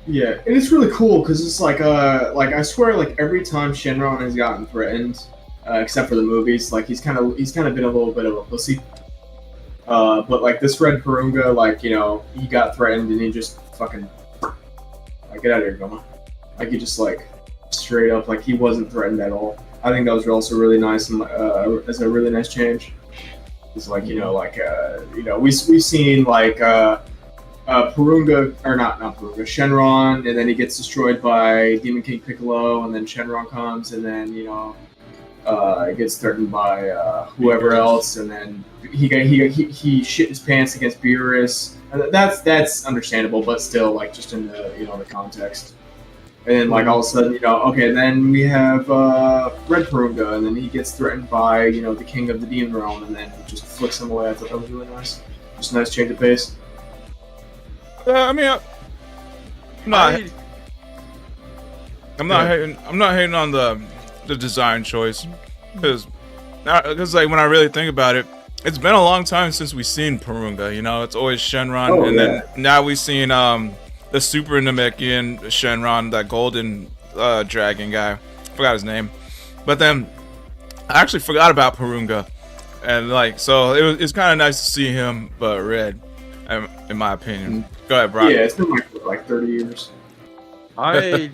Yeah, and it's really cool because it's like I swear, like every time Shenron has gotten threatened, except for the movies, like he's kind of been a little bit of a pussy. But like this Red Purunga, like, you know, he got threatened and he just fucking like, get out of here, Goma. Like he just like straight up, like he wasn't threatened at all. I think that was also really nice and as a really nice change. It's like, you know, like you know, we've seen like Purunga, or not Purunga, Shenron, and then he gets destroyed by Demon King Piccolo, and then Shenron comes, and then, you know, it gets threatened by whoever else, and then he shit his pants against Beerus. And that's understandable, but still, like, just in the, you know, the context. And then, like, all of a sudden, you know, okay, then we have Red Purunga, and then he gets threatened by, you know, the King of the Demon Realm, and then just flicks him away. I thought that was really nice. Just a nice change of pace. I mean, I'm not hating on the design choice, because like when I really think about it, it's been a long time since we've seen Purunga. You know, it's always Shenron, and then now we've seen the Super Namekian Shenron, that golden dragon guy. Forgot his name, but then I actually forgot about Purunga, and like so it's kind of nice to see him, but red, in my opinion. Go ahead, Brian. Yeah, it's been like 30 years. I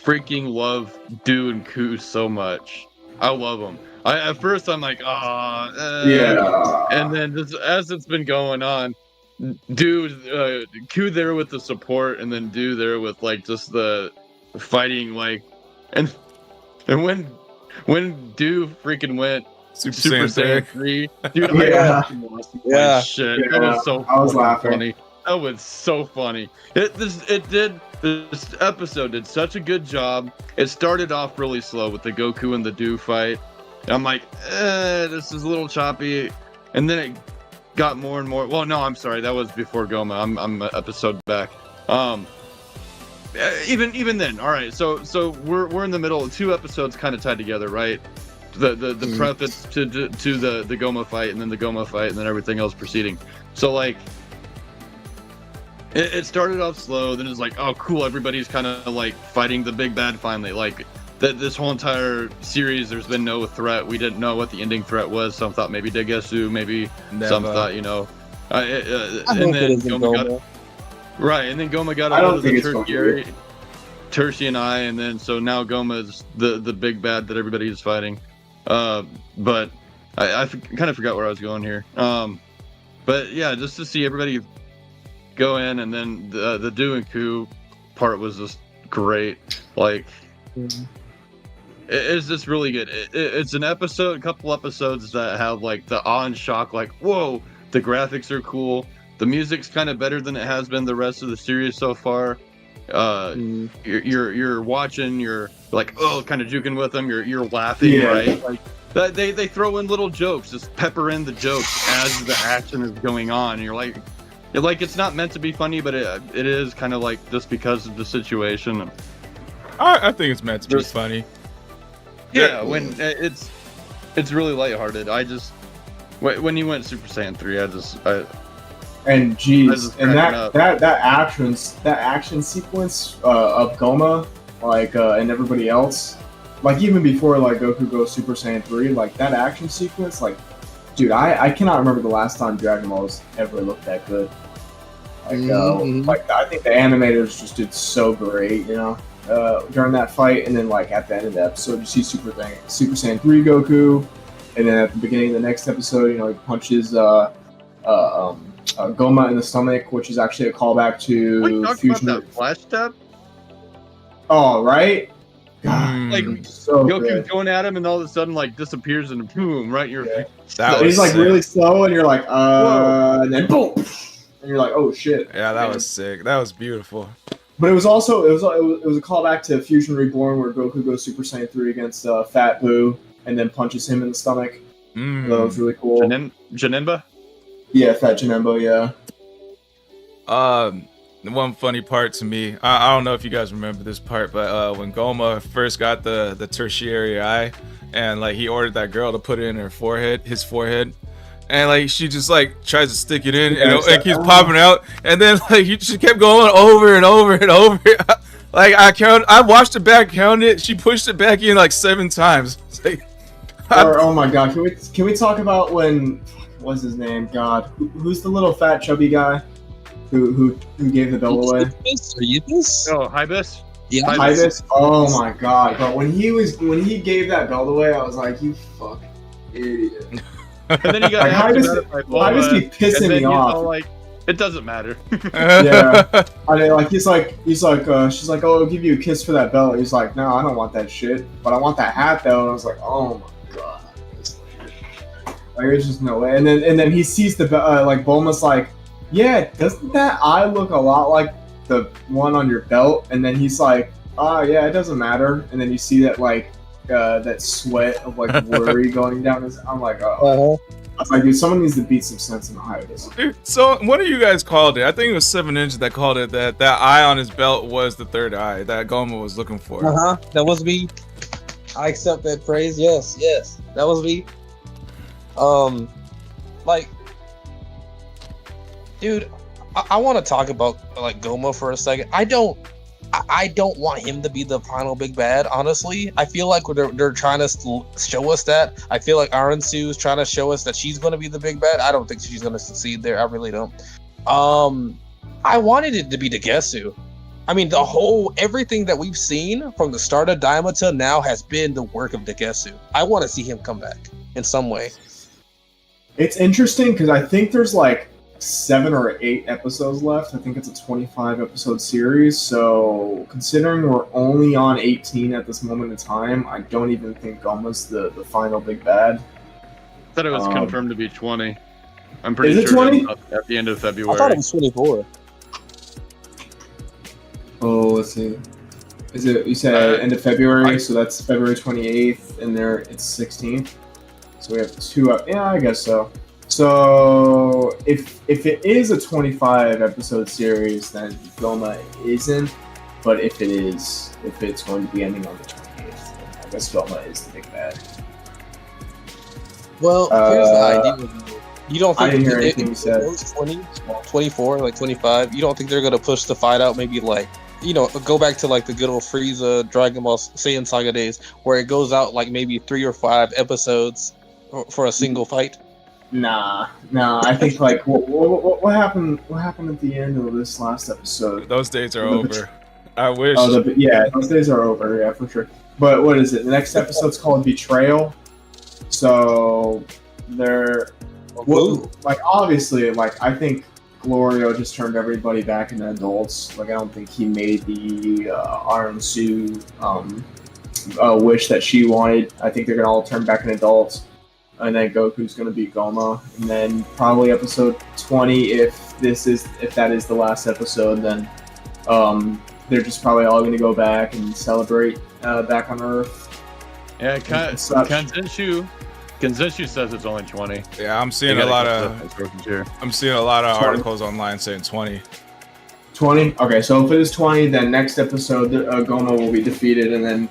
freaking love Do and Ku so much. I love them. At first I'm like, Yeah. and then just, as it's been going on, Ku there with the support, and then Do there with like just the fighting, like, and when Do freaking went Super Saiyan 3, dude, Yeah. I lost my Yeah. shit. Yeah, That was so I was fucking laughing. funny. That was so funny. This episode did such a good job. It started off really slow with the Goku and the Do fight. I'm like, this is a little choppy, and then it got more and more. Well, no, I'm sorry, that was before Goma. I'm an episode back. Even then, all right. So we're in the middle. 2 episodes kind of tied together, right? The preface to the Goma fight, and then the Goma fight, and then everything else proceeding. So like. It started off slow, then it's like, oh cool, everybody's kind of like fighting the big bad finally. Like this whole entire series, there's been no threat. We didn't know what the ending threat was. Some thought maybe Degesu, maybe some thought, you know. I And hope it then isn't Goma Goma. right, and then Goma got I don't out of the think it's going to tertian eye, and then so now Goma's the big bad that everybody is fighting. But I kind of forgot where I was going here. But yeah, just to see everybody go in, and then the do and coup part was just great. Like, it's just really good. It's an episode, a couple episodes that have like the awe and shock, like, whoa, the graphics are cool. The music's kind of better than it has been the rest of the series so far. You're watching, you're like, oh, kind of juking with them. You're laughing, right? Like that they throw in little jokes, just pepper in the jokes as the action is going on. And you're like it's not meant to be funny, but it is kind of like just because of the situation. I think it's meant to be funny. Yeah, when it's really lighthearted. I just when you went Super Saiyan 3, and geez, and that action sequence of Goma, like and everybody else, like even before like Goku goes Super Saiyan 3, like that action sequence, like, dude, I cannot remember the last time Dragon Ball's ever looked that good. Like like I think the animators just did so great, you know, during that fight, and then like at the end of the episode, you see Super Saiyan 3 Goku, and then at the beginning of the next episode, you know, he punches Goma in the stomach, which is actually a callback to Fusion. About that flash step? Oh, right? God, like so Goku's going at him, and all of a sudden like disappears and boom, right in your face. He's like really slow, and you're like, and then boom, and you're like, oh shit. Yeah, that was sick. That was beautiful. But it was also it was a callback to Fusion Reborn, where Goku goes Super Saiyan 3 against Fat Boo, and then punches him in the stomach. So that was really cool. Janemba? Yeah, Fat Janemba, yeah. One funny part to me, I don't know if you guys remember this part, but when Goma first got the tertiary eye, and like he ordered that girl to put it in his forehead, and like she just like tries to stick it in, and it keeps popping out, and then like she kept going over and over and over. Like I watched it back, counted it. She pushed it back in like 7 times. It's like, oh my god, can we talk about when, what's his name? God, who's the little fat chubby guy who gave the belt away? Oh, Hibis? Yeah, Hibis. Oh my god, but when he gave that belt away, I was like, you fucking idiot. And then he got Hibis keep pissing me off. Like, it doesn't matter. Yeah, I mean, like she's like, oh, I'll give you a kiss for that belt. He's like, no, I don't want that shit, but I want that hat though. And I was like, oh my god, like there's just no way. And then he sees the like Bulma's like, yeah, doesn't that eye look a lot like the one on your belt? And then he's like, oh yeah, it doesn't matter. And then you see that like that sweat of like worry going down his. I'm like, oh. I was like, dude, someone needs to beat some sense in the Hibis. Dude, so what do you guys called it? I think it was 7 Ninja that called it that eye on his belt was the third eye that Goma was looking for. That was me. I accept that praise. Yes, that was me. Like, dude, I want to talk about like Goma for a second. I don't want him to be the final big bad, honestly. I feel like they're trying to show us that. I feel like Aransu is trying to show us that she's going to be the big bad. I don't think she's going to succeed there. I really don't. I wanted it to be Dagesu. I mean, everything that we've seen from the start of Daima till now has been the work of Dagesu. I want to see him come back in some way. It's interesting because I think there's like 7 or 8 episodes left. I think it's a 25 episode series. So considering we're only on 18 at this moment in time, I don't even think Goma's the final big bad. I thought it was confirmed to be 20. I'm pretty sure. Is it 20? At the end of February. I thought it was 24. Oh, let's see. Is it? You said end of February, so that's February 28th, and it's 16th. So we have 2 up. Yeah, I guess so. So if it is a 25 episode series, then Goma isn't. But if it's going to be ending on the 28th, then I guess Goma is the big bad. Well, here's the idea. You don't think I didn't hear anything you said. 20, 24, like 25, you don't think they're going to push the fight out maybe like, you know, go back to like the good old Frieza Dragon Ball Saiyan Saga days where it goes out like maybe 3 or 5 episodes for a single fight? Nah. I think like what happened at the end of this last episode? Those days are over. I wish. Those days are over. Yeah, for sure. But what is it? The next episode's called Betrayal. So they're Well, like obviously, like I think Glorio just turned everybody back into adults. Like I don't think he made the Iron Sue wish that she wanted. I think they're gonna all turn back into adults, and then Goku's gonna beat Goma, and then probably episode 20, if that is the last episode, then they're just probably all gonna go back and celebrate back on Earth. Yeah, Kensenshu says it's only 20. Yeah, I'm seeing a lot of articles online saying 20. 20? Okay, so if it is 20, then next episode Goma will be defeated, and then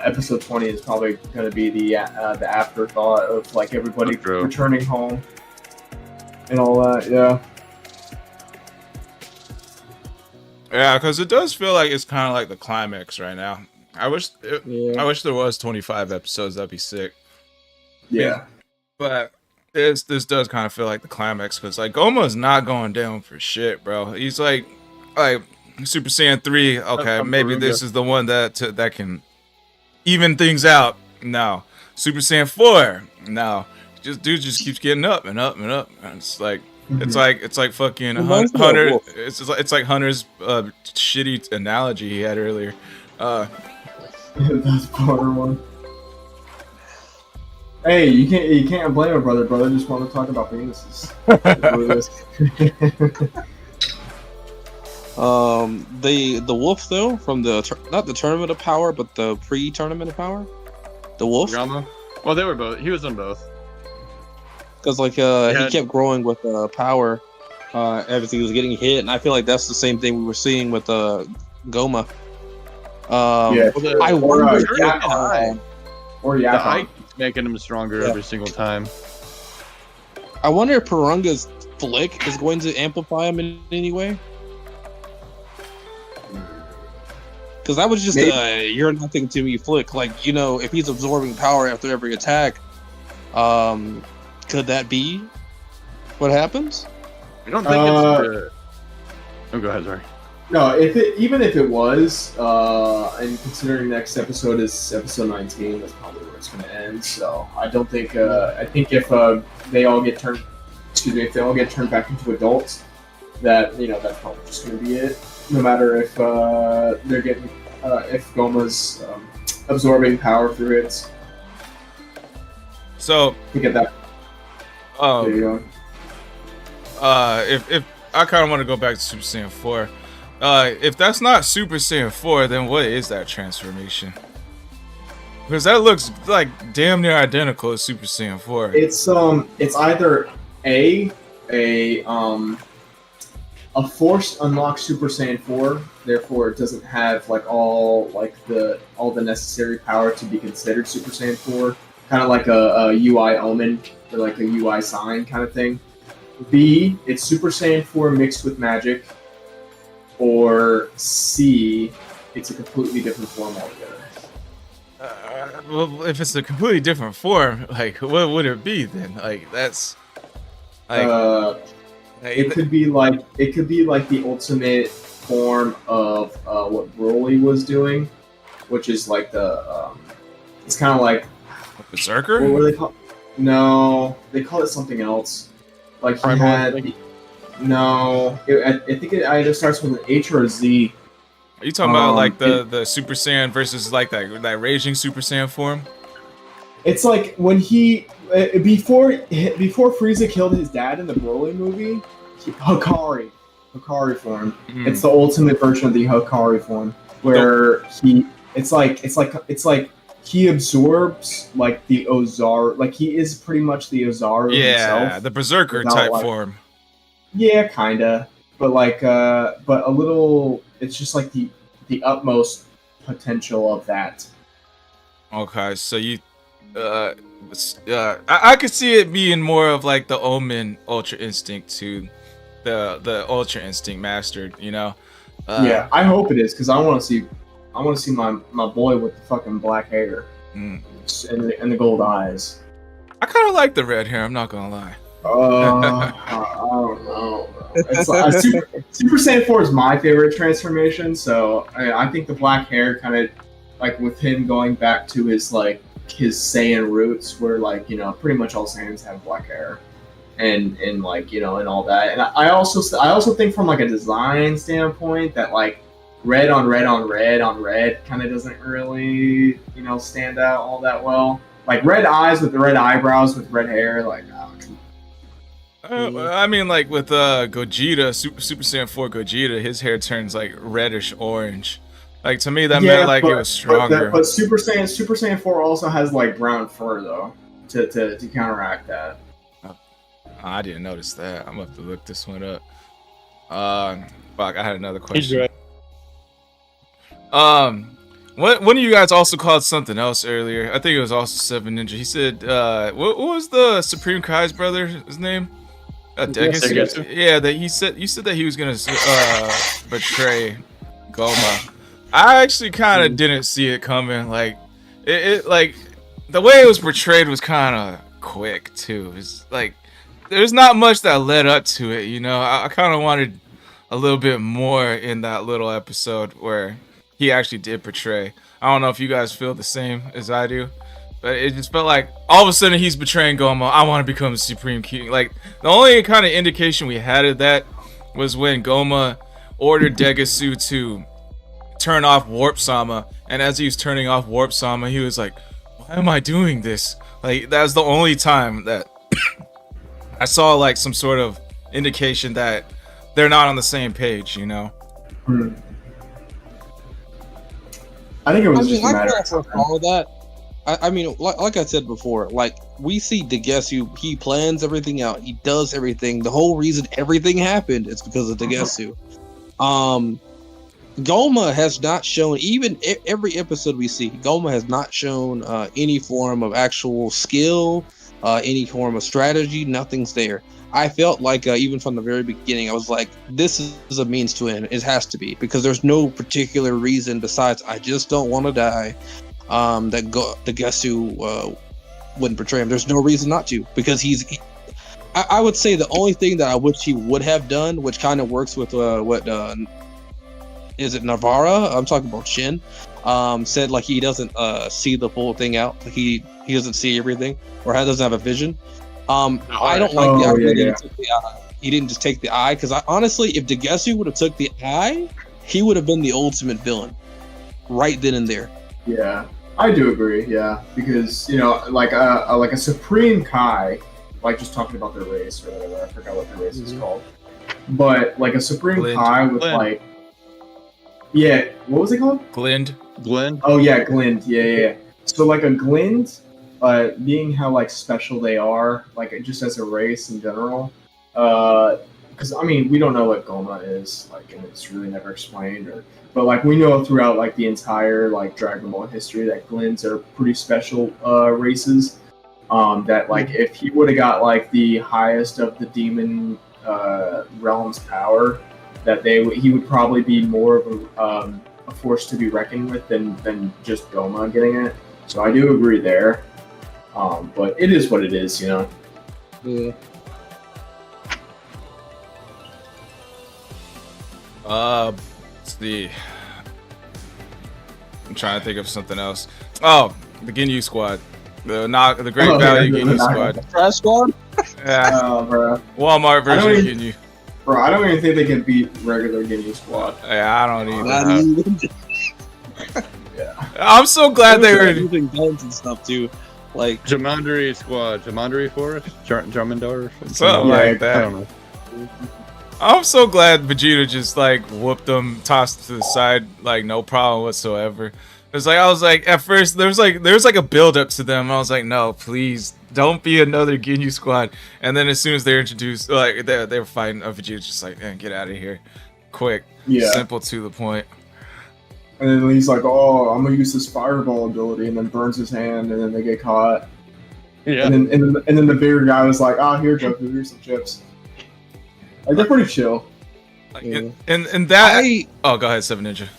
episode 20 is probably going to be the afterthought of like everybody returning home and all that. Yeah, because it does feel like it's kind of like the climax right now. I wish there was 25 episodes. That'd be sick. Yeah, but this does kind of feel like the climax, because like Goma's not going down for shit, bro. He's like Super Saiyan 3. Okay, maybe this is the one that can even things out. No, Super Saiyan 4. No, dude just keeps getting up and up and up. And it's like it's like fucking Hunter. It's like Hunter's shitty analogy he had earlier. That's part one. Hey, you can't blame a brother. Brother just want to talk about penises. The wolf though, from not the Tournament of Power, but the pre-Tournament of Power, the wolf. Drama. Well, they were both. He was on both. Because like he kept growing with power. Everything was getting hit, and I feel like that's the same thing we were seeing with Goma. I wonder the height making him stronger every single time. I wonder if Paranga's flick is going to amplify him in any way. Because that was just you're nothing to me flick. Like, you know, if he's absorbing power after every attack, could that be what happens? I don't think it's Oh, go ahead, sorry. No, even if it was, and considering next episode is episode 19, that's probably where it's going to end. So I don't think. I think if they all get turned back into adults, that that's probably just going to be it. No matter if they're getting if Goma's absorbing power through it. So to get that. There you go. If I kind of want to go back to Super Saiyan 4. If that's not Super Saiyan 4, then what is that transformation? Because that looks like damn near identical to Super Saiyan 4. It's either a forced unlocked Super Saiyan 4, therefore it doesn't have like all the necessary power to be considered Super Saiyan 4, kind of like a UI omen or like a UI sign kind of thing. B, it's Super Saiyan 4 mixed with magic. Or C, it's a completely different form altogether. Well, if it's a completely different form, like, what would it be then? Like, that's like it could be like the ultimate form of what Broly was doing, which is like it's kind of like Berserker. What were they called? No, they call it something else. Like he had. No, I think it either starts with an H or a Z. Are you talking about like the Super Saiyan versus like that raging Super Saiyan form? It's like when he before Frieza killed his dad in the Broly movie, Hikari form. Mm. It's the ultimate version of the Hikari form, where it's like he absorbs like the Ozaru, like he is pretty much the Ozaru himself. Yeah, the Berserker type form. Yeah, kinda, but but a little. It's just like the utmost potential of that. Okay, so I could see it being more of like the Omen Ultra Instinct to the Ultra Instinct mastered, you know? Yeah, I hope it is, because I want to see my boy with the fucking black hair and the gold eyes. I kind of like the red hair. I'm not gonna lie. I don't know. It's Super Saiyan 4 is my favorite transformation, so I think the black hair kind of like with him going back to his Saiyan roots, where pretty much all Saiyans have black hair. and like and all that. And I also think from like a design standpoint that like red on red on red on red kind of doesn't really stand out all that well. Like red eyes with the red eyebrows with red hair, like I mean, like with Gogeta, Super Saiyan 4 Gogeta, his hair turns like reddish orange. Like to me, that meant like it was stronger. But Super Saiyan 4 also has like brown fur though to counteract that. I didn't notice that. I'm gonna have to look this one up. Fuck, I had another question. One of you guys also called something else earlier. I think it was also Seven Ninja. He said, what was the Supreme Kai's brother's name? Degus. Yeah, that you said that he was gonna betray Goma. I actually kind of didn't see it coming. Like it like the way it was portrayed was kind of quick too. It's like there's not much that led up to it. I kind of wanted a little bit more in that little episode where he actually did portray. I don't know if you guys feel the same as I do, but it just felt like all of a sudden he's betraying Goma. I want to become the Supreme King. Like the only kind of indication we had of that was when Goma ordered Degasu to turn off Warp Sama, and as he was turning off Warp Sama, he was like, "Why am I doing this?" Like that was the only time that I saw like some sort of indication that they're not on the same page. I think it was just a matter of time. All that. I mean, like I said before, like we see Degesu, he plans everything out, he does everything. The whole reason everything happened is because of Degesu. Goma has not shown, even every episode we see, Goma has not shown any form of actual skill, any form of strategy. Nothing's there. I felt like even from the very beginning, I was like, this is a means to end. It has to be, because there's no particular reason besides I just don't want to die. That Degesu wouldn't betray him. There's no reason not to, because I would say the only thing that I wish he would have done, which kind of works with what is it Navara? I'm talking about Shin. Said like he doesn't see the full thing out. Like he doesn't see everything, or doesn't have a vision. I don't like the idea that he took the eye. He didn't just take the eye, because honestly, if Degesu would have took the eye, he would have been the ultimate villain right then and there. Yeah, I do agree. Yeah, because like a Supreme Kai, like just talking about their race or whatever. I forgot what the race is called, but like a Supreme Kai with like, yeah, what was it called? Glend. Oh yeah, Glend. Yeah. So like a Glend. Being how like special they are, like just as a race in general, because I mean we don't know what Goma is like, and it's really never explained. But like we know throughout like the entire like Dragon Ball history that Glens are pretty special races. That like if he would have got like the highest of the demon realm's power, that he would probably be more of a force to be reckoned with than just Goma getting it. So I do agree there. But it is what it is, Yeah. Let's see. I'm trying to think of something else. Oh, the Ginyu Squad. The Great Value Ginyu Squad. Trash Squad? Yeah. Bro. Walmart version of Ginyu. Bro, I don't even think they can beat regular Ginyu Squad. Yeah, I don't either. Yeah. I'm so glad they were using guns and stuff too. Like Jamandari Squad, Jamandari Forest, Jamandar, something like that. I don't know. I'm so glad Vegeta just like whooped them, tossed to the side, like no problem whatsoever. It's like I was like at first there was like a build up to them. I was like, no, please don't be another Ginyu Squad. And then as soon as they're introduced, like they were fighting, Vegeta's just like, man, get out of here, quick, simple to the point. And then he's like, "Oh, I'm gonna use this fireball ability," and then burns his hand, and then they get caught. Yeah. And then the bigger guy was like, "Ah, here, Goku, here's some chips." Like they're pretty chill. And that. Oh, go ahead, Seven Ninja.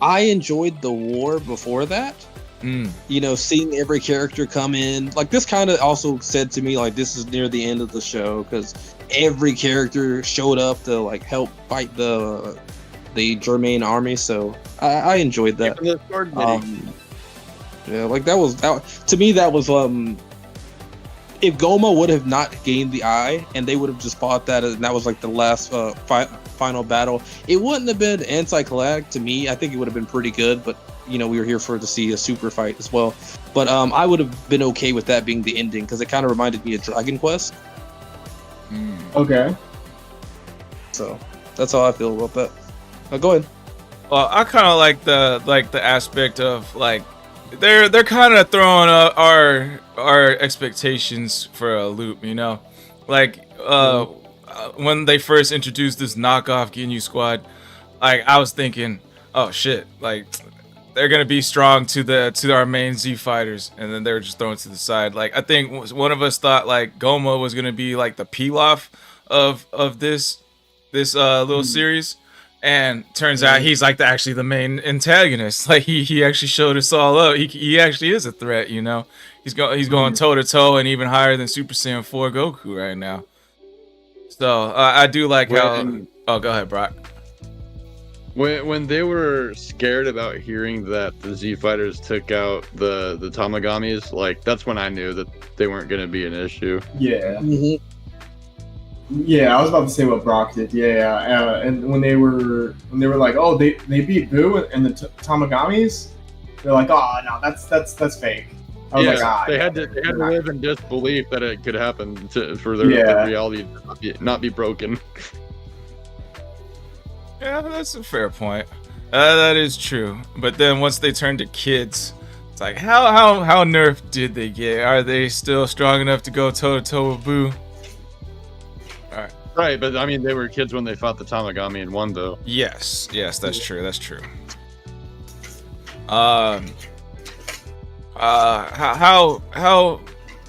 I enjoyed the war before that. Seeing every character come in, like this kind of also said to me like this is near the end of the show, because every character showed up to like help fight the Germain army, so I enjoyed that. Yeah, like that was to me that was if Goma would have not gained the eye and they would have just fought that and that was like the last final battle, it wouldn't have been anticlimactic to me. I think it would have been pretty good, but you know, we were here to see a super fight as well. But I would have been okay with that being the ending because it kind of reminded me of Dragon Quest. Okay. So that's how I feel about that. Go ahead. Well, I kind of like the aspect of like they're kind of throwing our expectations for a loop, you know, like when they first introduced this knockoff Ginyu squad, like I was thinking, oh shit, like they're gonna be strong to our main Z fighters, and then they were just thrown to the side. Like I think one of us thought like Goma was gonna be like the Pilaf of this little series. And turns out he's like actually the main antagonist. Like he actually showed us all up. He actually is a threat, you know. He's going toe to toe and even higher than Super Saiyan 4 Goku right now. So I do like how. Oh, go ahead, Brock. When they were scared about hearing that the Z fighters took out the Tamagamis, like that's when I knew that they weren't going to be an issue. Yeah. Mm-hmm. Yeah, I was about to say what Brock did. Yeah, and when they were like, oh, they beat Boo and the Tamagamis, they're like, oh no, that's fake. I was like, they had to live in disbelief that it could happen for their reality to not be broken. Yeah, that's a fair point. That is true. But then once they turn to kids, it's like, how nerfed did they get? Are they still strong enough to go toe to toe with Boo? Right, but I mean, they were kids when they fought the Tamagami and won, though. Yes, that's true. That's true. How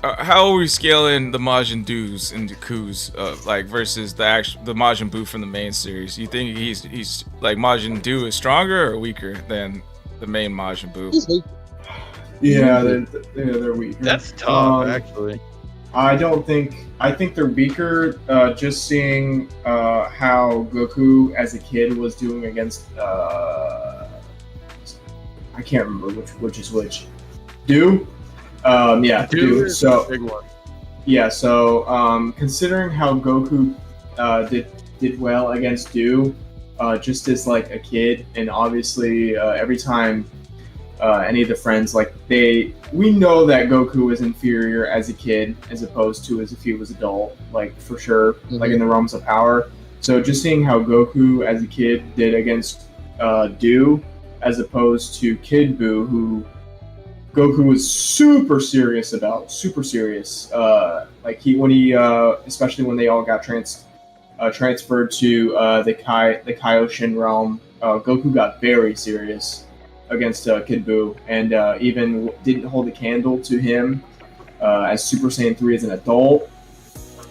are we scaling the Majin Doos and Deku's like versus the Majin Buu from the main series? You think he's like Majin Doo is stronger or weaker than the main Majin Buu? Yeah, they're weaker. That's tough, actually. I think they're weaker. Just seeing how Goku as a kid was doing against I can't remember which is which. Do? Yeah, Do. So big one. Yeah, so considering how Goku did well against Do, just as like a kid, and obviously every time any of the friends, like we know that Goku is inferior as a kid as opposed to as if he was adult, like for sure, like in the realms of power. So just seeing how Goku as a kid did against Do, as opposed to Kid Buu, who Goku was super serious. Like especially when they all got transferred to the Kaioshin realm, Goku got very serious against Kid Buu, and even didn't hold a candle to him as Super Saiyan 3 as an adult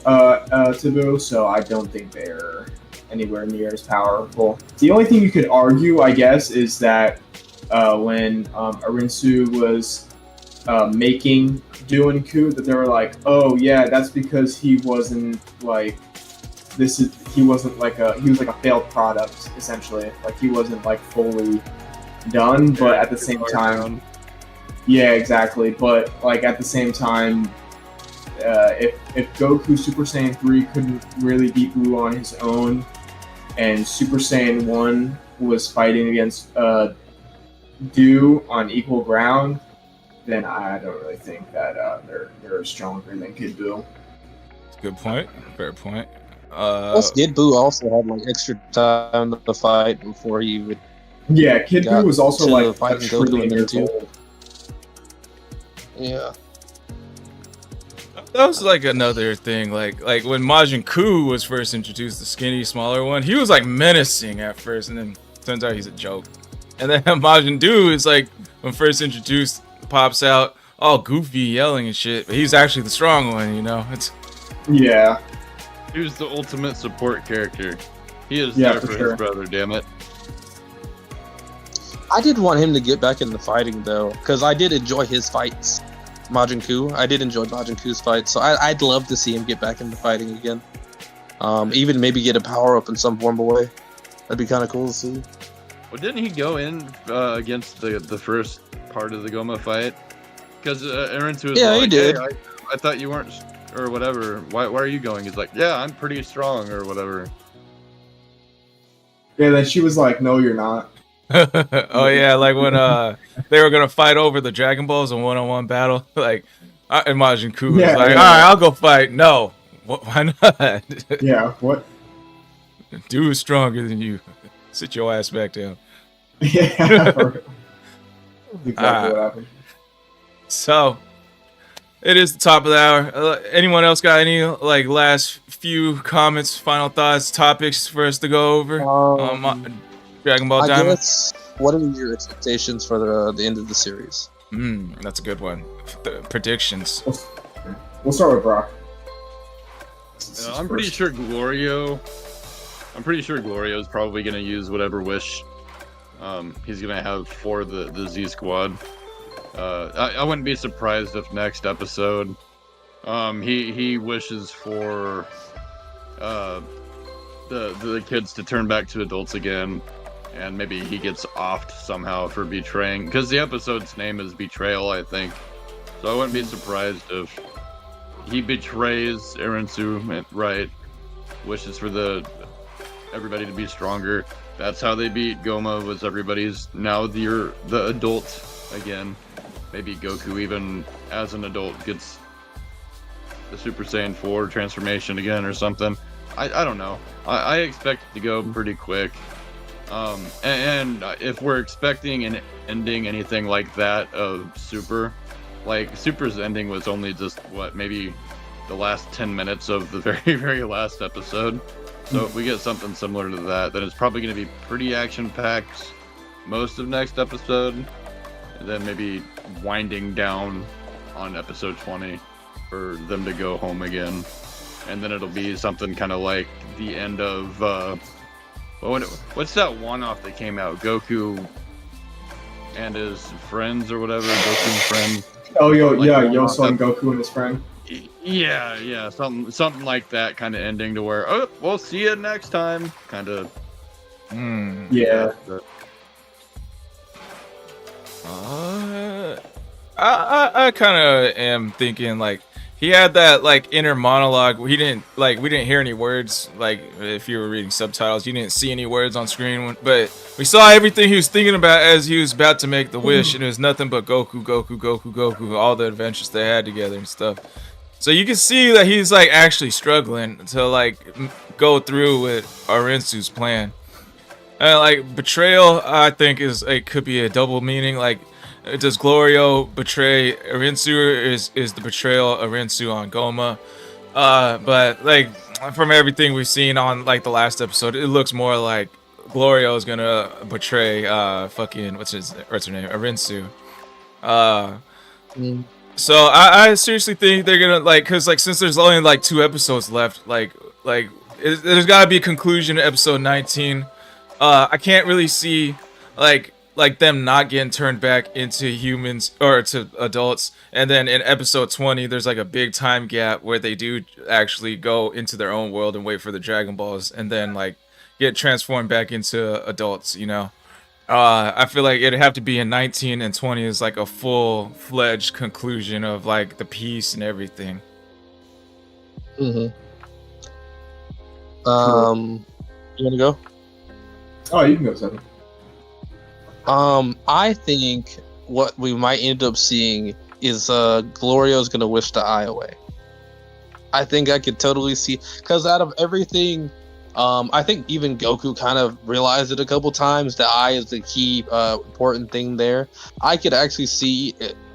to Buu, so I don't think they're anywhere near as powerful. The only thing you could argue, I guess, is that when Arinsu was making Do and Ku, that they were like, oh yeah, that's because he wasn't like he was like a failed product, essentially. Like he wasn't like fully done, but at the same time, yeah, exactly. But like at the same time, if Goku Super Saiyan 3 couldn't really beat Buu on his own, and Super Saiyan 1 was fighting against Do on equal ground, then I don't really think that they're stronger than Kid Buu. Good point. Fair point. Plus, Kid Buu also had like extra time to fight before he would. Yeah, Kid Buu was also like fighting Goku in there too. Yeah. That was like another thing. Like when Majin Ku was first introduced, the skinny, smaller one, he was like menacing at first, and then turns out he's a joke. And then Majin Buu is like when first introduced, pops out all goofy, yelling and shit, but he's actually the strong one, you know. Yeah. He was the ultimate support character. He is there for his brother, damn it. I did want him to get back into fighting though, because I did enjoy his fights. Majin Ku, I did enjoy Majin Ku's fights, so I'd love to see him get back into fighting again. Even maybe get a power up in some form of way. That'd be kind of cool to see. Well, didn't he go in against the first part of the Goma fight? Because Aaron was yeah, like, he did. Hey, I thought you weren't, or whatever. Why are you going? He's like, yeah, I'm pretty strong, or whatever. Yeah, then she was like, no, you're not. Oh yeah, like when they were gonna fight over the Dragon Balls in one-on-one battle. Like, I imagine Ku was Yeah, like, yeah. all right, I'll go fight. No, why not? Yeah, what? Dude is stronger than you. Sit your ass back down. Yeah, for real. That's exactly what happened. So, it is the top of the hour. Anyone else got any like last few comments, final thoughts, topics for us to go over? Dragon Ball I Diamond. guess. What are your expectations for the end of the series? That's a good one. The predictions. We'll start with Brock. I'm pretty sure Glorio is probably gonna use whatever wish he's gonna have for the Z Squad. I wouldn't be surprised if next episode he wishes for the kids to turn back to adults again, and maybe he gets offed somehow for betraying, because the episode's name is Betrayal, I think. So I wouldn't be surprised if he betrays Erinsu, right? Wishes for everybody to be stronger. That's how they beat Goma, was everybody's now the adult again. Maybe Goku, even as an adult, gets the Super Saiyan 4 transformation again or something. I don't know. I expect it to go pretty quick. And if we're expecting an ending anything like that of Super, like Super's ending was only just maybe the last 10 minutes of the very, very last episode. So if we get something similar to that, then it's probably going to be pretty action-packed most of next episode, and then maybe winding down on episode 20 for them to go home again. And then it'll be something kind of like the end of what's that one-off that came out? Goku and his friends, or whatever. Goku and friends. Oh, Yoso and Goku and his friend. Yeah, something like that kind of ending to where, oh, we'll see you next time, kind of. Yeah. I kind of am thinking like he had that like inner monologue. We didn't hear any words. Like if you were reading subtitles, you didn't see any words on screen. But we saw everything he was thinking about as he was about to make the wish, and it was nothing but Goku, all the adventures they had together and stuff. So you can see that he's like actually struggling to like go through with Arinsu's plan. Like betrayal, I think could be a double meaning. Like, does Glorio betray Arinsu, or is the betrayal Arinsu on Goma? But like from everything we've seen on like the last episode, it looks more like Glorio is gonna betray what's her name, Arinsu. So I seriously think they're gonna cause since there's only like 2 episodes left, there's gotta be a conclusion to episode 19. I can't really see like them not getting turned back into humans or to adults, and then in episode 20 there's like a big time gap where they do actually go into their own world and wait for the Dragon Balls, and then like get transformed back into adults, you know. I feel like it'd have to be in 19 and 20 is like a full-fledged conclusion of like the peace and everything. You wanna go? Oh, you can go, Seven. I think what we might end up seeing is Glorio's gonna wish the eye away. I think I could totally see, because out of everything, I think even Goku kind of realized it a couple times. The eye is the key important thing there. I could actually see,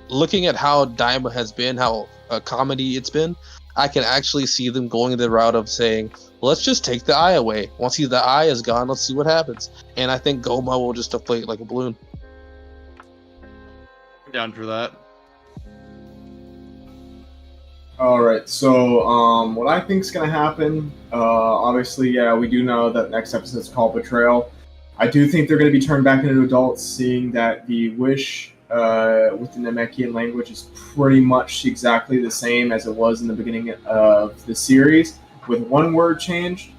looking at how Daima has been, how comedy it's been, I can actually see them going the route of saying, let's just take the eye away. Once the eye is gone, let's see what happens. And I think Goma will just deflate like a balloon. I'm down for that. All right, so what I think is going to happen, obviously, yeah, we do know that next episode is called Betrayal. I do think they're going to be turned back into adults, seeing that the wish with the Namekian language is pretty much exactly the same as it was in the beginning of the series, with one word changed,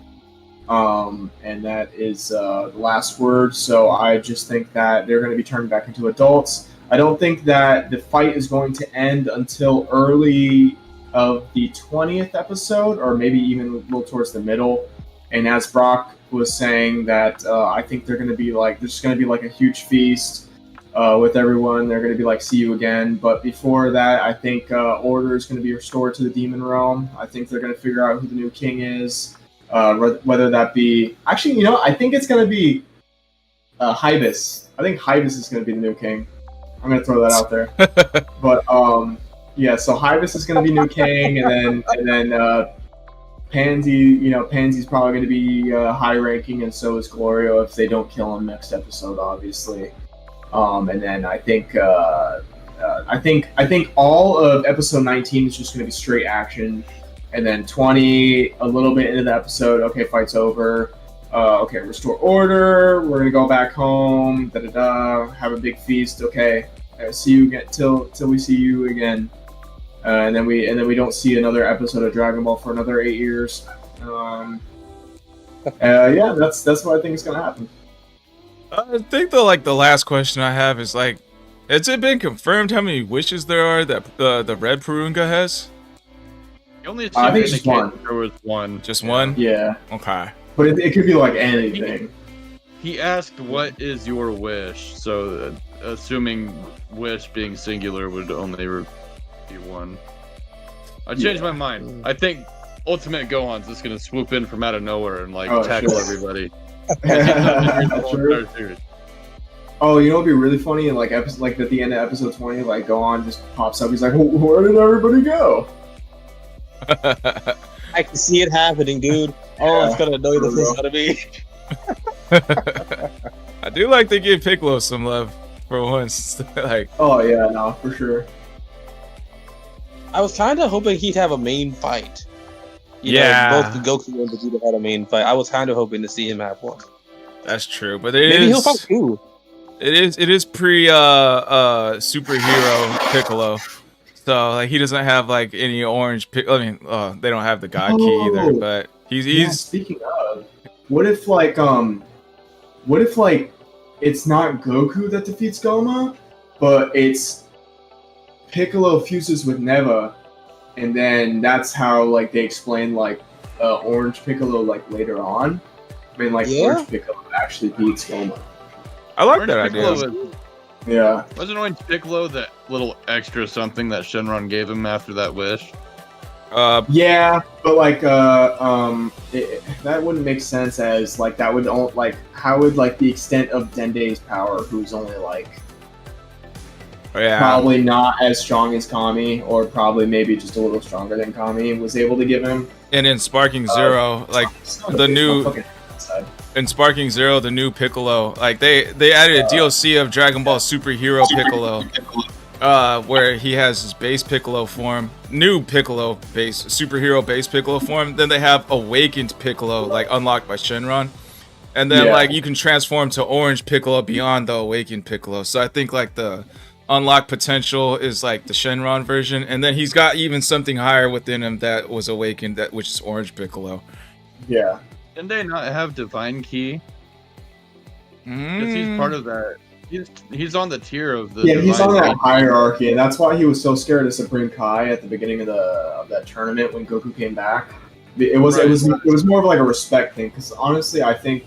and that is the last word. So I just think that they're going to be turned back into adults. I don't think that the fight is going to end until early of the 20th episode, or maybe even a little towards the middle. And as Brock was saying, that I think they're going to be like, there's going to be like a huge feast with everyone. They're going to be like, see you again. But before that, I think order is going to be restored to the demon realm. I think they're going to figure out who the new king is. Whether that be, actually, you know, I think it's going to be Hybis. I think Hybis is going to be the new king. I'm going to throw that out there. But yeah, so Hybis is going to be new king, and then Pansy, you know, Pansy's probably going to be high ranking, and so is Glorio if they don't kill him next episode, obviously. And then I think all of episode 19 is just going to be straight action. And then 20, a little bit into the episode, okay, fight's over. Okay, restore order. We're gonna go back home. Have a big feast. Okay, see you again till we see you again. And then we don't see another episode of Dragon Ball for another 8 years. Yeah, that's what I think is gonna happen. I think the last question I have is like, has it been confirmed how many wishes there are that the Red Purunga has? Only I think just one. There was one. Just one? Yeah. Okay. But it could be like anything. He asked, "What is your wish?" So, assuming wish being singular would only be one. I changed my mind. I think Ultimate Gohan's just gonna swoop in from out of nowhere and like tackle everybody. Oh, you know what'd be really funny? Like at the end of episode 20, like Gohan just pops up. He's like, "Where did everybody go?" I can see it happening, dude. Oh, it's gonna annoy the piss out of me. I do like to give Piccolo some love for once. Like, oh yeah, no, for sure. I was kind of hoping he'd have a main fight. You know, both Goku and Vegeta had a main fight. I was kind of hoping to see him have one. That's true, but maybe he'll fight too. It is pre superhero Piccolo. So like he doesn't have like any orange I mean, they don't have the God Key either, but he's yeah, speaking of, what if it's not Goku that defeats Goma, but it's Piccolo fuses with Neva, and then that's how like they explain like Orange Piccolo like later on. I mean, like Orange Piccolo actually beats Goma. I like that idea. Yeah. Wasn't Orange Piccolo that little extra something that Shenron gave him after that wish? Yeah, but like that wouldn't make sense as like that would like how would like the extent of Dende's power, who's only like probably not as strong as Kami, or probably maybe just a little stronger than Kami, was able to give him. And in Sparking Zero, like the new in Sparking Zero, the new Piccolo, like they added a DLC of Dragon Ball Superhero Piccolo, where he has his base Piccolo form, new Piccolo base, superhero base Piccolo form. Then they have Awakened Piccolo, like unlocked by Shenron, and then like you can transform to Orange Piccolo beyond the Awakened Piccolo. So I think like the unlock potential is like the Shenron version, and then he's got even something higher within him that was awakened, which is Orange Piccolo. Yeah. Didn't they not have Divine Key? Because he's part of that. He's on the tier of the. Yeah, he's on that hierarchy, and that's why he was so scared of Supreme Kai at the beginning of that tournament when Goku came back. It was more of like a respect thing, because honestly, I think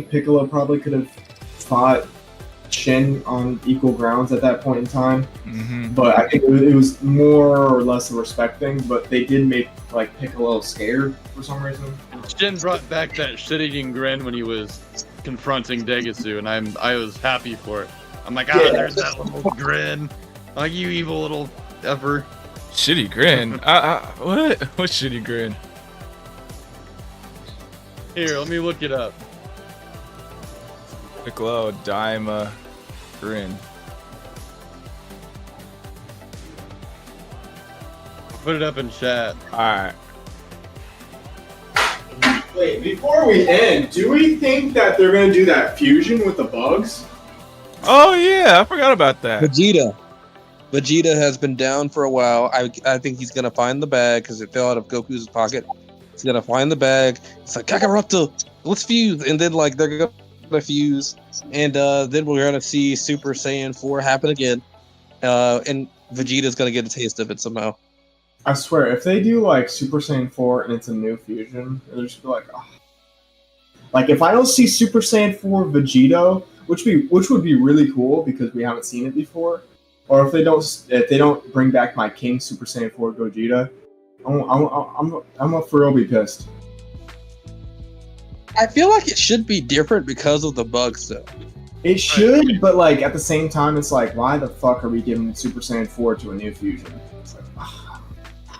Piccolo probably could have fought Shin on equal grounds at that point in time, but I think it was more or less a respect thing. But they did make like Piccolo scared for some reason. Shin brought back that shit-eating grin when he was confronting Degasu, and I was happy for it. I'm like, there's that little grin, like you evil little effer. Shitty grin. What shitty grin? Here, let me look it up. Piccolo Daima grin. Put it up in chat. Alright. Wait, before we end, do we think that they're gonna do that fusion with the bugs? Oh yeah, I forgot about that. Vegeta has been down for a while. I think he's gonna find the bag because it fell out of Goku's pocket. He's gonna find the bag. It's like Kakaroto, let's fuse, and then like they're gonna fuse, and then we're gonna see Super Saiyan 4 happen again, and Vegeta's gonna get a taste of it somehow. I swear, if they do like Super Saiyan 4 and it's a new fusion, it'll just be like, oh. Like if I don't see Super Saiyan 4 Vegito, which would be really cool because we haven't seen it before, or if they don't bring back my King Super Saiyan 4 Gogeta, I'm for real be pissed. I feel like it should be different because of the bugs, though. It should, but like at the same time, it's like, why the fuck are we giving Super Saiyan 4 to a new fusion? It's like,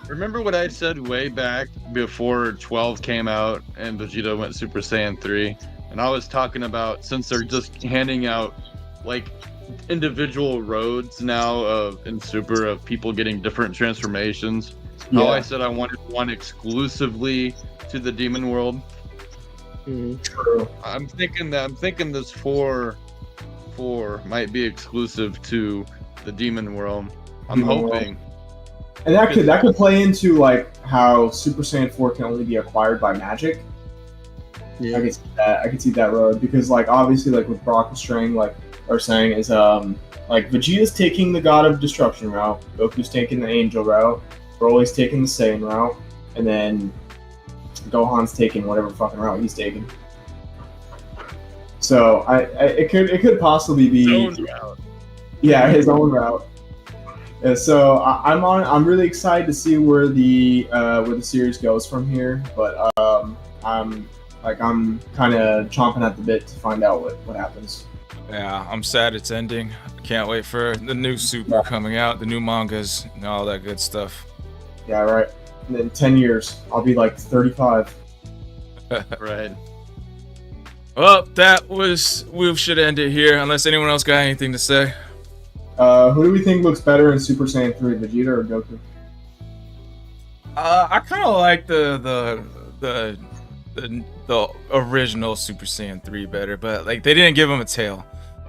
Remember what I said way back before 12 came out and Vegeta went Super Saiyan 3? And I was talking about, since they're just handing out like individual roads now in Super of people getting different transformations. yeah. How I said I wanted one exclusively to the Demon World. True. I'm thinking this 4 might be exclusive to the Demon World. I'm Demon World. hoping. And that could play into like how Super Saiyan 4 can only be acquired by magic. Yeah. I could see that road because like obviously like with Brock String like are saying is like Vegeta's taking the God of Destruction route, Goku's taking the Angel route, Broly's taking the Saiyan route, and then Gohan's taking whatever fucking route he's taking. So it could possibly be His own route. Yeah, his own route. So I'm really excited to see where the series goes from here, but I'm kind of chomping at the bit to find out what happens. Yeah, I'm sad it's ending. Can't wait for the new Super coming out, the new mangas, and all that good stuff. Yeah, right. And in 10 years, I'll be like 35. Right. Well, we should end it here, unless anyone else got anything to say. Who do we think looks better in Super Saiyan 3, Vegeta or Goku? I kind of like the original Super Saiyan 3 better, but like they didn't give him a tail.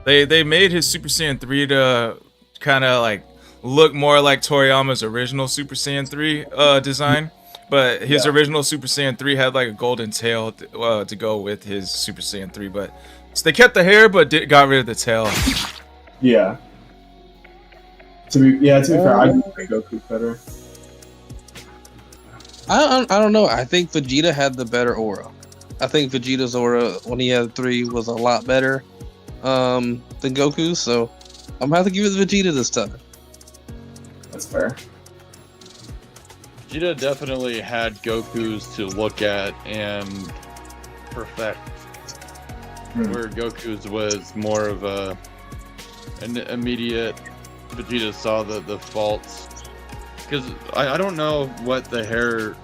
They made his Super Saiyan 3 to kind of like look more like Toriyama's original Super Saiyan 3 design, but his original Super Saiyan 3 had like a golden tail to go with his Super Saiyan 3, but so they kept the hair but got rid of the tail. Yeah. To be fair, I do think Goku's better. I don't know. I think Vegeta had the better aura. I think Vegeta's aura when he had 3 was a lot better than Goku's, so I'm gonna have to give it to Vegeta this time. That's fair. Vegeta definitely had Goku's to look at and perfect, where Goku's was more of an immediate. Vegeta saw the faults, because I don't know what the hair,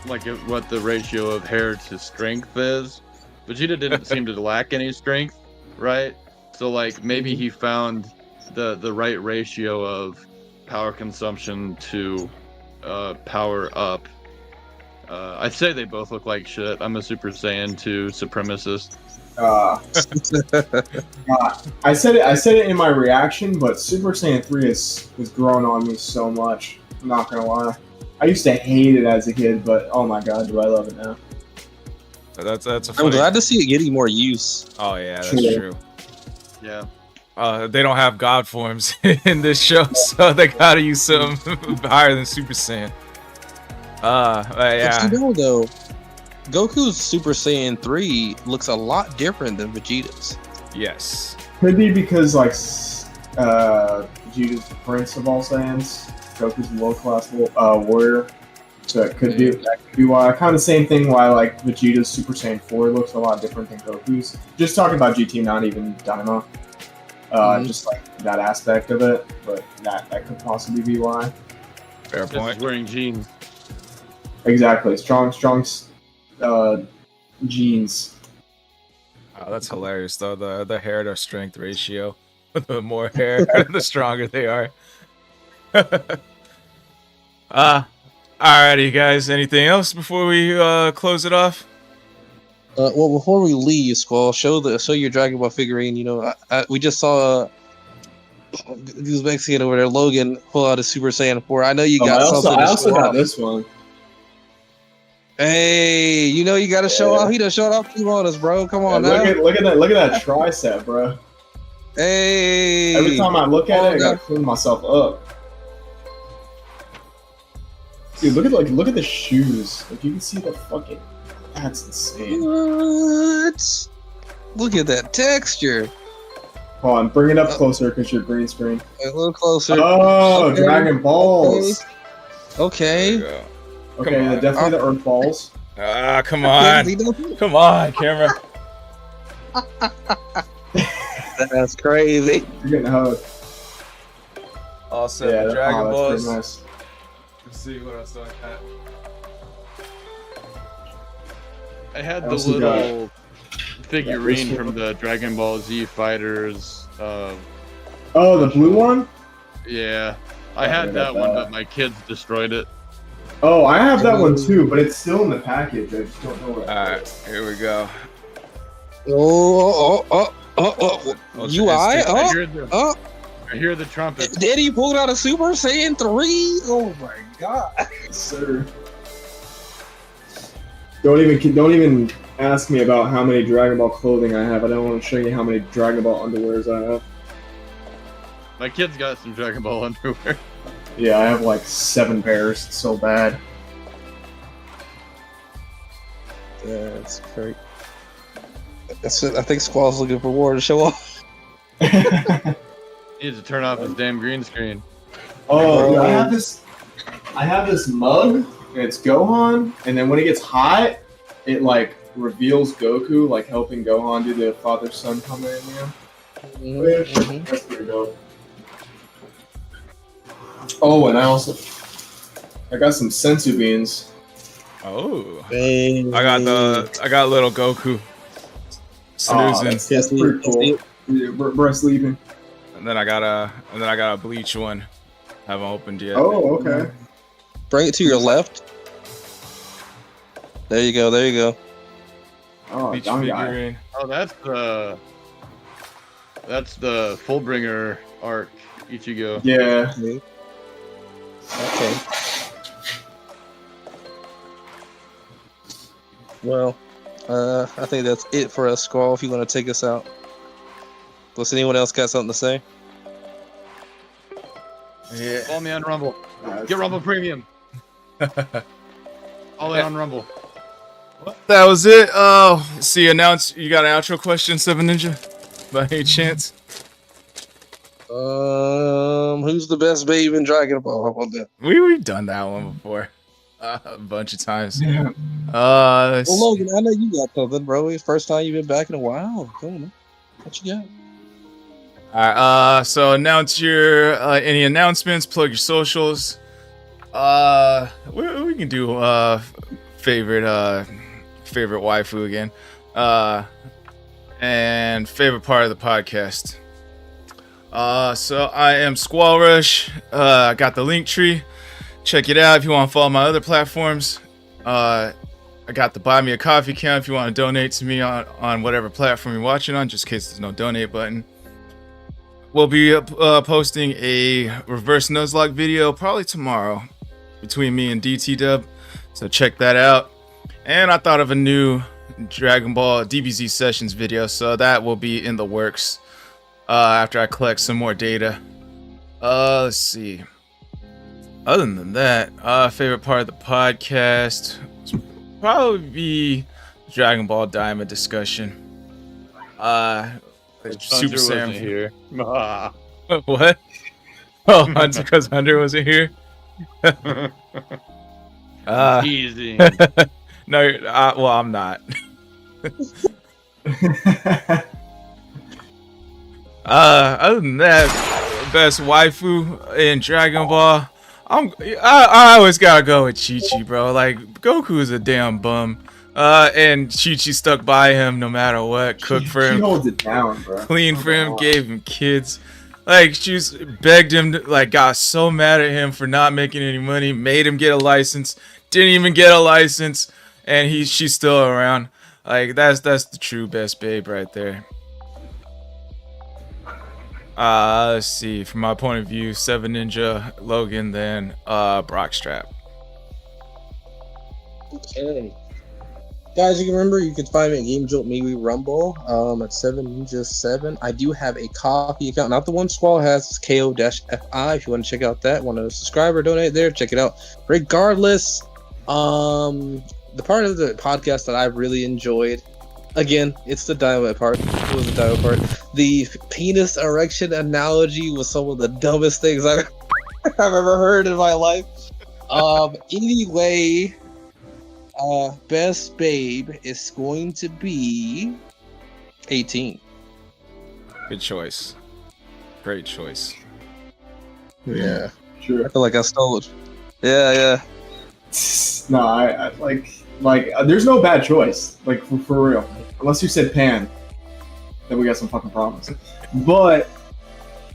like what the ratio of hair to strength is. Vegeta didn't seem to lack any strength, right? So like maybe he found the right ratio of power consumption to power up. I'd say they both look like shit. I'm a Super Saiyan 2 supremacist. I said it in my reaction, but Super Saiyan 3 has grown on me so much. I'm not gonna lie. I used to hate it as a kid, but oh my god, do I love it now. That's a I'm funny... glad to see it getting more use. Oh yeah, that's true. Yeah. They don't have god forms in this show, so they gotta use something higher than Super Saiyan. Yeah. But you know though, Goku's Super Saiyan 3 looks a lot different than Vegeta's. Yes. Could be because like Vegeta's the prince of all Saiyans, Goku's a low-class warrior, so that could be why. Kind of same thing why like Vegeta's Super Saiyan 4 looks a lot different than Goku's. Just talking about GT, not even Dynamo. Just like that aspect of it, but that could possibly be why. Fair point. He's wearing jeans. Exactly, strong genes. Oh, that's hilarious though. The hair to strength ratio. The more hair, the stronger they are. Alrighty, guys. Anything else before we close it off? Well, before we leave, Squall, show your Dragon Ball figurine. You know, we just saw this Mexican over there, Logan, pull out a Super Saiyan 4. I know you got something. I also got this one. Hey, you know you got to show off. He done showed off two on us, bro. Come on now. Look at that tricep, bro. Hey. Every time I look at it, I gotta clean myself up. Dude, look at the shoes. Like you can see the fucking. That's insane. What? Look at that texture. Hold on, bring it up closer because you're green screen. A little closer. Oh, Okay. Dragon Balls. Okay. There we go. Okay, Come on. they're definitely the Earth Balls. Ah, come on. Come on, camera. That's crazy. You're getting hugged. All set Yeah, with Dragon that's Balls. pretty nice. Let's see what else do I got. I had I the also little figurine this from the Dragon Ball Z Fighters. Oh, the blue one? Yeah, I Yeah, I had got that one, that. but my kids destroyed it. Oh, I have that one too, but it's still in the package. I just don't know where. Alright, here we go. Oh. What's UI? the I hear the, Oh. I hear the trumpet. Daddy pulled out a Super Saiyan 3. Oh my god. Sir. Don't even ask me about how many Dragon Ball clothing I have. I don't want to show you how many Dragon Ball underwears I have. My kids got some Dragon Ball underwear. Yeah, I have like 7 pairs. It's so bad. That's great. That's it. I think Squall's looking for war to show off. He needs to turn off his damn green screen. Oh, dude, I have this mug, and it's Gohan, and then when it gets hot, it like reveals Goku, like helping Gohan do the father-son coming in, you know? That's pretty dope. Oh, and I got some sensu beans. Oh. I got little Goku. Oh, Snoozing. that's pretty cool. Yeah, we're sleeping. And then I got a bleach one. Haven't opened yet. Oh, okay. Bring it to your left. There you go. There you go. Oh, Bleach dumb guy. figurine. Oh, that's the Fullbringer arc, Ichigo. Yeah. Okay. Well, I think that's it for us, Squall. If you want to take us out. Does anyone else got something to say? Yeah. Follow me on Rumble. Get Rumble Premium. All in on Rumble. That was it. Oh, see, you got an outro question, 7 Ninja? By any chance? Who's the best babe in Dragon Ball? How about that? We've done that one before. A bunch of times. Yeah. Well, Logan, I know you got something, bro. It's first time you've been back in a while. Come on, what you got? Alright, so announce your any announcements, plug your socials. We can do favorite waifu again. And favorite part of the podcast. So I am SquallRush. I got the link tree. Check it out if you want to follow my other platforms. I got the buy me a coffee account if you want to donate to me on whatever platform you're watching on, just in case there's no donate button. We'll be posting a reverse Nuzlocke video probably tomorrow between me and DT Dub, so check that out. And I thought of a new Dragon Ball DBZ Sessions video, so that will be in the works after I collect some more data. Let's see. Other than that, favorite part of the podcast probably be Dragon Ball Diamond discussion. Super Saiyan here. What? Oh, Hunter, because Hunter wasn't here. Easy. No, well, I'm not. Other than that, best waifu in Dragon Ball. I always gotta go with Chi-Chi, bro. Like, Goku is a damn bum. And Chi-Chi stuck by him no matter what. Cooked for him. She holds it down, bro. Cleaned for him, gave him kids. Like, she's begged him, like, got so mad at him for not making any money, made him get a license, didn't even get a license, and she's still around. Like, that's the true best babe right there. Let's see, from my point of view, 7 Ninja, Logan, then Brockstrap. Okay. Guys, you can remember you can find me at Game Jolt MeWe Rumble at 7ninja7. I do have a coffee account, not the one Squall has, it's KO-FI. If you want to check out that, want to subscribe or donate there, check it out. Regardless, the part of the podcast that I really enjoyed, again, it's the Dynamite part. It was the Dynamite part. The penis erection analogy was some of the dumbest things I've ever heard in my life. Anyway, best babe is going to be 18. Good choice. Great choice. Yeah, sure. I feel like I stole it. Yeah. No, I like there's no bad choice, like for real. Unless you said Pan, then we got some fucking problems. But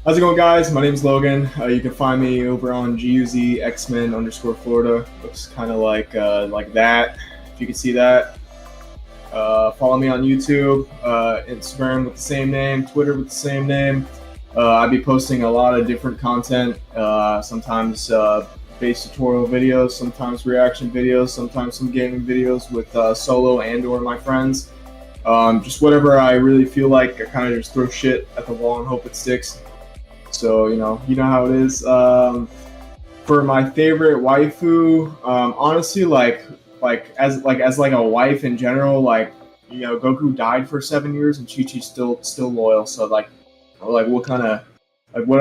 how's it going, guys? My name's Logan. You can find me over on GUZ Xmen_Florida. Looks kind of like that. If you can see that. Follow me on YouTube, Instagram with the same name, Twitter with the same name. I'll be posting a lot of different content. Sometimes base tutorial videos, sometimes reaction videos, sometimes some gaming videos with solo and/or my friends. Just whatever I really feel like. I kind of just throw shit at the wall and hope it sticks. So you know how it is. For my favorite waifu, honestly, as a wife in general, Goku died for 7 years and Chi-Chi's still loyal. So what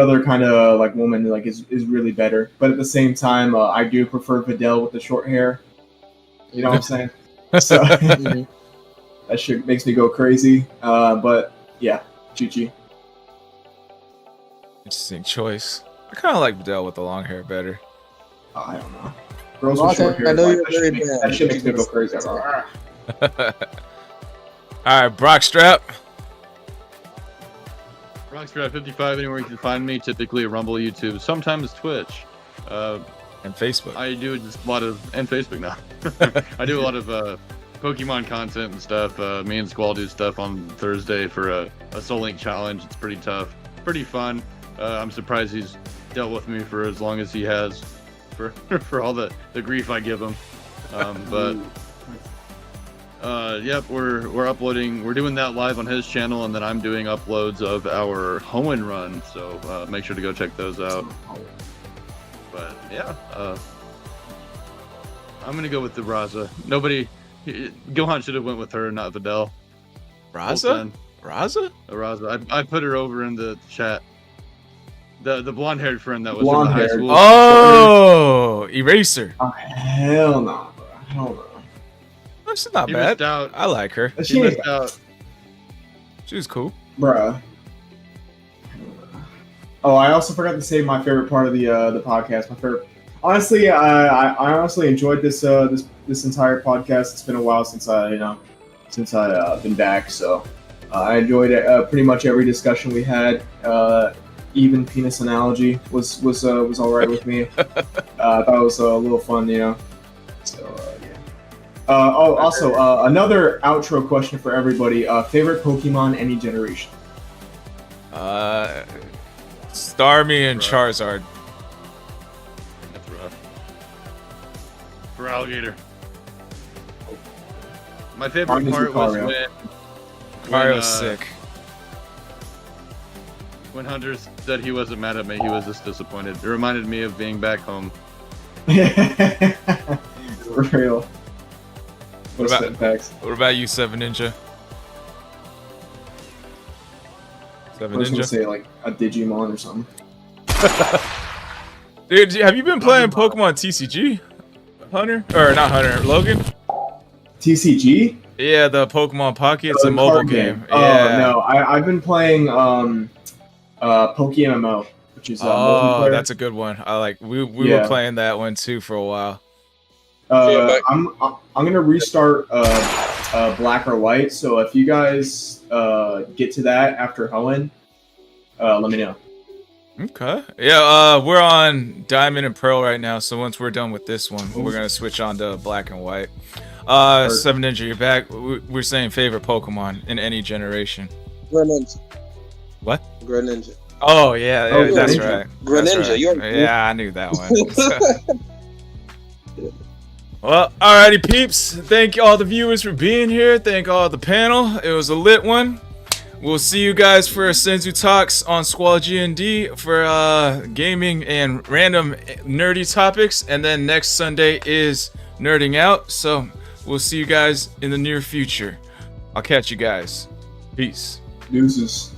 other kind of woman is really better? But at the same time, I do prefer Videl with the short hair. You know what I'm saying? So that shit makes me go crazy. But yeah, Chi-Chi. Interesting choice. I kind of like Videl with the long hair better. I don't know. Girls with short hair. I know you're very bad. That shit makes me go crazy. All right, Brockstrap. Rockstrap 55, anywhere you can find me, typically Rumble, YouTube, sometimes Twitch. And Facebook. I do just a lot of, and Facebook now. I do a lot of Pokemon content and stuff. Me and Squall do stuff on Thursday for a Soul Link challenge. It's pretty tough, pretty fun. I'm surprised he's dealt with me for as long as he has, for all the grief I give him. Yep, we're uploading. We're doing that live on his channel, and then I'm doing uploads of our Hoenn run. So make sure to go check those out. But yeah, I'm gonna go with the Raza. Gohan should have went with her, not Videl. Raza? Raza. I put her over in the chat. The blonde-haired friend that was in the high school. Oh, Eraser. Oh, hell no, bro. Hell no. She's not He bad. missed out. I like her. He missed out. She was cool. Bruh. Oh, I also forgot to say my favorite part of the podcast. My favorite. Honestly, I honestly enjoyed this entire podcast. It's been a while since I been back, so I enjoyed it. Pretty much every discussion we had. Even penis analogy was all right with me. I thought it was a little fun, So yeah. Also, another outro question for everybody. Favorite Pokemon any generation? Starmie and Charizard. That's rough. For Alligator. My favorite part was Mario's sick. When Hunter said he wasn't mad at me, he was just disappointed. It reminded me of being back home. For real. What about you, 7ninja? I was gonna say a Digimon or something. Dude, have you been playing Pokemon TCG, Hunter? Or not Hunter, Logan? TCG? Yeah, the Pokemon Pocket. It's a mobile game. Oh Yeah. no, I've been playing PokeMMO, which is multiplayer. That's a good one. We were playing that one too for a while. I'm gonna restart Black or White. So if you guys get to that after Hoenn, let me know. Okay. Yeah. We're on Diamond and Pearl right now. So once we're done with this one, we're gonna switch on to Black and White. 7ninja, you're back. We're saying favorite Pokemon in any generation. Greninja. What? Greninja. Oh yeah, that's right. Greninja. That's right. Yeah, I knew that one. Well, alrighty, peeps. Thank all the viewers for being here. Thank all the panel. It was a lit one. We'll see you guys for Senzu Talks on SquallGND for gaming and random nerdy topics. And then next Sunday is Nerding Out. So we'll see you guys in the near future. I'll catch you guys. Peace. Deuces.